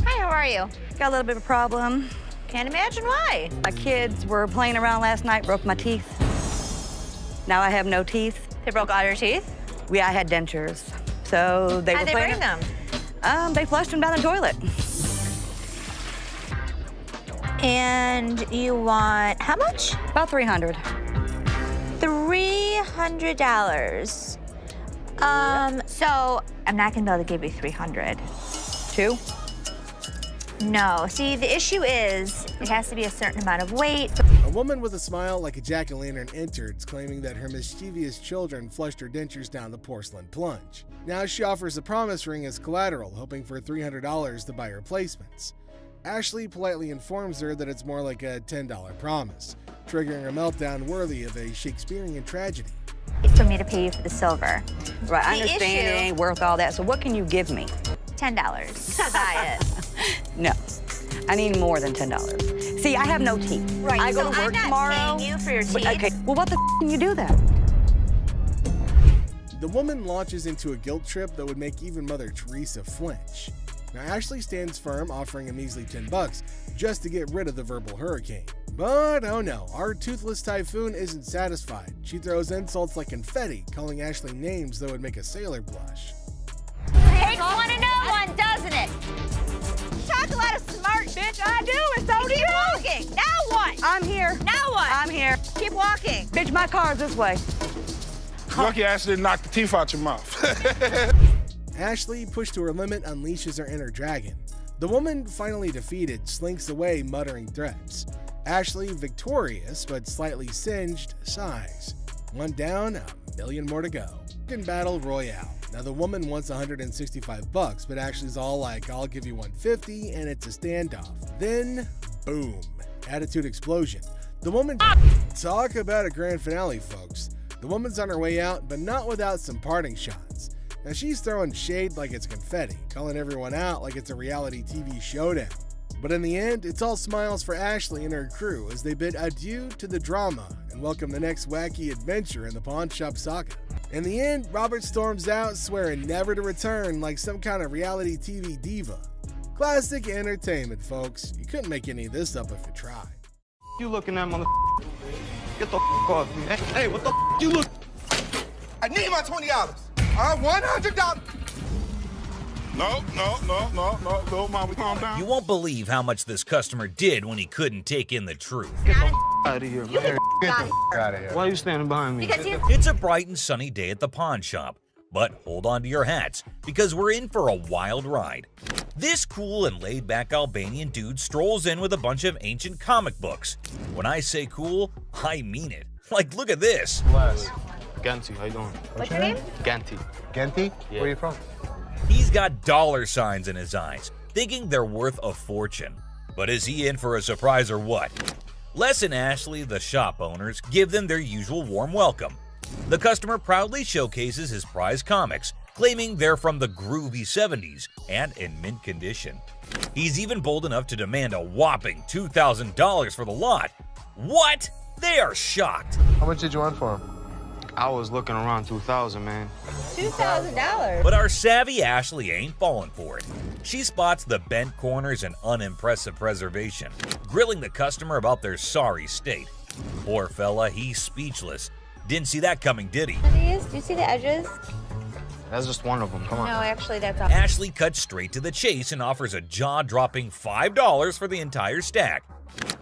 Hi, how are you? Got a little bit of a problem. Can't imagine why. My kids were playing around last night, broke my teeth. Now I have no teeth. They broke all your teeth? I had dentures. So they How'd were they playing. bring them? They flushed them down the toilet. And you want how much? About $300. $300. So I'm not gonna be able to give you $300. Two? No. See, the issue is it has to be a certain amount of weight. A woman with a smile like a jack-o'-lantern entered, claiming that her mischievous children flushed her dentures down the porcelain plunge. Now she offers a promise ring as collateral, hoping for $300 to buy replacements. Ashley politely informs her that it's more like a $10 promise, triggering a meltdown worthy of a Shakespearean tragedy. For me to pay you for the silver. Right, I understand it ain't worth all that, so what can you give me? $10 to buy it. No, I need more than $10. See, I have no teeth. Right, I go so to work I'm not tomorrow. paying you for your teeth. Okay, well, what the can you do then? The woman launches into a guilt trip that would make even Mother Teresa flinch. Now, Ashley stands firm, offering a measly $10 just to get rid of the verbal hurricane. But oh no, our toothless typhoon isn't satisfied. She throws insults like confetti, calling Ashley names that would make a sailor blush. Takes one to know one, doesn't it? Talk a lot of smart bitch. I do, and so do you. Keep walking. Now what? I'm here. Now what? I'm here. Keep walking. Bitch, my car's this way. Lucky Ashley didn't knock the teeth out your mouth. Ashley, pushed to her limit, unleashes her inner dragon. The woman, finally defeated, slinks away, muttering threats. Ashley, victorious but slightly singed, sighs. One down, a million more to go. In battle royale. Now the woman wants $165, but Ashley's all like, I'll give you $150, and it's a standoff. Then, boom, attitude explosion. The woman, talk about a grand finale, folks. The woman's on her way out, but not without some parting shots. Now she's throwing shade like it's confetti, calling everyone out like it's a reality TV showdown. But in the end, it's all smiles for Ashley and her crew as they bid adieu to the drama and welcome the next wacky adventure in the pawn shop saga. In the end, Robert storms out, swearing never to return like some kind of reality TV diva. Classic entertainment, folks. You couldn't make any of this up if you tried. You looking at mother? Get the off me. Hey, what the you look? I need my $20. $100. No, mama, calm down. You won't believe how much this customer did when he couldn't take in the truth. Get the out of here, man. Get the out of here. Why are you standing behind me? It's a bright and sunny day at the pawn shop, but hold on to your hats because we're in for a wild ride. This cool and laid-back Albanian dude strolls in with a bunch of ancient comic books. When I say cool, I mean it. Like, look at this. Bless. Ganti, how you doing? What's your name? Ganti. Genti? Yeah. Where are you from? He's got dollar signs in his eyes, thinking they're worth a fortune. But is he in for a surprise or what? Les and Ashley, the shop owners, give them their usual warm welcome. The customer proudly showcases his prize comics, claiming they're from the groovy 70s and in mint condition. He's even bold enough to demand a whopping $2,000 for the lot. What? They are shocked. How much did you want for him? I was looking around 2,000, man. $2,000. But our savvy Ashley ain't falling for it. She spots the bent corners and unimpressive preservation, grilling the customer about their sorry state. Poor fella, he's speechless. Didn't see that coming, did he? Do you see the edges? That's just one of them. Come on. No, actually, that's all. Ashley cuts straight to the chase and offers a jaw-dropping $5 for the entire stack.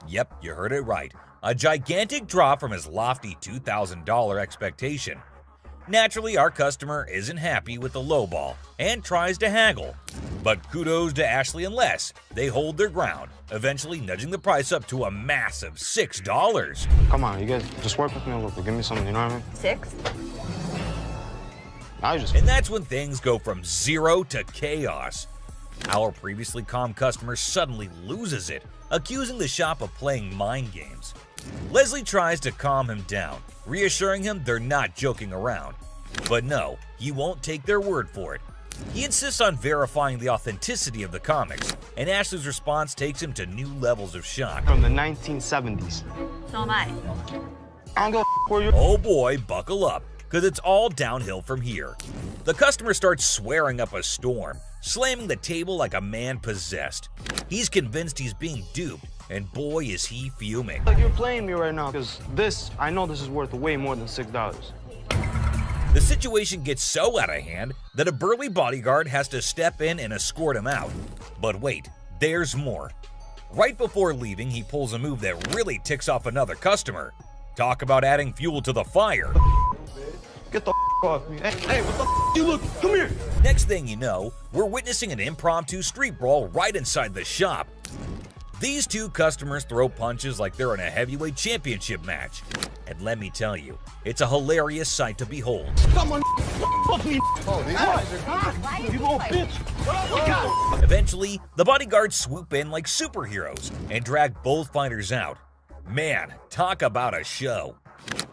Yep, you heard it right. A gigantic drop from his lofty $2,000 expectation. Naturally, our customer isn't happy with the lowball and tries to haggle. But kudos to Ashley and Les. They hold their ground, eventually nudging the price up to a massive $6. Come on, you guys just work with me a little bit. Give me something, you know what I mean? 6? And that's when things go from zero to chaos. Our previously calm customer suddenly loses it, accusing the shop of playing mind games. Leslie tries to calm him down, reassuring him they're not joking around. But no, he won't take their word for it. He insists on verifying the authenticity of the comics, and Ashley's response takes him to new levels of shock. From the 1970s. So am I. I don't go where you. Oh boy, buckle up, because it's all downhill from here. The customer starts swearing up a storm, slamming the table like a man possessed. He's convinced he's being duped, and boy is he fuming. Like you're playing me right now, because I know this is worth way more than $6. The situation gets so out of hand that a burly bodyguard has to step in and escort him out. But wait, there's more. Right before leaving, he pulls a move that really ticks off another customer. Talk about adding fuel to the fire. Get the off me. Hey, what the you look? Come here. Next thing you know, we're witnessing an impromptu street brawl right inside the shop. These two customers throw punches like they're in a heavyweight championship match. And let me tell you, it's a hilarious sight to behold. Someone fuck me. You little bitch. Eventually, the bodyguards swoop in like superheroes and drag both fighters out. Man, talk about a show.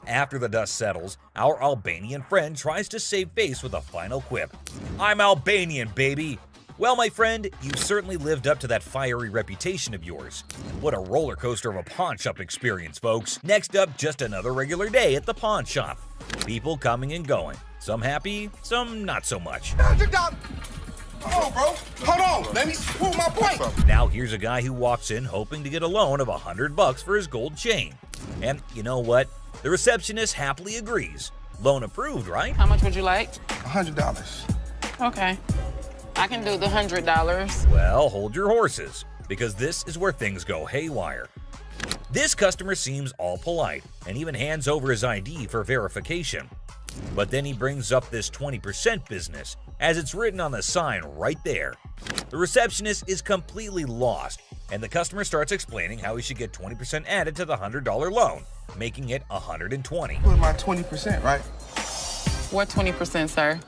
After the dust settles, our Albanian friend tries to save face with a final quip. I'm Albanian, baby! Well, my friend, you certainly lived up to that fiery reputation of yours. What a roller coaster of a pawn shop experience, folks. Next up, just another regular day at the pawn shop. People coming and going. Some happy, some not so much. $100. Hold on, bro. Hold on. Let me prove my point. Now here's a guy who walks in hoping to get a loan of $100 for his gold chain. And you know what? The receptionist happily agrees. Loan approved, right? How much would you like? $100. Okay. I can do the $100. Well, hold your horses, because this is where things go haywire. This customer seems all polite and even hands over his ID for verification. But then he brings up this 20% business, as it's written on the sign right there. The receptionist is completely lost, and the customer starts explaining how he should get 20% added to the $100 loan, making it $120. Put my 20%, right? What 20%, sir?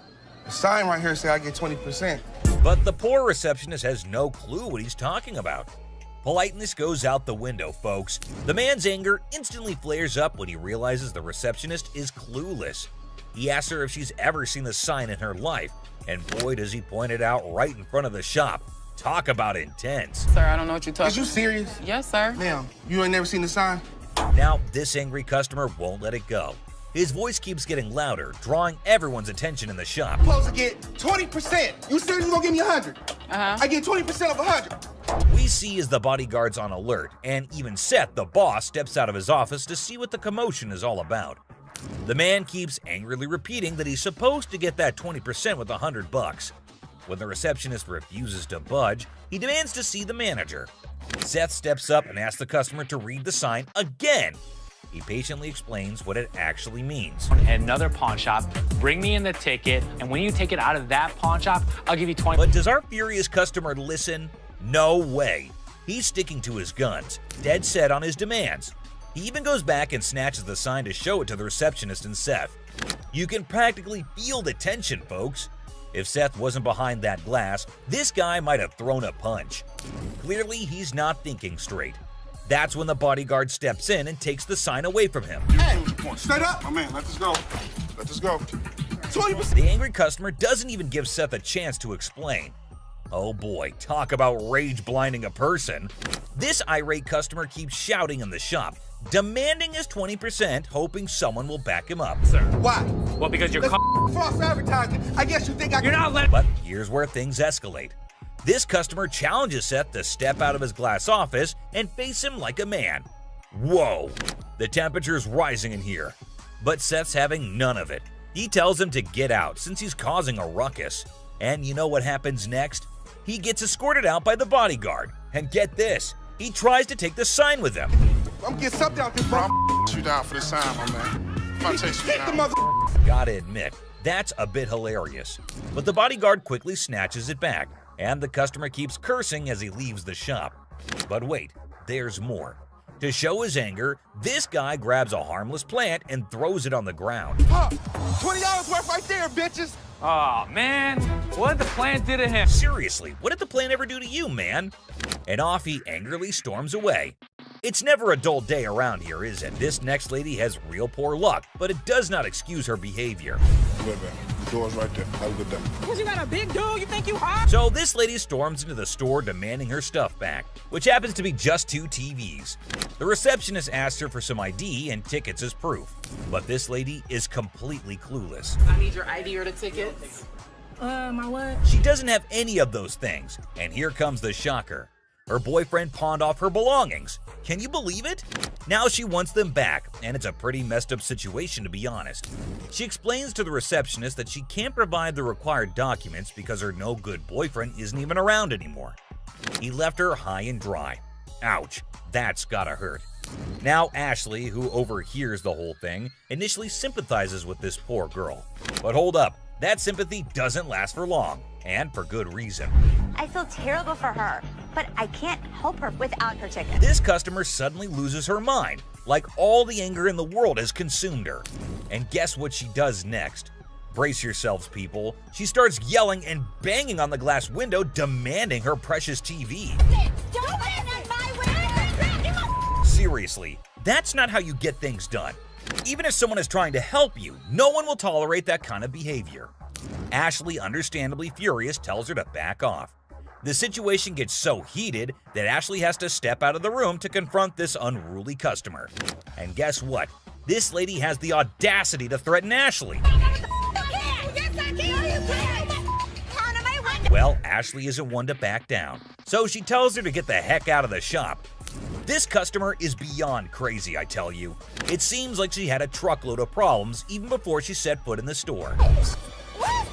The sign right here say I get 20%. But the poor receptionist has no clue what he's talking about. Politeness goes out the window, folks. The man's anger instantly flares up when he realizes the receptionist is clueless. He asks her if she's ever seen the sign in her life, and boy does he point it out right in front of the shop. Talk about intense. Sir, I don't know what you're talking about. Is you serious? Yes, sir. Ma'am, you ain't never seen the sign? Now, this angry customer won't let it go. His voice keeps getting louder, drawing everyone's attention in the shop. I'm supposed to get 20%. You said you gonna give me 100. I get 20% of 100. We see as the bodyguard's on alert, and even Seth, the boss, steps out of his office to see what the commotion is all about. The man keeps angrily repeating that he's supposed to get that 20% with $100. When the receptionist refuses to budge, he demands to see the manager. Seth steps up and asks the customer to read the sign again. He patiently explains what it actually means. At another pawn shop, bring me in the ticket, and when you take it out of that pawn shop, I'll give you 20. But does our furious customer listen? No way. He's sticking to his guns, dead set on his demands. He even goes back and snatches the sign to show it to the receptionist and Seth. You can practically feel the tension, folks. If Seth wasn't behind that glass, this guy might have thrown a punch. Clearly, he's not thinking straight. That's when the bodyguard steps in and takes the sign away from him. Hey, straight up. My man, let us go. Let us go. 20%. The angry customer doesn't even give Seth a chance to explain. Oh boy, talk about rage blinding a person. This irate customer keeps shouting in the shop, demanding his 20%, hoping someone will back him up. Sir. Why? Well, because you're false advertising. I guess you think I can. You're not letting. But here's where things escalate. This customer challenges Seth to step out of his glass office and face him like a man. Whoa, the temperature's rising in here. But Seth's having none of it. He tells him to get out since he's causing a ruckus. And you know what happens next? He gets escorted out by the bodyguard. And get this, he tries to take the sign with him. I'm gonna get something out this, bro. You down for this time, my man. I'm take you down. The mother. Gotta admit, that's a bit hilarious. But the bodyguard quickly snatches it back, and the customer keeps cursing as he leaves the shop. But wait, there's more. To show his anger, this guy grabs a harmless plant and throws it on the ground. $20 worth right there, bitches. Oh, man. What did the plant do to him? Seriously, what did the plant ever do to you, man? And off he angrily storms away. It's never a dull day around here, is it? This next lady has real poor luck, but it does not excuse her behavior. Wait, man. The door's right there. Have a good day. Because you got a big dude, you think you hot? So this lady storms into the store demanding her stuff back, which happens to be just 2 TVs. The receptionist asks her for some ID and tickets as proof, but this lady is completely clueless. I need your ID or the tickets. My what? She doesn't have any of those things, and here comes the shocker. Her boyfriend pawned off her belongings. Can you believe it? Now she wants them back, and it's a pretty messed up situation to be honest. She explains to the receptionist that she can't provide the required documents because her no-good boyfriend isn't even around anymore. He left her high and dry. Ouch, that's gotta hurt. Now Ashley, who overhears the whole thing, initially sympathizes with this poor girl. But hold up, that sympathy doesn't last for long, and for good reason. I feel terrible for her, but I can't help her without her ticket. This customer suddenly loses her mind, like all the anger in the world has consumed her. And guess what she does next? Brace yourselves, people. She starts yelling and banging on the glass window, demanding her precious TV. Don't bang on my window! Seriously, that's not how you get things done. Even if someone is trying to help you, no one will tolerate that kind of behavior. Ashley, understandably furious, tells her to back off. The situation gets so heated that Ashley has to step out of the room to confront this unruly customer. And guess what? This lady has the audacity to threaten Ashley. Well, Ashley isn't one to back down, so she tells her to get the heck out of the shop. This customer is beyond crazy, I tell you. It seems like she had a truckload of problems even before she set foot in the store. What?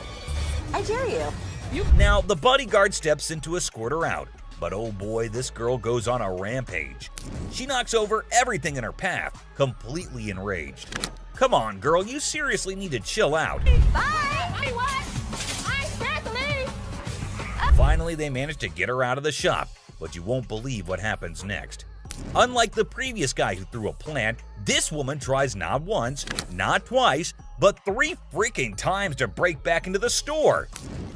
I dare you. Now, the bodyguard steps in to escort her out, but oh boy, this girl goes on a rampage. She knocks over everything in her path, completely enraged. Come on, girl, you seriously need to chill out. Bye! What? I said to leave. Finally, they manage to get her out of the shop, but you won't believe what happens next. Unlike the previous guy who threw a plant, this woman tries not once, not twice, but 3 freaking times to break back into the store.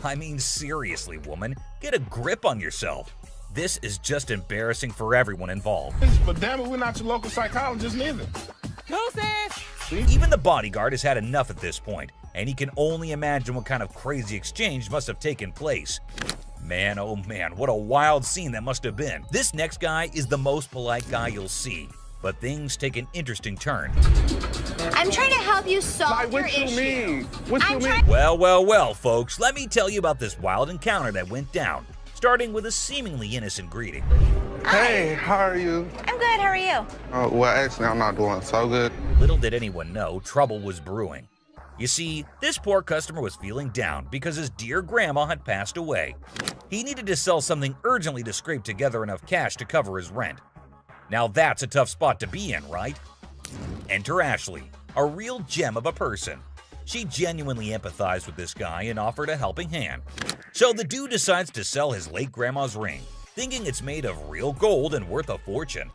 I mean, seriously, woman, get a grip on yourself. This is just embarrassing for everyone involved. But damn it, we're not your local psychologist neither. Even the bodyguard has had enough at this point, and he can only imagine what kind of crazy exchange must have taken place. Man, oh man, what a wild scene that must have been. This next guy is the most polite guy you'll see, but things take an interesting turn. I'm trying to help you solve your issue. What you mean? Well, folks, let me tell you about this wild encounter that went down, starting with a seemingly innocent greeting. Hey, how are you? I'm good, how are you? Well, actually, I'm not doing so good. Little did anyone know, trouble was brewing. You see, this poor customer was feeling down because his dear grandma had passed away. He needed to sell something urgently to scrape together enough cash to cover his rent. Now that's a tough spot to be in, right? Enter Ashley, a real gem of a person. She genuinely empathized with this guy and offered a helping hand. So the dude decides to sell his late grandma's ring, thinking it's made of real gold and worth a fortune.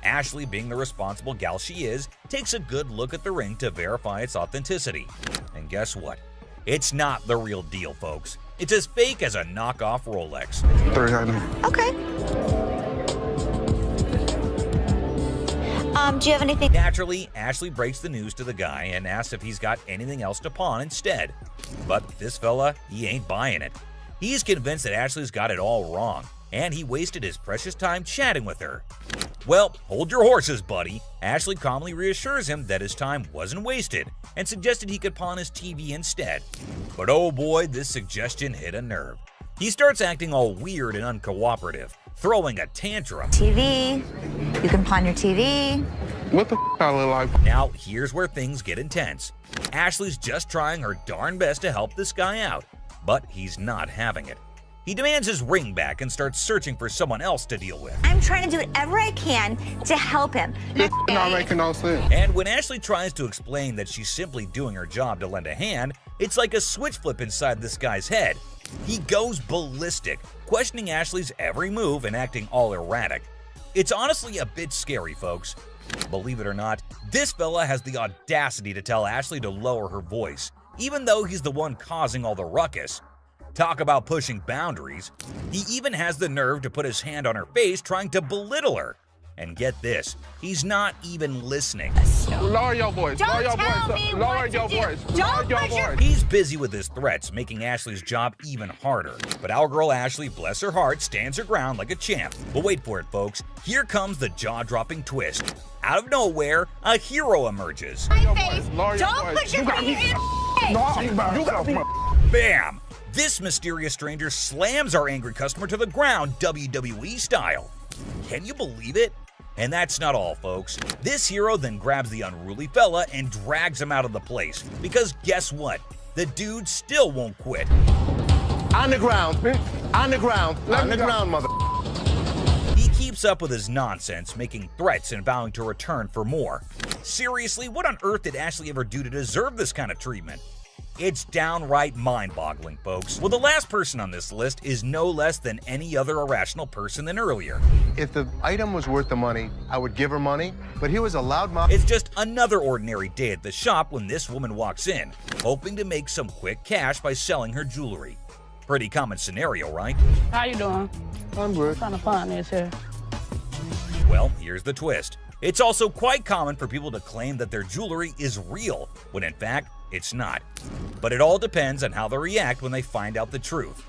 Ashley, being the responsible gal she is, takes a good look at the ring to verify its authenticity. And guess what? It's not the real deal, folks. It's as fake as a knockoff Rolex. Okay. Do you have anything? Naturally, Ashley breaks the news to the guy and asks if he's got anything else to pawn instead. But this fella, he ain't buying it. He's convinced that Ashley's got it all wrong, and he wasted his precious time chatting with her. Well, hold your horses, buddy. Ashley calmly reassures him that his time wasn't wasted and suggested he could pawn his TV instead. But oh boy, this suggestion hit a nerve. He starts acting all weird and uncooperative, throwing a tantrum. TV. You can pawn your TV. What the I look like? Now, here's where things get intense. Ashley's just trying her darn best to help this guy out, but he's not having it. He demands his ring back and starts searching for someone else to deal with. I'm trying to do whatever I can to help him. This not making no sense. And when Ashley tries to explain that she's simply doing her job to lend a hand, it's like a switch flip inside this guy's head. He goes ballistic, questioning Ashley's every move and acting all erratic. It's honestly a bit scary, folks. Believe it or not, this fella has the audacity to tell Ashley to lower her voice, even though he's the one causing all the ruckus. Talk about pushing boundaries. He even has the nerve to put his hand on her face trying to belittle her. And get this, he's not even listening. Lower your voice. Don't Lower your tell voice. me Lower what your to do. voice. Don't Lower your push your- voice. He's busy with his threats, making Ashley's job even harder. But our girl Ashley, bless her heart, stands her ground like a champ. But wait for it, folks. Here comes the jaw-dropping twist. Out of nowhere, a hero emerges. My face. Lower your Don't voice. put your You got finger me. in No, you got me. Bam! This mysterious stranger slams our angry customer to the ground, WWE style. Can you believe it? And that's not all, folks. This hero then grabs the unruly fella and drags him out of the place. Because guess what? The dude still won't quit. On the ground, bitch. On the ground. On the ground, mother. He keeps keeps up with his nonsense, making threats and vowing to return for more. Seriously, what on earth did Ashley ever do to deserve this kind of treatment? It's downright mind-boggling, folks. Well, the last person on this list is no less than any other irrational person than earlier. If the item was worth the money, I would give her money, but he was a loudmouth. It's just another ordinary day at the shop when this woman walks in, hoping to make some quick cash by selling her jewelry. Pretty common scenario, right? How you doing? I'm good. Trying to find this here. Well, here's the twist. It's also quite common for people to claim that their jewelry is real, when in fact, it's not. But it all depends on how they react when they find out the truth.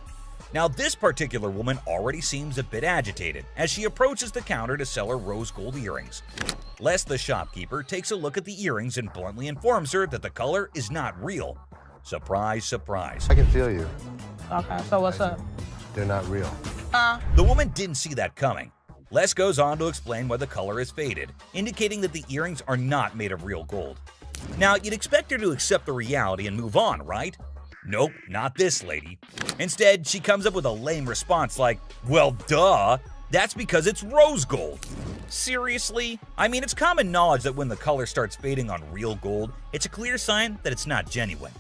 Now, this particular woman already seems a bit agitated as she approaches the counter to sell her rose gold earrings. Les, the shopkeeper, takes a look at the earrings and bluntly informs her that the color is not real. Surprise, surprise. I can feel you. Okay, so what's up? They're not real. The woman didn't see that coming. Les goes on to explain why the color is faded, indicating that the earrings are not made of real gold. Now, you'd expect her to accept the reality and move on, right? Nope, not this lady. Instead, she comes up with a lame response like, well, duh, that's because it's rose gold. Seriously? I mean, it's common knowledge that when the color starts fading on real gold, it's a clear sign that it's not genuine.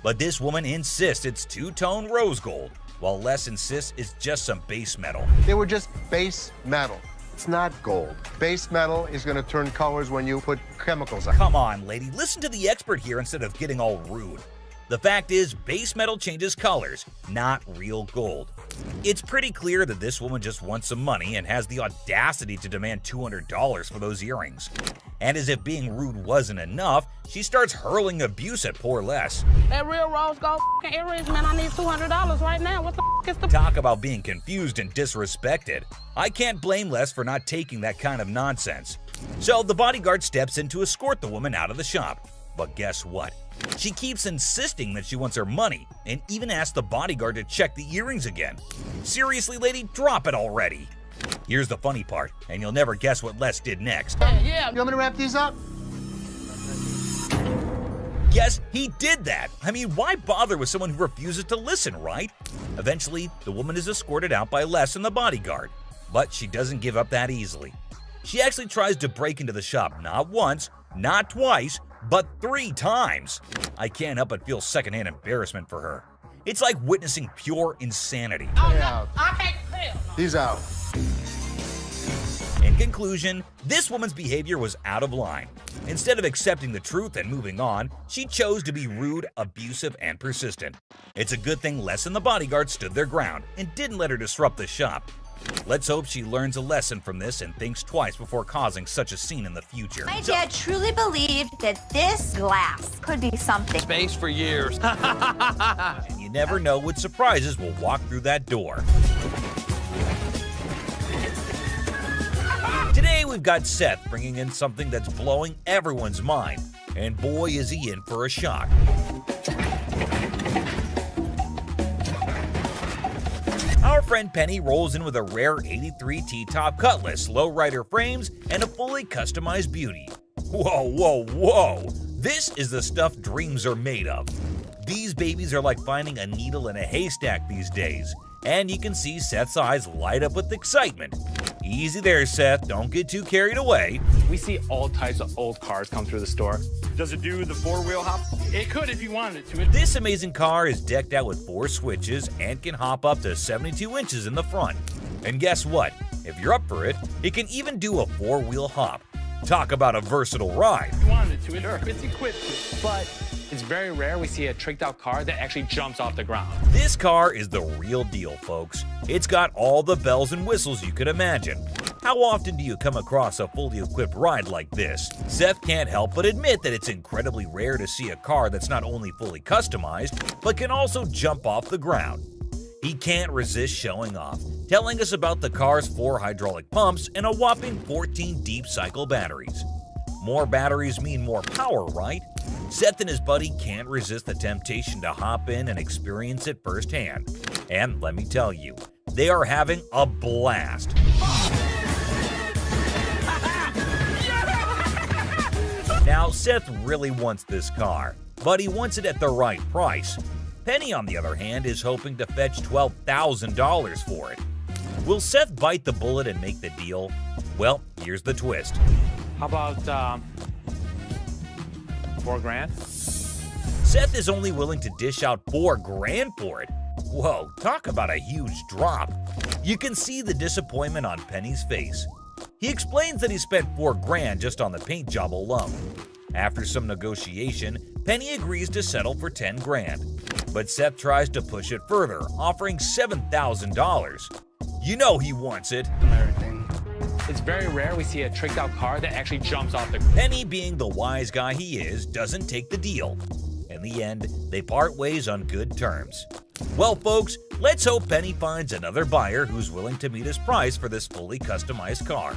But this woman insists it's two-tone rose gold, while Les insists it's just some base metal. They were just base metal. It's not gold. Base metal is going to turn colors when you put chemicals on. Come on, lady, listen to the expert here instead of getting all rude. The fact is, base metal changes colors, not real gold. It's pretty clear that this woman just wants some money and has the audacity to demand $200 for those earrings. And as if being rude wasn't enough, she starts hurling abuse at poor Les. That real rose gold earrings, man, I need $200 right now. What the is the... Talk about being confused and disrespected. I can't blame Les for not taking that kind of nonsense. So the bodyguard steps in to escort the woman out of the shop. But guess what? She keeps insisting that she wants her money and even asks the bodyguard to check the earrings again. Seriously, lady, drop it already. Here's the funny part, and you'll never guess what Les did next. Yeah. You want me to wrap these up? Yes, he did that. I mean, why bother with someone who refuses to listen, right? Eventually, the woman is escorted out by Les and the bodyguard. But she doesn't give up that easily. She actually tries to break into the shop not once, not twice, but 3 times. I can't help but feel secondhand embarrassment for her. It's like witnessing pure insanity. He's out. In conclusion, this woman's behavior was out of line. Instead of accepting the truth and moving on, she chose to be rude, abusive, and persistent. It's a good thing Les and the bodyguard stood their ground and didn't let her disrupt the shop. Let's hope she learns a lesson from this and thinks twice before causing such a scene in the future. My dad truly believed that this glass could be something. Space for years. And you never know what surprises will walk through that door. Today we've got Seth bringing in something that's blowing everyone's mind, and boy is he in for a shock. Our friend Penny rolls in with a rare 83 T-top Cutlass, lowrider frames, and a fully customized beauty. Whoa, whoa, whoa! This is the stuff dreams are made of. These babies are like finding a needle in a haystack these days, and you can see Seth's eyes light up with excitement. Easy there, Seth, don't get too carried away. We see all types of old cars come through the store. Does it do the 4-wheel hop? It could if you wanted it to. This amazing car is decked out with 4 switches and can hop up to 72 inches in the front. And guess what? If you're up for it, it can even do a 4-wheel hop. Talk about a versatile ride. If you wanted it to, it's equipped. But it's very rare we see a tricked out car that actually jumps off the ground. This car is the real deal, folks. It's got all the bells and whistles you could imagine. How often do you come across a fully equipped ride like this? Seth can't help but admit that it's incredibly rare to see a car that's not only fully customized, but can also jump off the ground. He can't resist showing off, telling us about the car's 4 hydraulic pumps and a whopping 14 deep cycle batteries. More batteries mean more power, right? Seth and his buddy can't resist the temptation to hop in and experience it firsthand. And let me tell you, they are having a blast. Now, Seth really wants this car, but he wants it at the right price. Penny, on the other hand, is hoping to fetch $12,000 for it. Will Seth bite the bullet and make the deal? Well, here's the twist. How about $4 grand? Seth is only willing to dish out $4 grand for it. Whoa, talk about a huge drop. You can see the disappointment on Penny's face. He explains that he spent $4 grand just on the paint job alone. After some negotiation, Penny agrees to settle for $10 grand. But Seth tries to push it further, offering $7,000. You know he wants it. It's very rare we see a tricked out car that actually jumps off the... Penny, being the wise guy he is, doesn't take the deal. In the end, they part ways on good terms. Well, folks, let's hope Penny finds another buyer who's willing to meet his price for this fully customized car.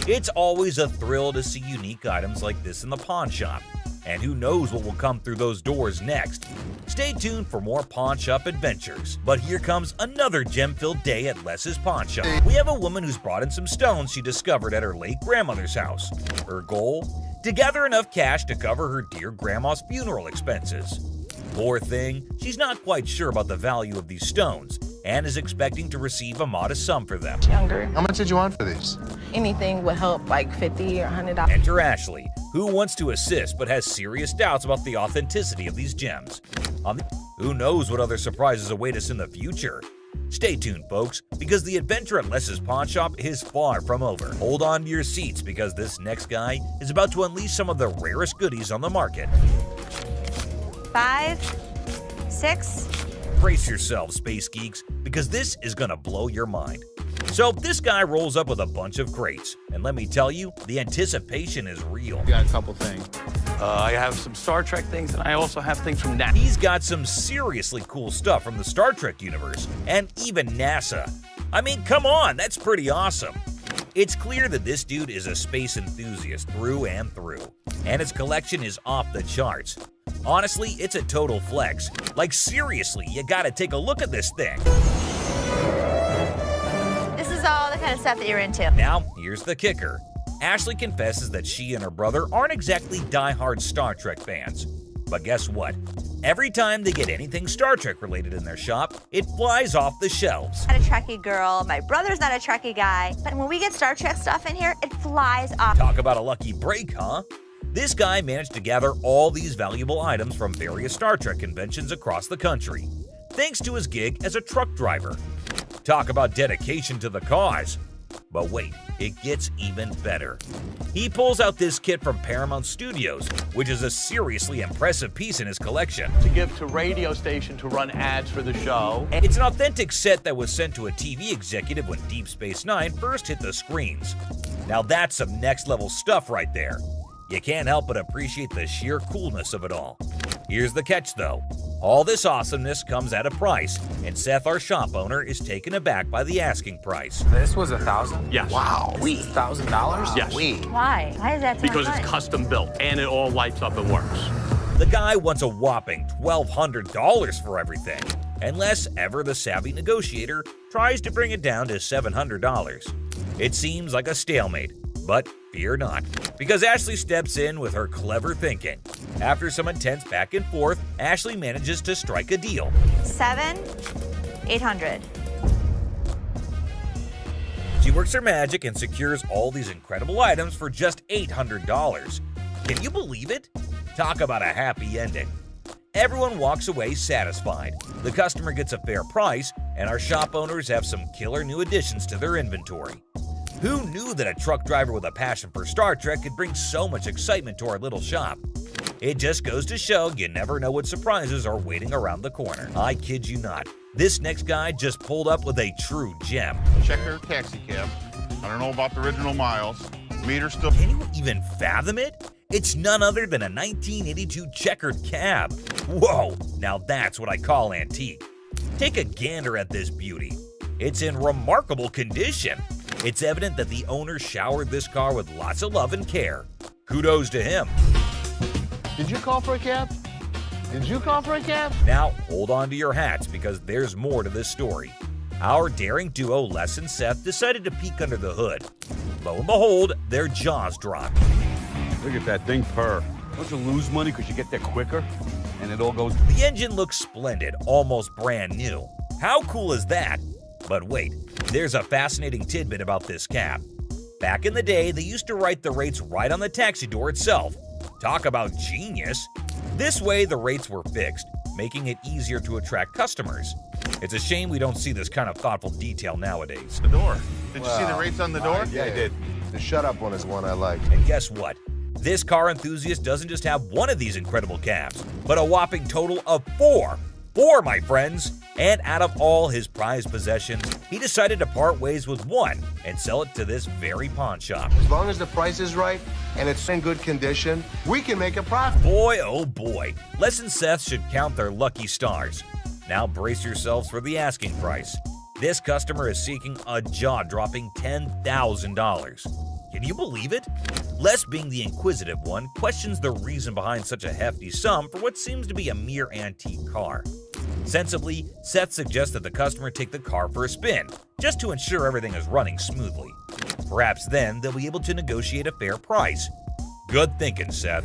It's always a thrill to see unique items like this in the pawn shop. And who knows what will come through those doors next. Stay tuned for more pawn shop adventures. But here comes another gem-filled day at Les's pawn shop. We have a woman who's brought in some stones she discovered at her late grandmother's house. Her goal? To gather enough cash to cover her dear grandma's funeral expenses. Poor thing, she's not quite sure about the value of these stones and is expecting to receive a modest sum for them. Younger. How much did you want for these? Anything would help, like $50 or $100. Enter Ashley, who wants to assist but has serious doubts about the authenticity of these gems. Who knows what other surprises await us in the future? Stay tuned, folks, because the adventure at Les's pawn shop is far from over. Hold on to your seats because this next guy is about to unleash some of the rarest goodies on the market. 5, 6. Brace yourselves, space geeks, because this is gonna blow your mind. So this guy rolls up with a bunch of crates, and let me tell you, the anticipation is real. Got a couple things. I have some Star Trek things, and I also have things from NASA. He's got some seriously cool stuff from the Star Trek universe, and even NASA. I mean, come on, that's pretty awesome. It's clear that this dude is a space enthusiast through and through, and his collection is off the charts. Honestly, it's a total flex. Like seriously, you gotta take a look at this thing. This is all the kind of stuff that you're into. Now, here's the kicker. Ashley confesses that she and her brother aren't exactly die-hard Star Trek fans. But guess what? Every time they get anything Star Trek related in their shop, it flies off the shelves. I'm not a Trekkie girl, my brother's not a Trekkie guy, but when we get Star Trek stuff in here, it flies off. Talk about a lucky break, huh? This guy managed to gather all these valuable items from various Star Trek conventions across the country, thanks to his gig as a truck driver. Talk about dedication to the cause. But wait, it gets even better. He pulls out this kit from Paramount Studios, which is a seriously impressive piece in his collection. To give to radio station to run ads for the show. It's an authentic set that was sent to a TV executive when Deep Space Nine first hit the screens. Now that's some next level stuff right there. You can't help but appreciate the sheer coolness of it all. Here's the catch though. All this awesomeness comes at a price, and Seth, our shop owner, is taken aback by the asking price. This was $1,000? Yes. Wow. $1,000? Yes. Why? Why is that so Because much? it's custom built and it all lights up and works. The guy wants a whopping $1,200 for everything, unless ever the savvy negotiator tries to bring it down to $700. It seems like a stalemate, but fear not, because Ashley steps in with her clever thinking. After some intense back and forth, Ashley manages to strike a deal. 7,800. She works her magic and secures all these incredible items for just $800. Can you believe it? Talk about a happy ending. Everyone walks away satisfied. The customer gets a fair price, and our shop owners have some killer new additions to their inventory. Who knew that a truck driver with a passion for Star Trek could bring so much excitement to our little shop? It just goes to show you never know what surprises are waiting around the corner. I kid you not. This next guy just pulled up with a true gem. Checkered taxi cab. I don't know about the original miles. Meter still. Can you even fathom it? It's none other than a 1982 checkered cab. Whoa, now that's what I call antique. Take a gander at this beauty. It's in remarkable condition. It's evident that the owner showered this car with lots of love and care. Kudos to him. Did you call for a cab? Did you call for a cab? Now, hold on to your hats because there's more to this story. Our daring duo, Les and Seth, decided to peek under the hood. Lo and behold, their jaws dropped. Look at that thing purr. Don't you lose money because you get there quicker? And it all goes... The engine looks splendid, almost brand new. How cool is that? But wait, there's a fascinating tidbit about this cap. Back in the day, they used to write the rates right on the taxi door itself. Talk about genius! This way, the rates were fixed, making it easier to attract customers. It's a shame we don't see this kind of thoughtful detail nowadays. The door. Did you see the rates on the door? Yeah, I did. The shut up one is one I like. And guess what? This car enthusiast doesn't just have one of these incredible caps, but a whopping total of 4. 4, my friends! And out of all his prized possessions, he decided to part ways with one and sell it to this very pawn shop. As long as the price is right and it's in good condition, we can make a profit. Boy, oh boy, Les and Seth should count their lucky stars. Now brace yourselves for the asking price. This customer is seeking a jaw-dropping $10,000. Can you believe it? Les, being the inquisitive one, questions the reason behind such a hefty sum for what seems to be a mere antique car. Sensibly, Seth suggests that the customer take the car for a spin, just to ensure everything is running smoothly. Perhaps then they'll be able to negotiate a fair price. Good thinking, Seth.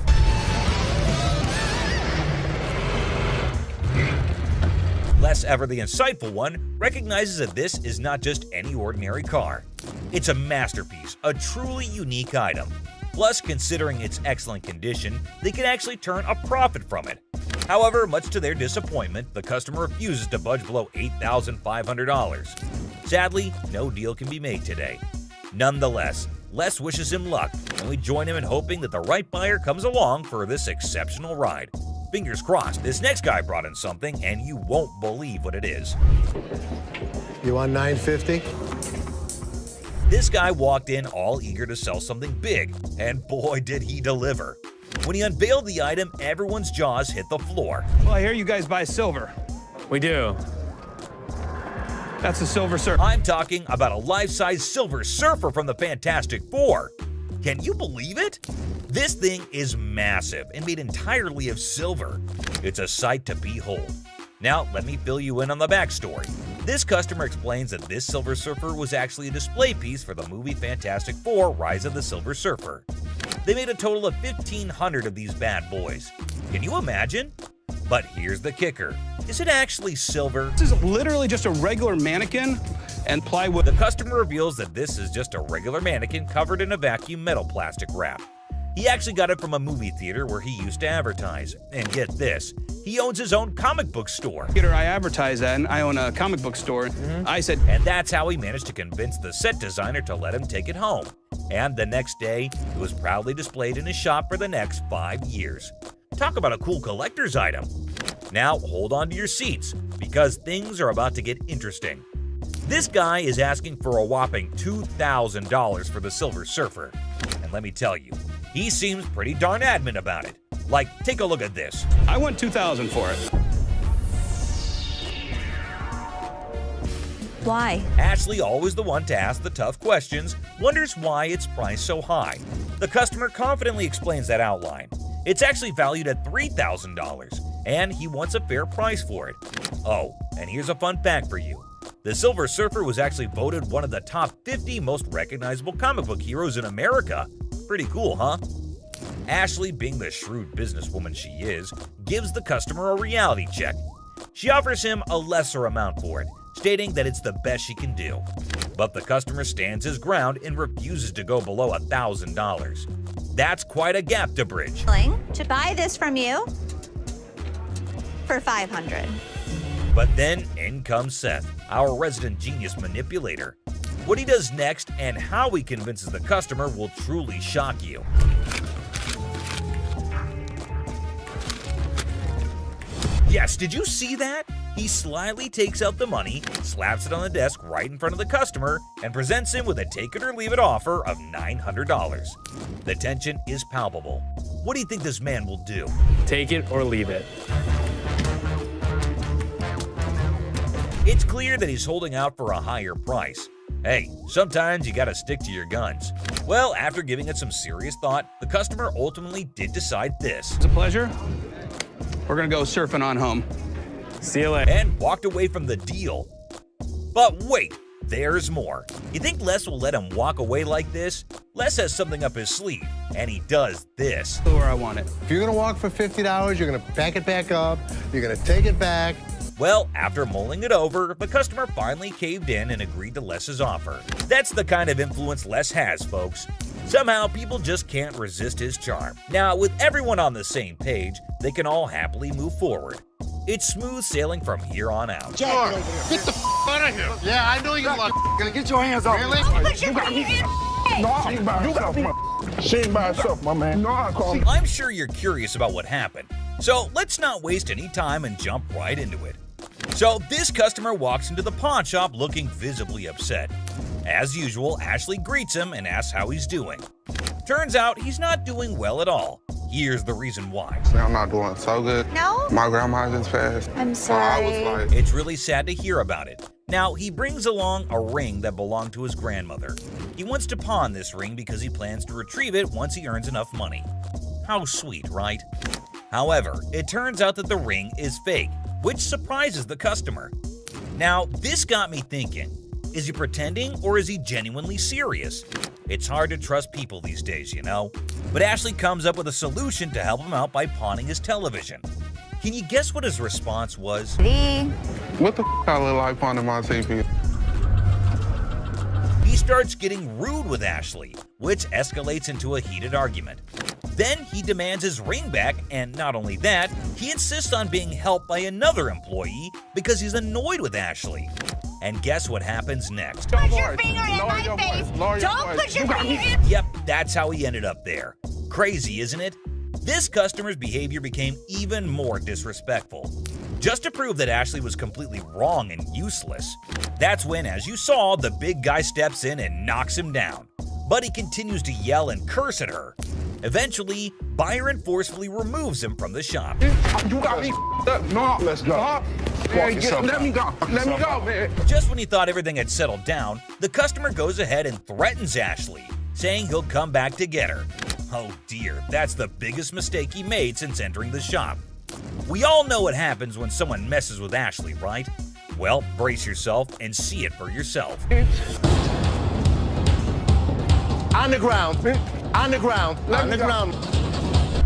Les, ever the insightful one, recognizes that this is not just any ordinary car. It's a masterpiece, a truly unique item. Plus, considering its excellent condition, they can actually turn a profit from it. However, much to their disappointment, the customer refuses to budge below $8,500. Sadly, no deal can be made today. Nonetheless, Les wishes him luck, and we join him in hoping that the right buyer comes along for this exceptional ride. Fingers crossed, this next guy brought in something, and you won't believe what it is. You want $950? This guy walked in all eager to sell something big, and boy did he deliver. When he unveiled the item, everyone's jaws hit the floor. Well, I hear you guys buy silver. We do. That's a Silver Surfer. I'm talking about a life-size Silver Surfer from the Fantastic Four. Can you believe it? This thing is massive and made entirely of silver. It's a sight to behold. Now, let me fill you in on the backstory. This customer explains that this Silver Surfer was actually a display piece for the movie Fantastic Four: Rise of the Silver Surfer. They made a total of 1,500 of these bad boys. Can you imagine? But here's the kicker. Is it actually silver? This is literally just a regular mannequin and plywood. The customer reveals that this is just a regular mannequin covered in a vacuum metal plastic wrap. He actually got it from a movie theater where he used to advertise. And get this, he owns his own comic book store. I advertise that, and I own a comic book store. I said... And that's how he managed to convince the set designer to let him take it home. And the next day, it was proudly displayed in his shop for the next 5 years. Talk about a cool collector's item. Now hold on to your seats, because things are about to get interesting. This guy is asking for a whopping $2,000 for the Silver Surfer. And let me tell you, he seems pretty darn adamant about it. Like, take a look at this. I want $2,000 for it. Why? Ashley, always the one to ask the tough questions, wonders why it's priced so high. The customer confidently explains that outline. It's actually valued at $3,000, and he wants a fair price for it. Oh, and here's a fun fact for you. The Silver Surfer was actually voted one of the top 50 most recognizable comic book heroes in America. Pretty cool, huh? Ashley, being the shrewd businesswoman she is, gives the customer a reality check. She offers him a lesser amount for it, stating that it's the best she can do. But the customer stands his ground and refuses to go below $1,000. That's quite a gap to bridge. To buy this from you for $500. But then in comes Seth, our resident genius manipulator. What he does next and how he convinces the customer will truly shock you. Yes, did you see that? He slyly takes out the money, slaps it on the desk right in front of the customer, and presents him with a take it or leave it offer of $900. The tension is palpable. What do you think this man will do? Take it or leave it. It's clear that he's holding out for a higher price. Hey, sometimes you gotta stick to your guns. Well, after giving it some serious thought, the customer ultimately did decide this. It's a pleasure. We're gonna go surfing on home. See you later. And walked away from the deal. But wait, there's more. You think Les will let him walk away like this? Les has something up his sleeve, and he does this. Where I want it. If you're gonna walk for $50, you're gonna pack it back up, you're gonna take it back. Well, after mulling it over, the customer finally caved in and agreed to Les's offer. That's the kind of influence Les has, folks. Somehow, people just can't resist his charm. Now, with everyone on the same page, they can all happily move forward. It's smooth sailing from here on out. Jack, get the out of here. Yeah, I know you want to get your hands off. Really? You got me. She ain't by herself, my man. No, I call me. I'm sure you're curious about what happened, so let's not waste any time and jump right into it. So this customer walks into the pawn shop looking visibly upset. As usual, Ashley greets him and asks how he's doing. Turns out he's not doing well at all. Here's the reason why. I'm not doing so good. No? My grandma just passed. I'm sorry. I was like... It's really sad to hear about it. Now, he brings along a ring that belonged to his grandmother. He wants to pawn this ring because he plans to retrieve it once he earns enough money. How sweet, right? However, it turns out that the ring is fake, which surprises the customer. Now, this got me thinking. Is he pretending or is he genuinely serious? It's hard to trust people these days, you know? But Ashley comes up with a solution to help him out by pawning his television. Can you guess what his response was? What the f*** I look like pawning my TV? He starts getting rude with Ashley, which escalates into a heated argument. Then he demands his ring back, and not only that, he insists on being helped by another employee because he's annoyed with Ashley. And guess what happens next? Put your finger in my face. Don't put your finger in. Yep, that's how he ended up there. Crazy, isn't it? This customer's behavior became even more disrespectful. Just to prove that Ashley was completely wrong and useless, that's when, as you saw, the big guy steps in and knocks him down. But he continues to yell and curse at her. Eventually, Byron forcefully removes him from the shop. You got me up. No, let's go. Man, let me go. Let me go, man. Just when he thought everything had settled down, the customer goes ahead and threatens Ashley, saying he'll come back to get her. Oh dear, that's the biggest mistake he made since entering the shop. We all know what happens when someone messes with Ashley, right? Well, brace yourself and see it for yourself. On the ground. On the ground. On the ground.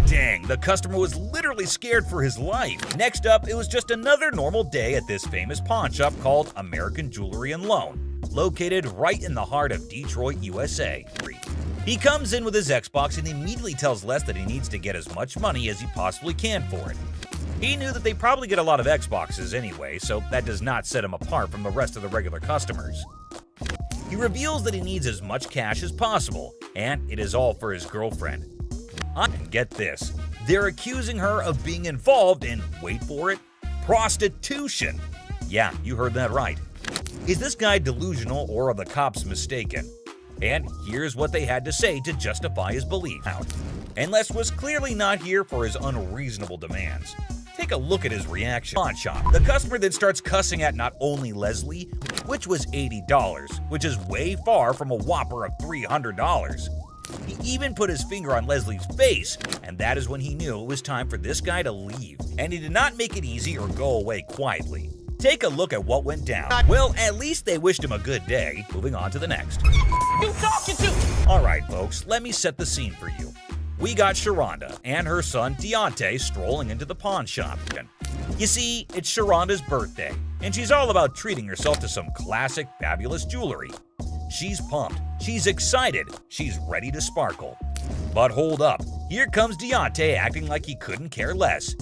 Dang, the customer was literally scared for his life. Next up, it was just another normal day at this famous pawn shop called American Jewelry and Loan, located right in the heart of Detroit, USA. He comes in with his Xbox and immediately tells Les that he needs to get as much money as he possibly can for it. He knew that they probably get a lot of Xboxes anyway, so that does not set him apart from the rest of the regular customers. He reveals that he needs as much cash as possible, and it is all for his girlfriend. And get this, they're accusing her of being involved in, wait for it, prostitution. Yeah, you heard that right. Is this guy delusional or are the cops mistaken? And here's what they had to say to justify his belief. And Les was clearly not here for his unreasonable demands. Take a look at his reaction. Pawn shop. The customer then starts cussing at not only Leslie, which was $80, which is way far from a whopper of $300. He even put his finger on Leslie's face, and that is when he knew it was time for this guy to leave. And he did not make it easy or go away quietly. Take a look at what went down. Well, at least they wished him a good day. Moving on to the next. You talking to? Alright folks, let me set the scene for you. We got Sharonda and her son Deontay strolling into the pawn shop. You see, it's Sharonda's birthday, and she's all about treating herself to some classic, fabulous jewelry. She's pumped, she's excited, she's ready to sparkle. But hold up, here comes Deontay acting like he couldn't care less.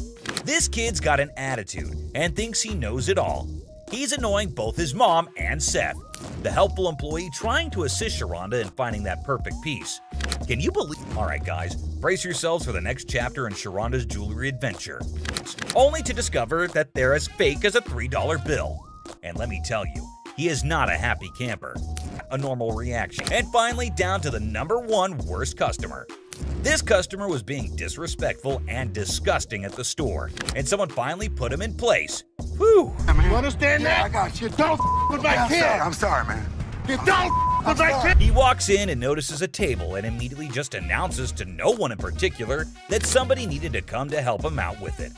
This kid's got an attitude and thinks he knows it all. He's annoying both his mom and Seth, the helpful employee trying to assist Sharonda in finding that perfect piece. Can you believe? Alright guys, brace yourselves for the next chapter in Sharonda's jewelry adventure. Only to discover that they're as fake as a $3 bill. And let me tell you, he is not a happy camper. A normal reaction. And finally, down to the #1 worst customer. This customer was being disrespectful and disgusting at the store, and someone finally put him in place. Whew. You understand that? I got you. Don't with my kid. I'm sorry, man. You don't with my kid. He walks in and notices a table and immediately just announces to no one in particular that somebody needed to come to help him out with it.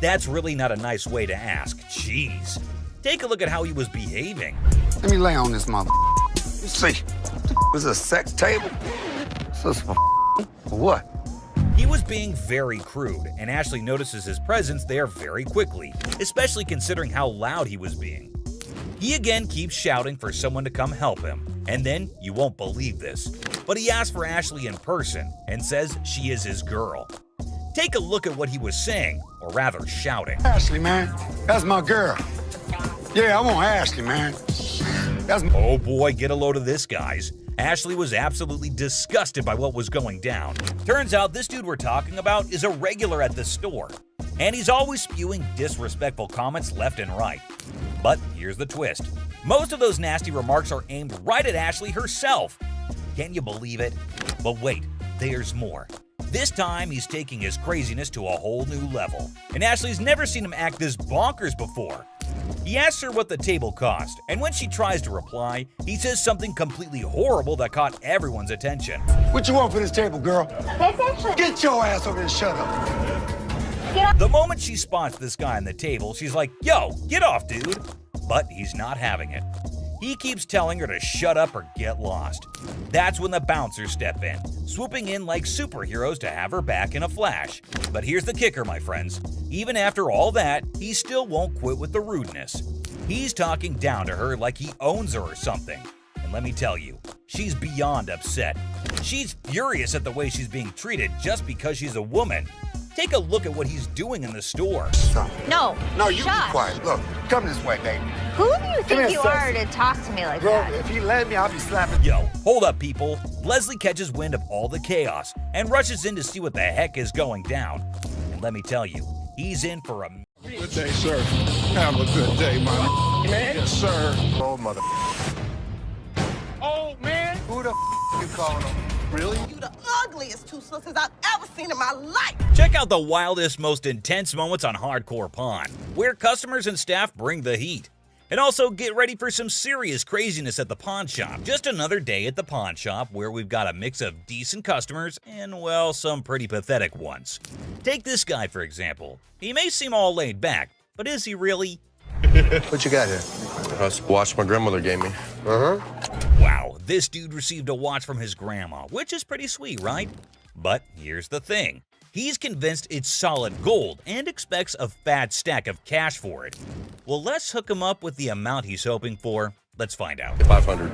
That's really not a nice way to ask. Jeez. Take a look at how he was behaving. Let me lay on this mother. You see, was a sex table? For what? He was being very crude, and Ashley notices his presence there very quickly, especially considering how loud he was being. He again keeps shouting for someone to come help him, and then, you won't believe this, but he asks for Ashley in person and says she is his girl. Take a look at what he was saying, or rather shouting. Ashley, man, that's my girl. Yeah, I want Ashley, man. Oh boy, get a load of this, guys. Ashley was absolutely disgusted by what was going down. Turns out this dude we're talking about is a regular at the store, and he's always spewing disrespectful comments left and right. But here's the twist. Most of those nasty remarks are aimed right at Ashley herself. Can you believe it? But wait, there's more. This time, he's taking his craziness to a whole new level, and Ashley's never seen him act this bonkers before. He asks her what the table cost, and when she tries to reply, he says something completely horrible that caught everyone's attention. What you want for this table, girl? Get your ass over here and shut up. The moment she spots this guy on the table, she's like, "Yo, get off, dude." But he's not having it. He keeps telling her to shut up or get lost. That's when the bouncers step in, swooping in like superheroes to have her back in a flash. But here's the kicker, my friends. Even after all that, he still won't quit with the rudeness. He's talking down to her like he owns her or something. And let me tell you, she's beyond upset. She's furious at the way she's being treated just because she's a woman. Take a look at what he's doing in the store. No. No, you be Josh. quiet. Look, come this way, baby. Who do you Come think here, you sexy. are to talk to me like Bro, that? if he let me, I'll be slapping. Yo, hold up, people. Leslie catches wind of all the chaos and rushes in to see what the heck is going down. And let me tell you, he's in for a... Good day, sir. Have a good day, man. Yes, sir. Oh, mother. Oh, man. Who the you calling him? Really? You the ugliest two sisters I've ever seen in my life. Check out the wildest, most intense moments on Hardcore Pawn, where customers and staff bring the heat. And also get ready for some serious craziness at the pawn shop. Just another day at the pawn shop where we've got a mix of decent customers and, well, some pretty pathetic ones. Take this guy, for example. He may seem all laid back, but is he really? What you got here? That's a watch my grandmother gave me. Wow, this dude received a watch from his grandma, which is pretty sweet, right? But here's the thing. He's convinced it's solid gold and expects a fat stack of cash for it. Well, let's hook him up with the amount he's hoping for. Let's find out. 500.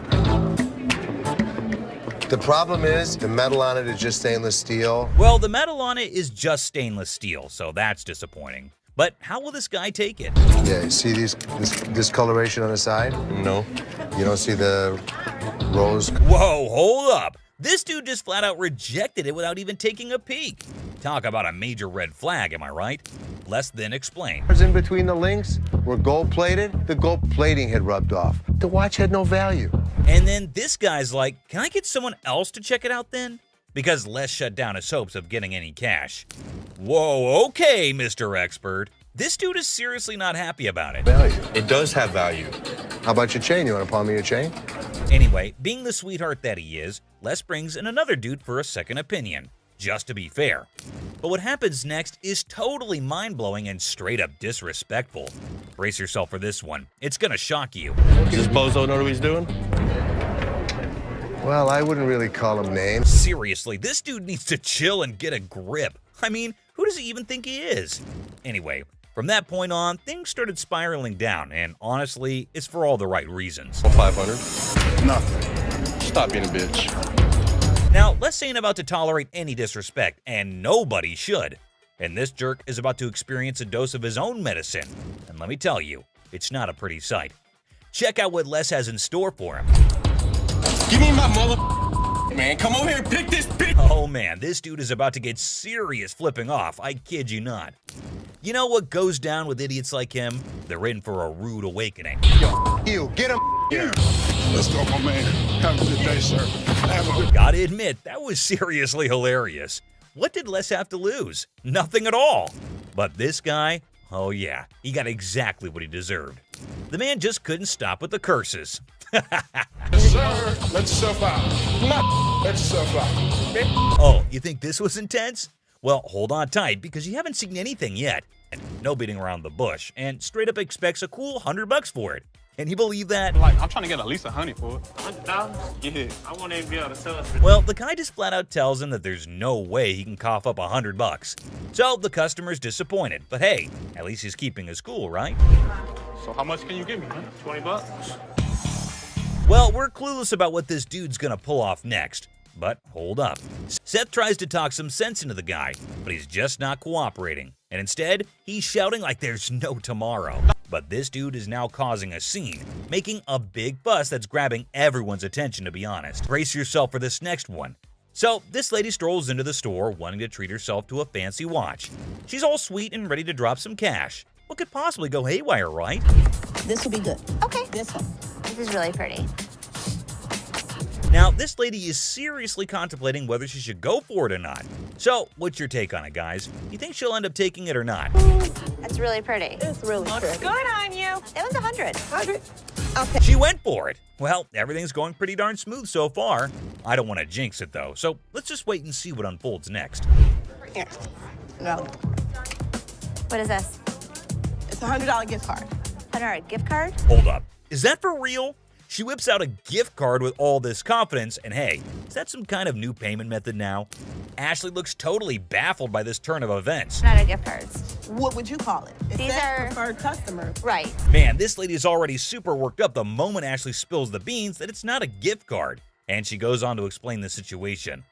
The problem is the metal on it is just stainless steel. Well, the metal on it is just stainless steel, so that's disappointing. But how will this guy take it? Yeah, you see this discoloration on the side? No. You don't see the rose? Whoa, hold up. This dude just flat out rejected it without even taking a peek. Talk about a major red flag, am I right? Less than explain. In between the links were gold-plated. The gold plating had rubbed off. The watch had no value. And then this guy's like, "Can I get someone else to check it out then?" Because Les shut down his hopes of getting any cash. Whoa, okay, Mr. Expert. This dude is seriously not happy about it. Value. It does have value. How about your chain? You want to pawn me your chain? Anyway, being the sweetheart that he is, Les brings in another dude for a second opinion, just to be fair. But what happens next is totally mind-blowing and straight up disrespectful. Brace yourself for this one. It's gonna shock you. Does this bozo know what he's doing? Well, I wouldn't really call him names. Seriously, this dude needs to chill and get a grip. I mean, who does he even think he is? Anyway, from that point on, things started spiraling down, and honestly, it's for all the right reasons. 500. Nothing. Stop being a bitch. Now, Les ain't about to tolerate any disrespect, and nobody should. And this jerk is about to experience a dose of his own medicine. And let me tell you, it's not a pretty sight. Check out what Les has in store for him. Give me my mother... Man, come over here and pick this bitch. Oh man, this dude is about to get serious flipping off, I kid you not. You know what goes down with idiots like him? They're in for a rude awakening. Yo, you, get him here. Let's go, my man. Have a good day, sir. Have a good... Gotta admit, that was seriously hilarious. What did Les have to lose? Nothing at all. But this guy, oh yeah, he got exactly what he deserved. The man just couldn't stop with the curses. Sir, let yourself out. Let yourself out. Oh, you think this was intense? Well, hold on tight because you haven't seen anything yet. No beating around the bush, and straight up expects a cool $100 for it. Can you believe that? Like, I'm trying to get at least $100 for it. $100? Yeah. I won't even be able to sell it for. Well, the guy just flat out tells him that there's no way he can cough up $100. So the customer's disappointed, but hey, at least he's keeping his cool, right? So how much can you give me, man? $20? Well, we're clueless about what this dude's gonna pull off next. But hold up. Seth tries to talk some sense into the guy, but he's just not cooperating. And instead, he's shouting like there's no tomorrow. But this dude is now causing a scene, making a big fuss that's grabbing everyone's attention, to be honest. Brace yourself for this next one. So, this lady strolls into the store wanting to treat herself to a fancy watch. She's all sweet and ready to drop some cash. What could possibly go haywire, right? This will be good. Okay. This one. This is really pretty. Now, this lady is seriously contemplating whether she should go for it or not. So, what's your take on it, guys? You think she'll end up taking it or not? That's really pretty. It's really pretty. Good on you. That was 100. 100. Okay. She went for it. Well, everything's going pretty darn smooth so far. I don't want to jinx it, though, so let's just wait and see what unfolds next. Here. No. What is this? It's a $100 gift card. $100 gift card? Hold up. Is that for real? She whips out a gift card with all this confidence, and hey, is that some kind of new payment method now? Ashley looks totally baffled by this turn of events. Not a gift cards. What would you call it? It These says are preferred customers. Right. Man, this lady is already super worked up the moment Ashley spills the beans that it's not a gift card. And she goes on to explain the situation.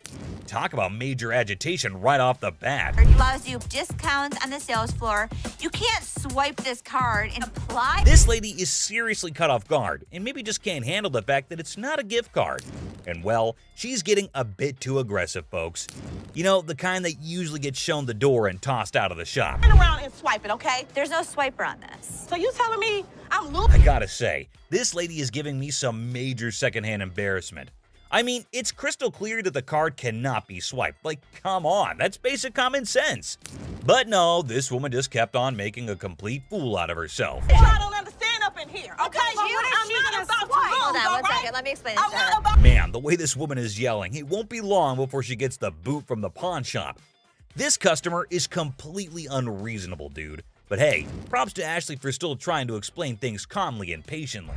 Talk about major agitation right off the bat. It allows you discounts on the sales floor. You can't swipe this card and apply. This lady is seriously caught off guard and maybe just can't handle the fact that it's not a gift card. And well, she's getting a bit too aggressive, folks. You know, the kind that usually gets shown the door and tossed out of the shop. Turn around and swipe it, okay? There's no swiper on this. So you telling me I'm I gotta say, this lady is giving me some major secondhand embarrassment. I mean, it's crystal clear that the card cannot be swiped. Like, come on, that's basic common sense. But no, this woman just kept on making a complete fool out of herself. I don't understand up in here, okay? But what is she gonna swipe? Hold on one second, let me explain this to her. Man, the way this woman is yelling, it won't be long before she gets the boot from the pawn shop. This customer is completely unreasonable, dude. But hey, props to Ashley for still trying to explain things calmly and patiently.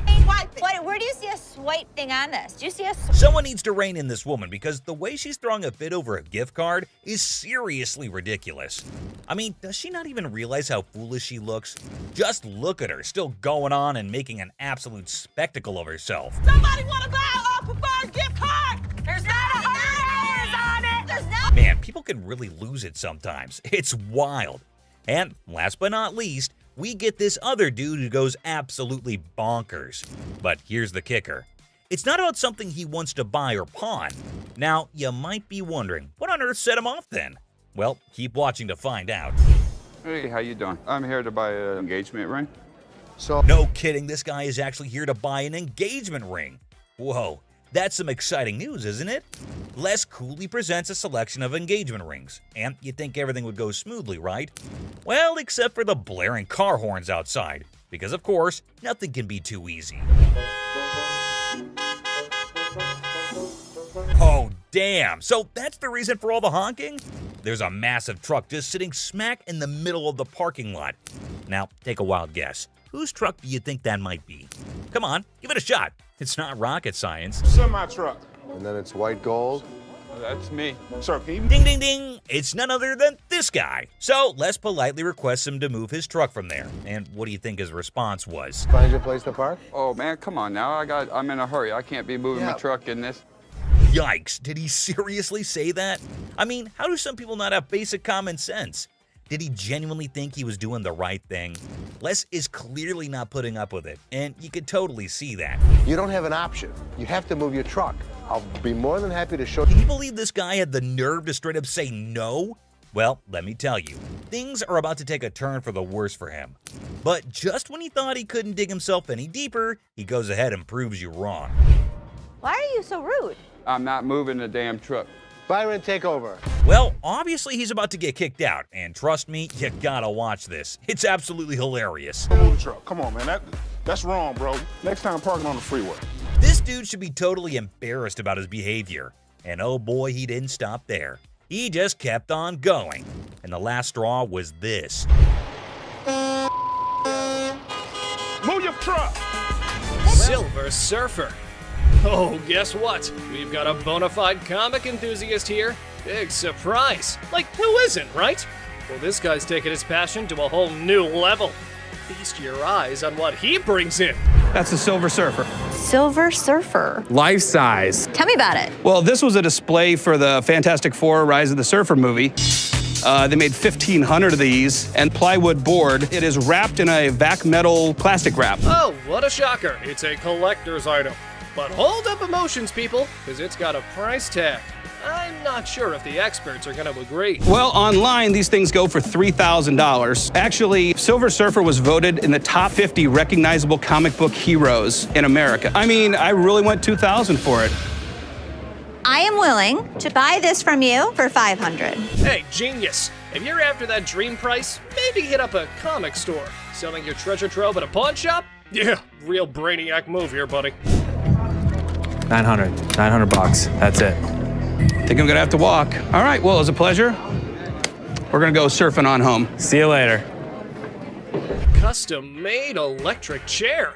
Where do you see a swipe thing on this? Do you see a Someone needs to rein in this woman because the way she's throwing a fit over a gift card is seriously ridiculous. I mean, does she not even realize how foolish she looks? Just look at her, still going on and making an absolute spectacle of herself. Somebody want to buy a preferred gift card? There's not $100 on it. There's no. Man, people can really lose it sometimes. It's wild. And last but not least, we get this other dude who goes absolutely bonkers. But here's the kicker. It's not about something he wants to buy or pawn. Now, you might be wondering, what on earth set him off then? Well, keep watching to find out. Hey, how you doing? I'm here to buy an engagement ring. So, no kidding, this guy is actually here to buy an engagement ring. Whoa, that's some exciting news, isn't it? Les coolly presents a selection of engagement rings, and you'd think everything would go smoothly, right? Well, except for the blaring car horns outside, because of course, nothing can be too easy. Oh, damn, so that's the reason for all the honking? There's a massive truck just sitting smack in the middle of the parking lot. Now, take a wild guess. Whose truck do you think that might be? Come on, give it a shot. It's not rocket science. Semi-truck. And then it's white gold. That's me. Sir, Ding, ding, ding. It's none other than this guy. So Les politely requests him to move his truck from there. And what do you think his response was? Find your place to park? Oh man, come on now. I'm in a hurry. I can't be moving my truck in this. Yikes, did he seriously say that? I mean, how do some people not have basic common sense? Did he genuinely think he was doing the right thing? Les is clearly not putting up with it, and you could totally see that. You don't have an option. You have to move your truck. I'll be more than happy to show you. Can you believe this guy had the nerve to straight up say no? Well, let me tell you, things are about to take a turn for the worse for him. But just when he thought he couldn't dig himself any deeper, he goes ahead and proves you wrong. Why are you so rude? I'm not moving the damn truck. Byron, take over. Well, obviously he's about to get kicked out, and trust me, you gotta watch this. It's absolutely hilarious. Move the truck. Come on, man. That's wrong, bro. Next time, parking on the freeway. This dude should be totally embarrassed about his behavior. And oh boy, he didn't stop there. He just kept on going. And the last straw was this. Move your truck. Silver Surfer. Oh, guess what? We've got a bona fide comic enthusiast here. Big surprise. Like, who isn't, right? Well, this guy's taking his passion to a whole new level. Feast your eyes on what he brings in. That's a Silver Surfer. Silver Surfer. Life size. Tell me about it. Well, this was a display for the Fantastic Four Rise of the Surfer movie. They made 1,500 of these, and plywood board. It is wrapped in a vac metal plastic wrap. Oh, what a shocker. It's a collector's item. But hold up emotions, people, because it's got a price tag. I'm not sure if the experts are going to agree. Well, online, these things go for $3,000. Actually, Silver Surfer was voted in the top 50 recognizable comic book heroes in America. I mean, I really went $2,000 for it. I am willing to buy this from you for $500. Hey, genius. If you're after that dream price, maybe hit up a comic store. Selling your treasure trove at a pawn shop? Yeah, real brainiac move here, buddy. 900 bucks. That's it. I think I'm gonna have to walk. All right, well, it was a pleasure. We're gonna go surfing on home. See you later. Custom-made electric chair.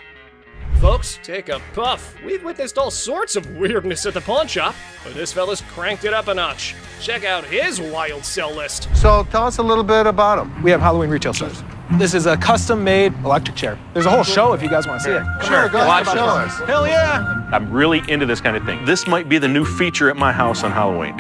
Folks, take a puff. We've witnessed all sorts of weirdness at the pawn shop, but this fella's cranked it up a notch. Check out his wild sell list. So tell us a little bit about them. We have Halloween retail stores. This is a custom-made electric chair. There's a whole show if you guys want to see it. Sure, go ahead, show us. Hell yeah! I'm really into this kind of thing. This might be the new feature at my house on Halloween.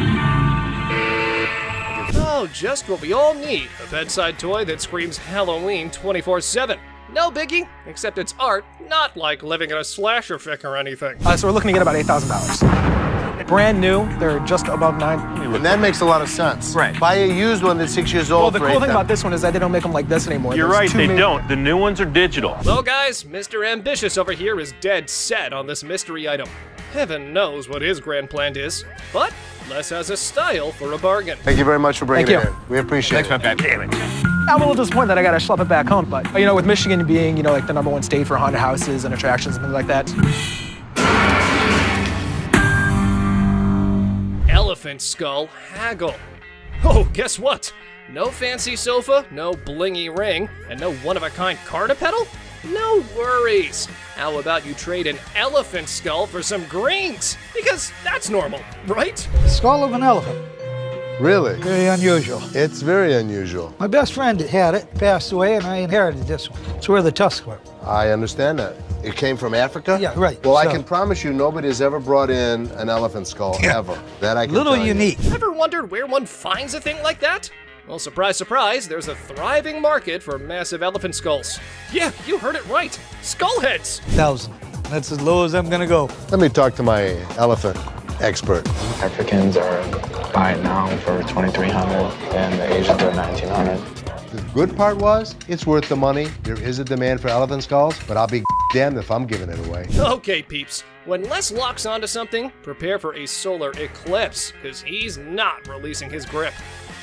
Oh, just what we all need. A bedside toy that screams Halloween 24/7. No biggie, except it's art, not like living in a slasher fic or anything. So we're looking to get about $8,000. Brand new, they're just above $9,000. And that makes a lot of sense. Right. Buy a used one that's 6 years old. Well, the cool thing about this one is that they don't make them like this anymore. You're right, they don't. The new ones are digital. Well, guys, Mr. Ambitious over here is dead set on this mystery item. Heaven knows what his grand plan is, but Les has a style for a bargain. Thank you very much for bringing Thank it you. in. We appreciate it. Thanks, damn it. I'm a little disappointed that I gotta schlep it back home, but you know, with Michigan being, you know, like the #1 state for haunted houses and attractions and things like that. Elephant skull haggle. Oh, guess what? No fancy sofa, no blingy ring, and no one-of-a-kind car to pedal? No worries. How about you trade an elephant skull for some greens? Because that's normal, right? Skull of an elephant. Really? Very unusual. It's very unusual. My best friend had it, passed away, and I inherited this one. It's where the tusks were. I understand that. It came from Africa? Yeah, right. Well, I So- can promise you nobody has ever brought in an elephant skull, ever. That I can Little tell you. unique. Ever wondered where one finds a thing like that? Well, surprise, surprise, there's a thriving market for massive elephant skulls. Yeah, you heard it right. Skull heads. 1,000. That's as low as I'm gonna go. Let me talk to my elephant expert. Africans are buying now for $2,300 and the Asians are $1,900. The good part was, it's worth the money. There is a demand for elephant skulls, but I'll be damned if I'm giving it away. Okay, peeps. When Les locks onto something, prepare for a solar eclipse, because he's not releasing his grip.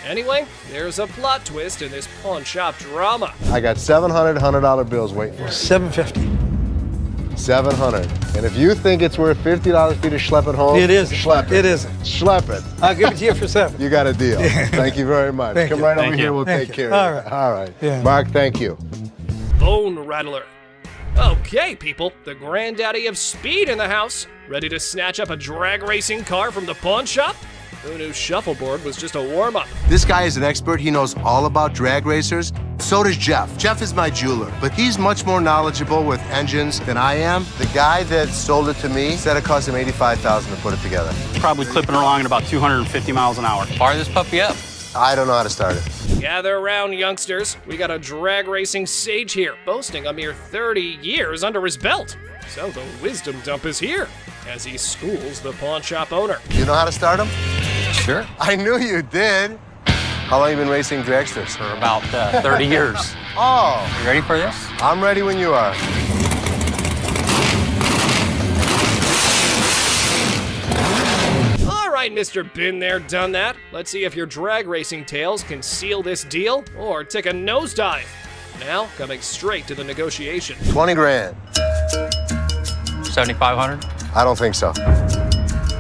Anyway, there's a plot twist in this pawn shop drama. I got 700 $100 bills waiting for me. $750. 700. And if you think it's worth $50 for you to schlep it home, It isn't. Schlep it. It isn't. Schlep it. I'll give it to you for 7. You got a deal. Thank you very much. Thank Come you. right Thank over you. here. We'll Thank take you. care All of it. right. All right. Yeah. Mark, thank you. Bone Rattler. Okay, people, the granddaddy of speed in the house. Ready to snatch up a drag racing car from the pawn shop? Who knew shuffleboard was just a warm-up? This guy is an expert. He knows all about drag racers. So does Jeff. Jeff is my jeweler, but he's much more knowledgeable with engines than I am. The guy that sold it to me said it cost him $85,000 to put it together. Probably clipping along at about 250 miles an hour. Fire this puppy up. I don't know how to start it. Gather around, youngsters. We got a drag racing sage here, boasting a mere 30 years under his belt. So the wisdom dump is here, as he schools the pawn shop owner. You know how to start him? Sure. I knew you did. How long have you been racing dragsters? For about 30 years. Oh. You ready for this? I'm ready when you are. All right, Mr. Been There, Done That. Let's see if your drag racing tales can seal this deal or take a nosedive. Now, coming straight to the negotiation. 20 grand. 7,500. I don't think so.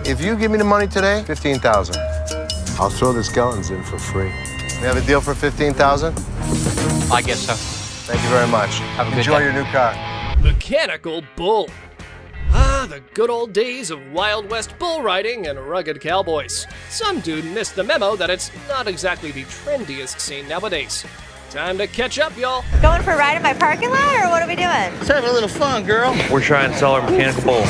If you give me the money today, 15,000. I'll throw the skeletons in for free. We have a deal for 15,000? I guess so. Thank you very much. Have a good Enjoy day. your new car. Mechanical Bull. the good old days of Wild West bull riding and rugged cowboys. Some dude missed the memo that it's not exactly the trendiest scene nowadays. Time to catch up, y'all. Going for a ride in my parking lot, or what are we doing? Let's have a little fun, girl. We're trying to sell our mechanical bull.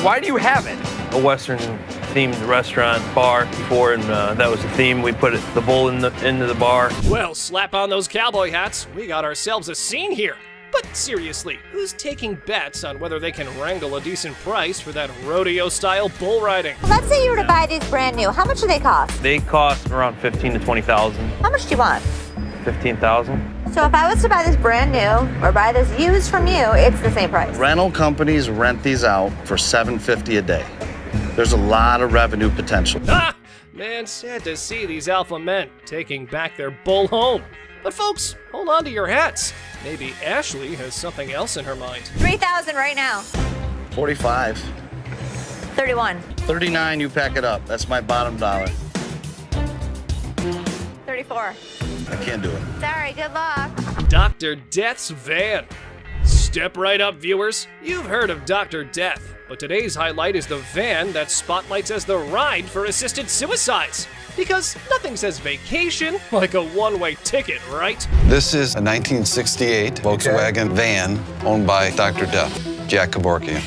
Why do you have it? A Western themed restaurant bar before, and that was the theme. We put the bull into the bar. Well, slap on those cowboy hats. We got ourselves a scene here. But seriously, who's taking bets on whether they can wrangle a decent price for that rodeo-style bull riding? Let's say you were to buy these brand new. How much do they cost? They cost around $15,000 to $20,000. How much do you want? $15,000. So if I was to buy this brand new or buy this used from you, it's the same price. Rental companies rent these out for $750 a day. There's a lot of revenue potential. Ah! Man, sad to see these alpha men taking back their bull home. But folks, hold on to your hats. Maybe Ashley has something else in her mind. 3,000 right now. 45. 31. 39, you pack it up. That's my bottom dollar. 34. I can't do it. Sorry, good luck. Dr. Death's van. Step right up, viewers. You've heard of Dr. Death, but today's highlight is the van that spotlights as the ride for assisted suicides. Because nothing says vacation like a one-way ticket, right? This is a 1968 Volkswagen van owned by Dr. Death, Jack Kevorkian.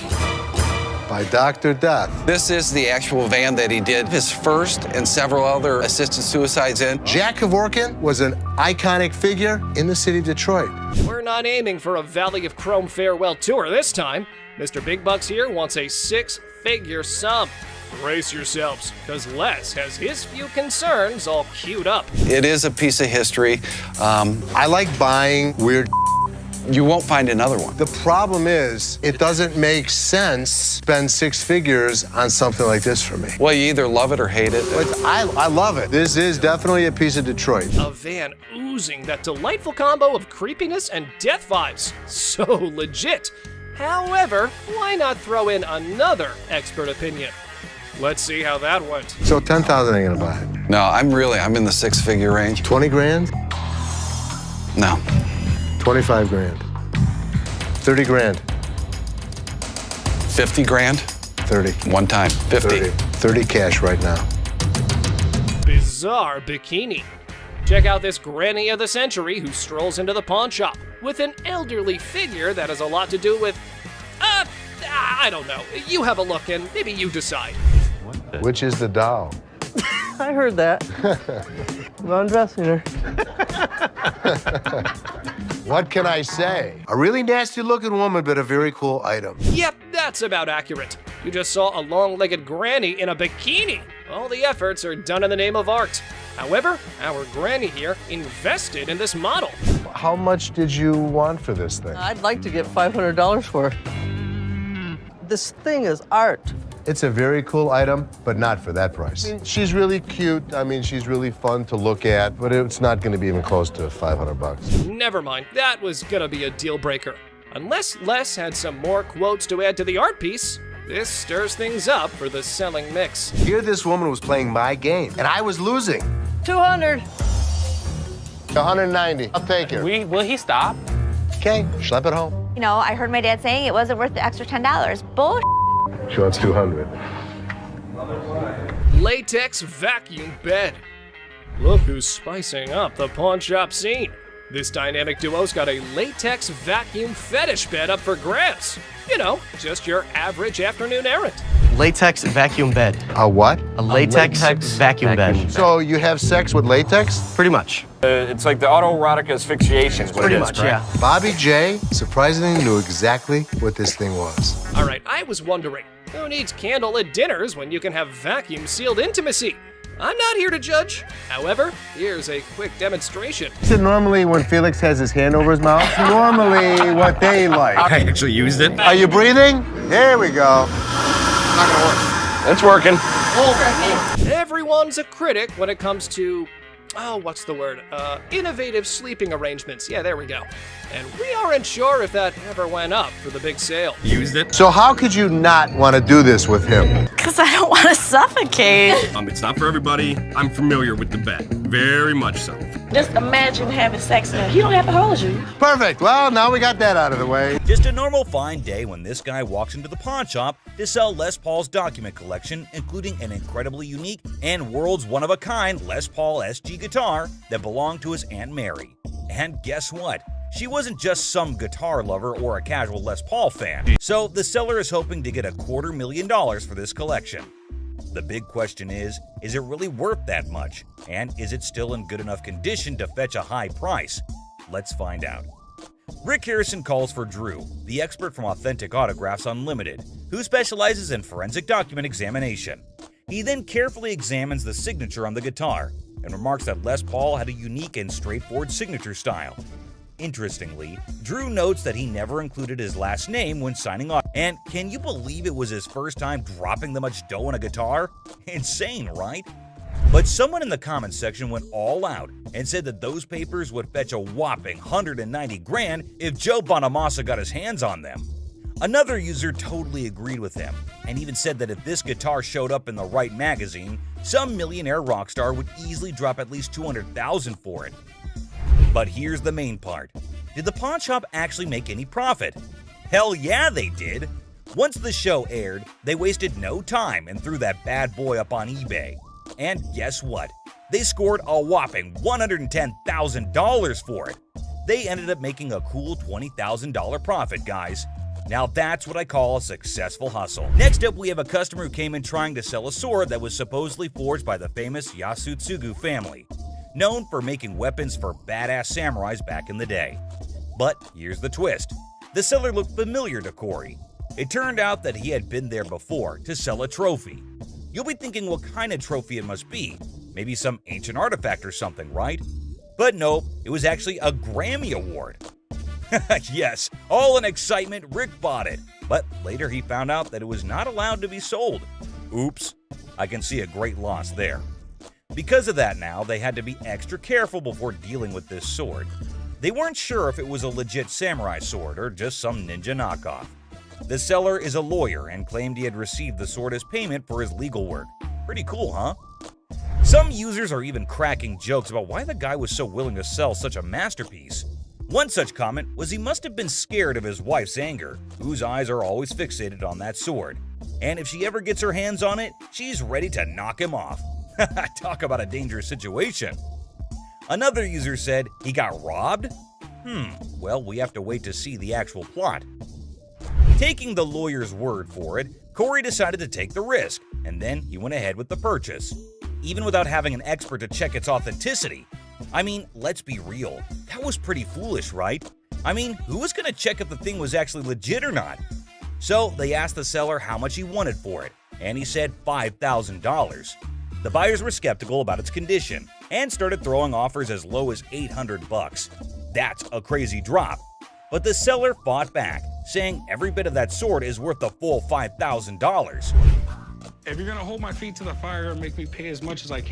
By Dr. Death. This is the actual van that he did his first and several other assisted suicides in. Jack Kevorkian was an iconic figure in the city of Detroit. We're not aiming for a Valley of Chrome farewell tour this time. Mr. Big Bucks here wants a six-figure sum. Brace yourselves, because Les has his few concerns all queued up. It is a piece of history. I like buying weird. You won't find another one. The problem is, it doesn't make sense to spend six figures on something like this for me. Well, you either love it or hate it. But I love it. This is definitely a piece of Detroit. A van oozing that delightful combo of creepiness and death vibes. So legit. However, why not throw in another expert opinion? Let's see how that went. So 10,000 ain't gonna buy it. No, I'm in the six-figure range. 20 grand? No. 25 grand. 30 grand. 50 grand? 30. One time, 50. 30 cash right now. Bizarre bikini. Check out this granny of the century who strolls into the pawn shop with an elderly figure that has a lot to do with, I don't know. You have a look and maybe you decide. Which is the doll? I heard that. I'm undressing her. What can I say? A really nasty looking woman, but a very cool item. Yep, that's about accurate. You just saw a long-legged granny in a bikini. All the efforts are done in the name of art. However, our granny here invested in this model. How much did you want for this thing? I'd like to get $500 for it. This thing is art. It's a very cool item, but not for that price. I mean, she's really cute. I mean, she's really fun to look at, but it's not going to be even close to 500 bucks. Never mind, that was gonna be a deal breaker. Unless Les had some more quotes to add to the art piece, this stirs things up for the selling mix. Here this woman was playing my game, and I was losing. 200. 190. I'll take it. Will he stop? Okay, schlep it home. You know, I heard my dad saying it wasn't worth the extra $10. Bull. She wants 200. Latex vacuum bed. Look who's spicing up the pawn shop scene. This dynamic duo's got a latex vacuum fetish bed up for grabs. You know, just your average afternoon errand. Latex vacuum bed. A what? A latex vacuum bed. So you have sex with latex? Pretty much. It's like the autoerotic asphyxiation is what Pretty it is, much, right? yeah. Bobby J surprisingly knew exactly what this thing was. All right, I was wondering, who needs candlelit dinners when you can have vacuum-sealed intimacy? I'm not here to judge. However, here's a quick demonstration. So normally when Felix has his hand over his mouth, normally what they like. I actually used it. Are you breathing? There we go. Not gonna work. It's working. Everyone's a critic when it comes to, what's the word? Innovative sleeping arrangements. Yeah, there we go. And we aren't sure if that ever went up for the big sale. Used it. So how could you not want to do this with him? Because I don't want to suffocate. It's not for everybody. I'm familiar with the bed. Very much so. Just imagine having sex now. He don't have to hold you. Perfect. Well, now we got that out of the way. Just a normal fine day when this guy walks into the pawn shop to sell Les Paul's document collection, including an incredibly unique and world's one-of-a-kind Les Paul SG guitar that belonged to his Aunt Mary. And guess what? She wasn't just some guitar lover or a casual Les Paul fan. So the seller is hoping to get $250,000 for this collection. The big question is it really worth that much? And is it still in good enough condition to fetch a high price? Let's find out. Rick Harrison calls for Drew, the expert from Authentic Autographs Unlimited, who specializes in forensic document examination. He then carefully examines the signature on the guitar and remarks that Les Paul had a unique and straightforward signature style. Interestingly, Drew notes that he never included his last name when signing off. And can you believe it was his first time dropping that much dough on a guitar? Insane, right? But someone in the comments section went all out and said that those papers would fetch a whopping $190,000 if Joe Bonamassa got his hands on them. Another user totally agreed with him and even said that if this guitar showed up in the right magazine, some millionaire rock star would easily drop at least $200,000 for it. But here's the main part. Did the pawn shop actually make any profit? Hell yeah, they did. Once the show aired, they wasted no time and threw that bad boy up on eBay. And guess what? They scored a whopping $110,000 for it. They ended up making a cool $20,000 profit, guys. Now that's what I call a successful hustle. Next up, we have a customer who came in trying to sell a sword that was supposedly forged by the famous Yasutsugu family, known for making weapons for badass samurais back in the day. But here's the twist. The seller looked familiar to Corey. It turned out that he had been there before to sell a trophy. You'll be thinking what kind of trophy it must be. Maybe some ancient artifact or something, right? But nope, it was actually a Grammy Award. Yes, all in excitement, Rick bought it. But later he found out that it was not allowed to be sold. Oops, I can see a great loss there. Because of that now, they had to be extra careful before dealing with this sword. They weren't sure if it was a legit samurai sword or just some ninja knockoff. The seller is a lawyer and claimed he had received the sword as payment for his legal work. Pretty cool, huh? Some users are even cracking jokes about why the guy was so willing to sell such a masterpiece. One such comment was he must have been scared of his wife's anger, whose eyes are always fixated on that sword. And if she ever gets her hands on it, she's ready to knock him off. Talk about a dangerous situation. Another user said he got robbed? Well, we have to wait to see the actual plot. Taking the lawyer's word for it, Corey decided to take the risk, and then he went ahead with the purchase, even without having an expert to check its authenticity. I mean, let's be real, that was pretty foolish, right? I mean, who was going to check if the thing was actually legit or not? So they asked the seller how much he wanted for it, and he said $5,000. The buyers were skeptical about its condition and started throwing offers as low as $800. That's a crazy drop. But the seller fought back, saying every bit of that sword is worth the full $5,000. If you're gonna hold my feet to the fire and make me pay as much as I can,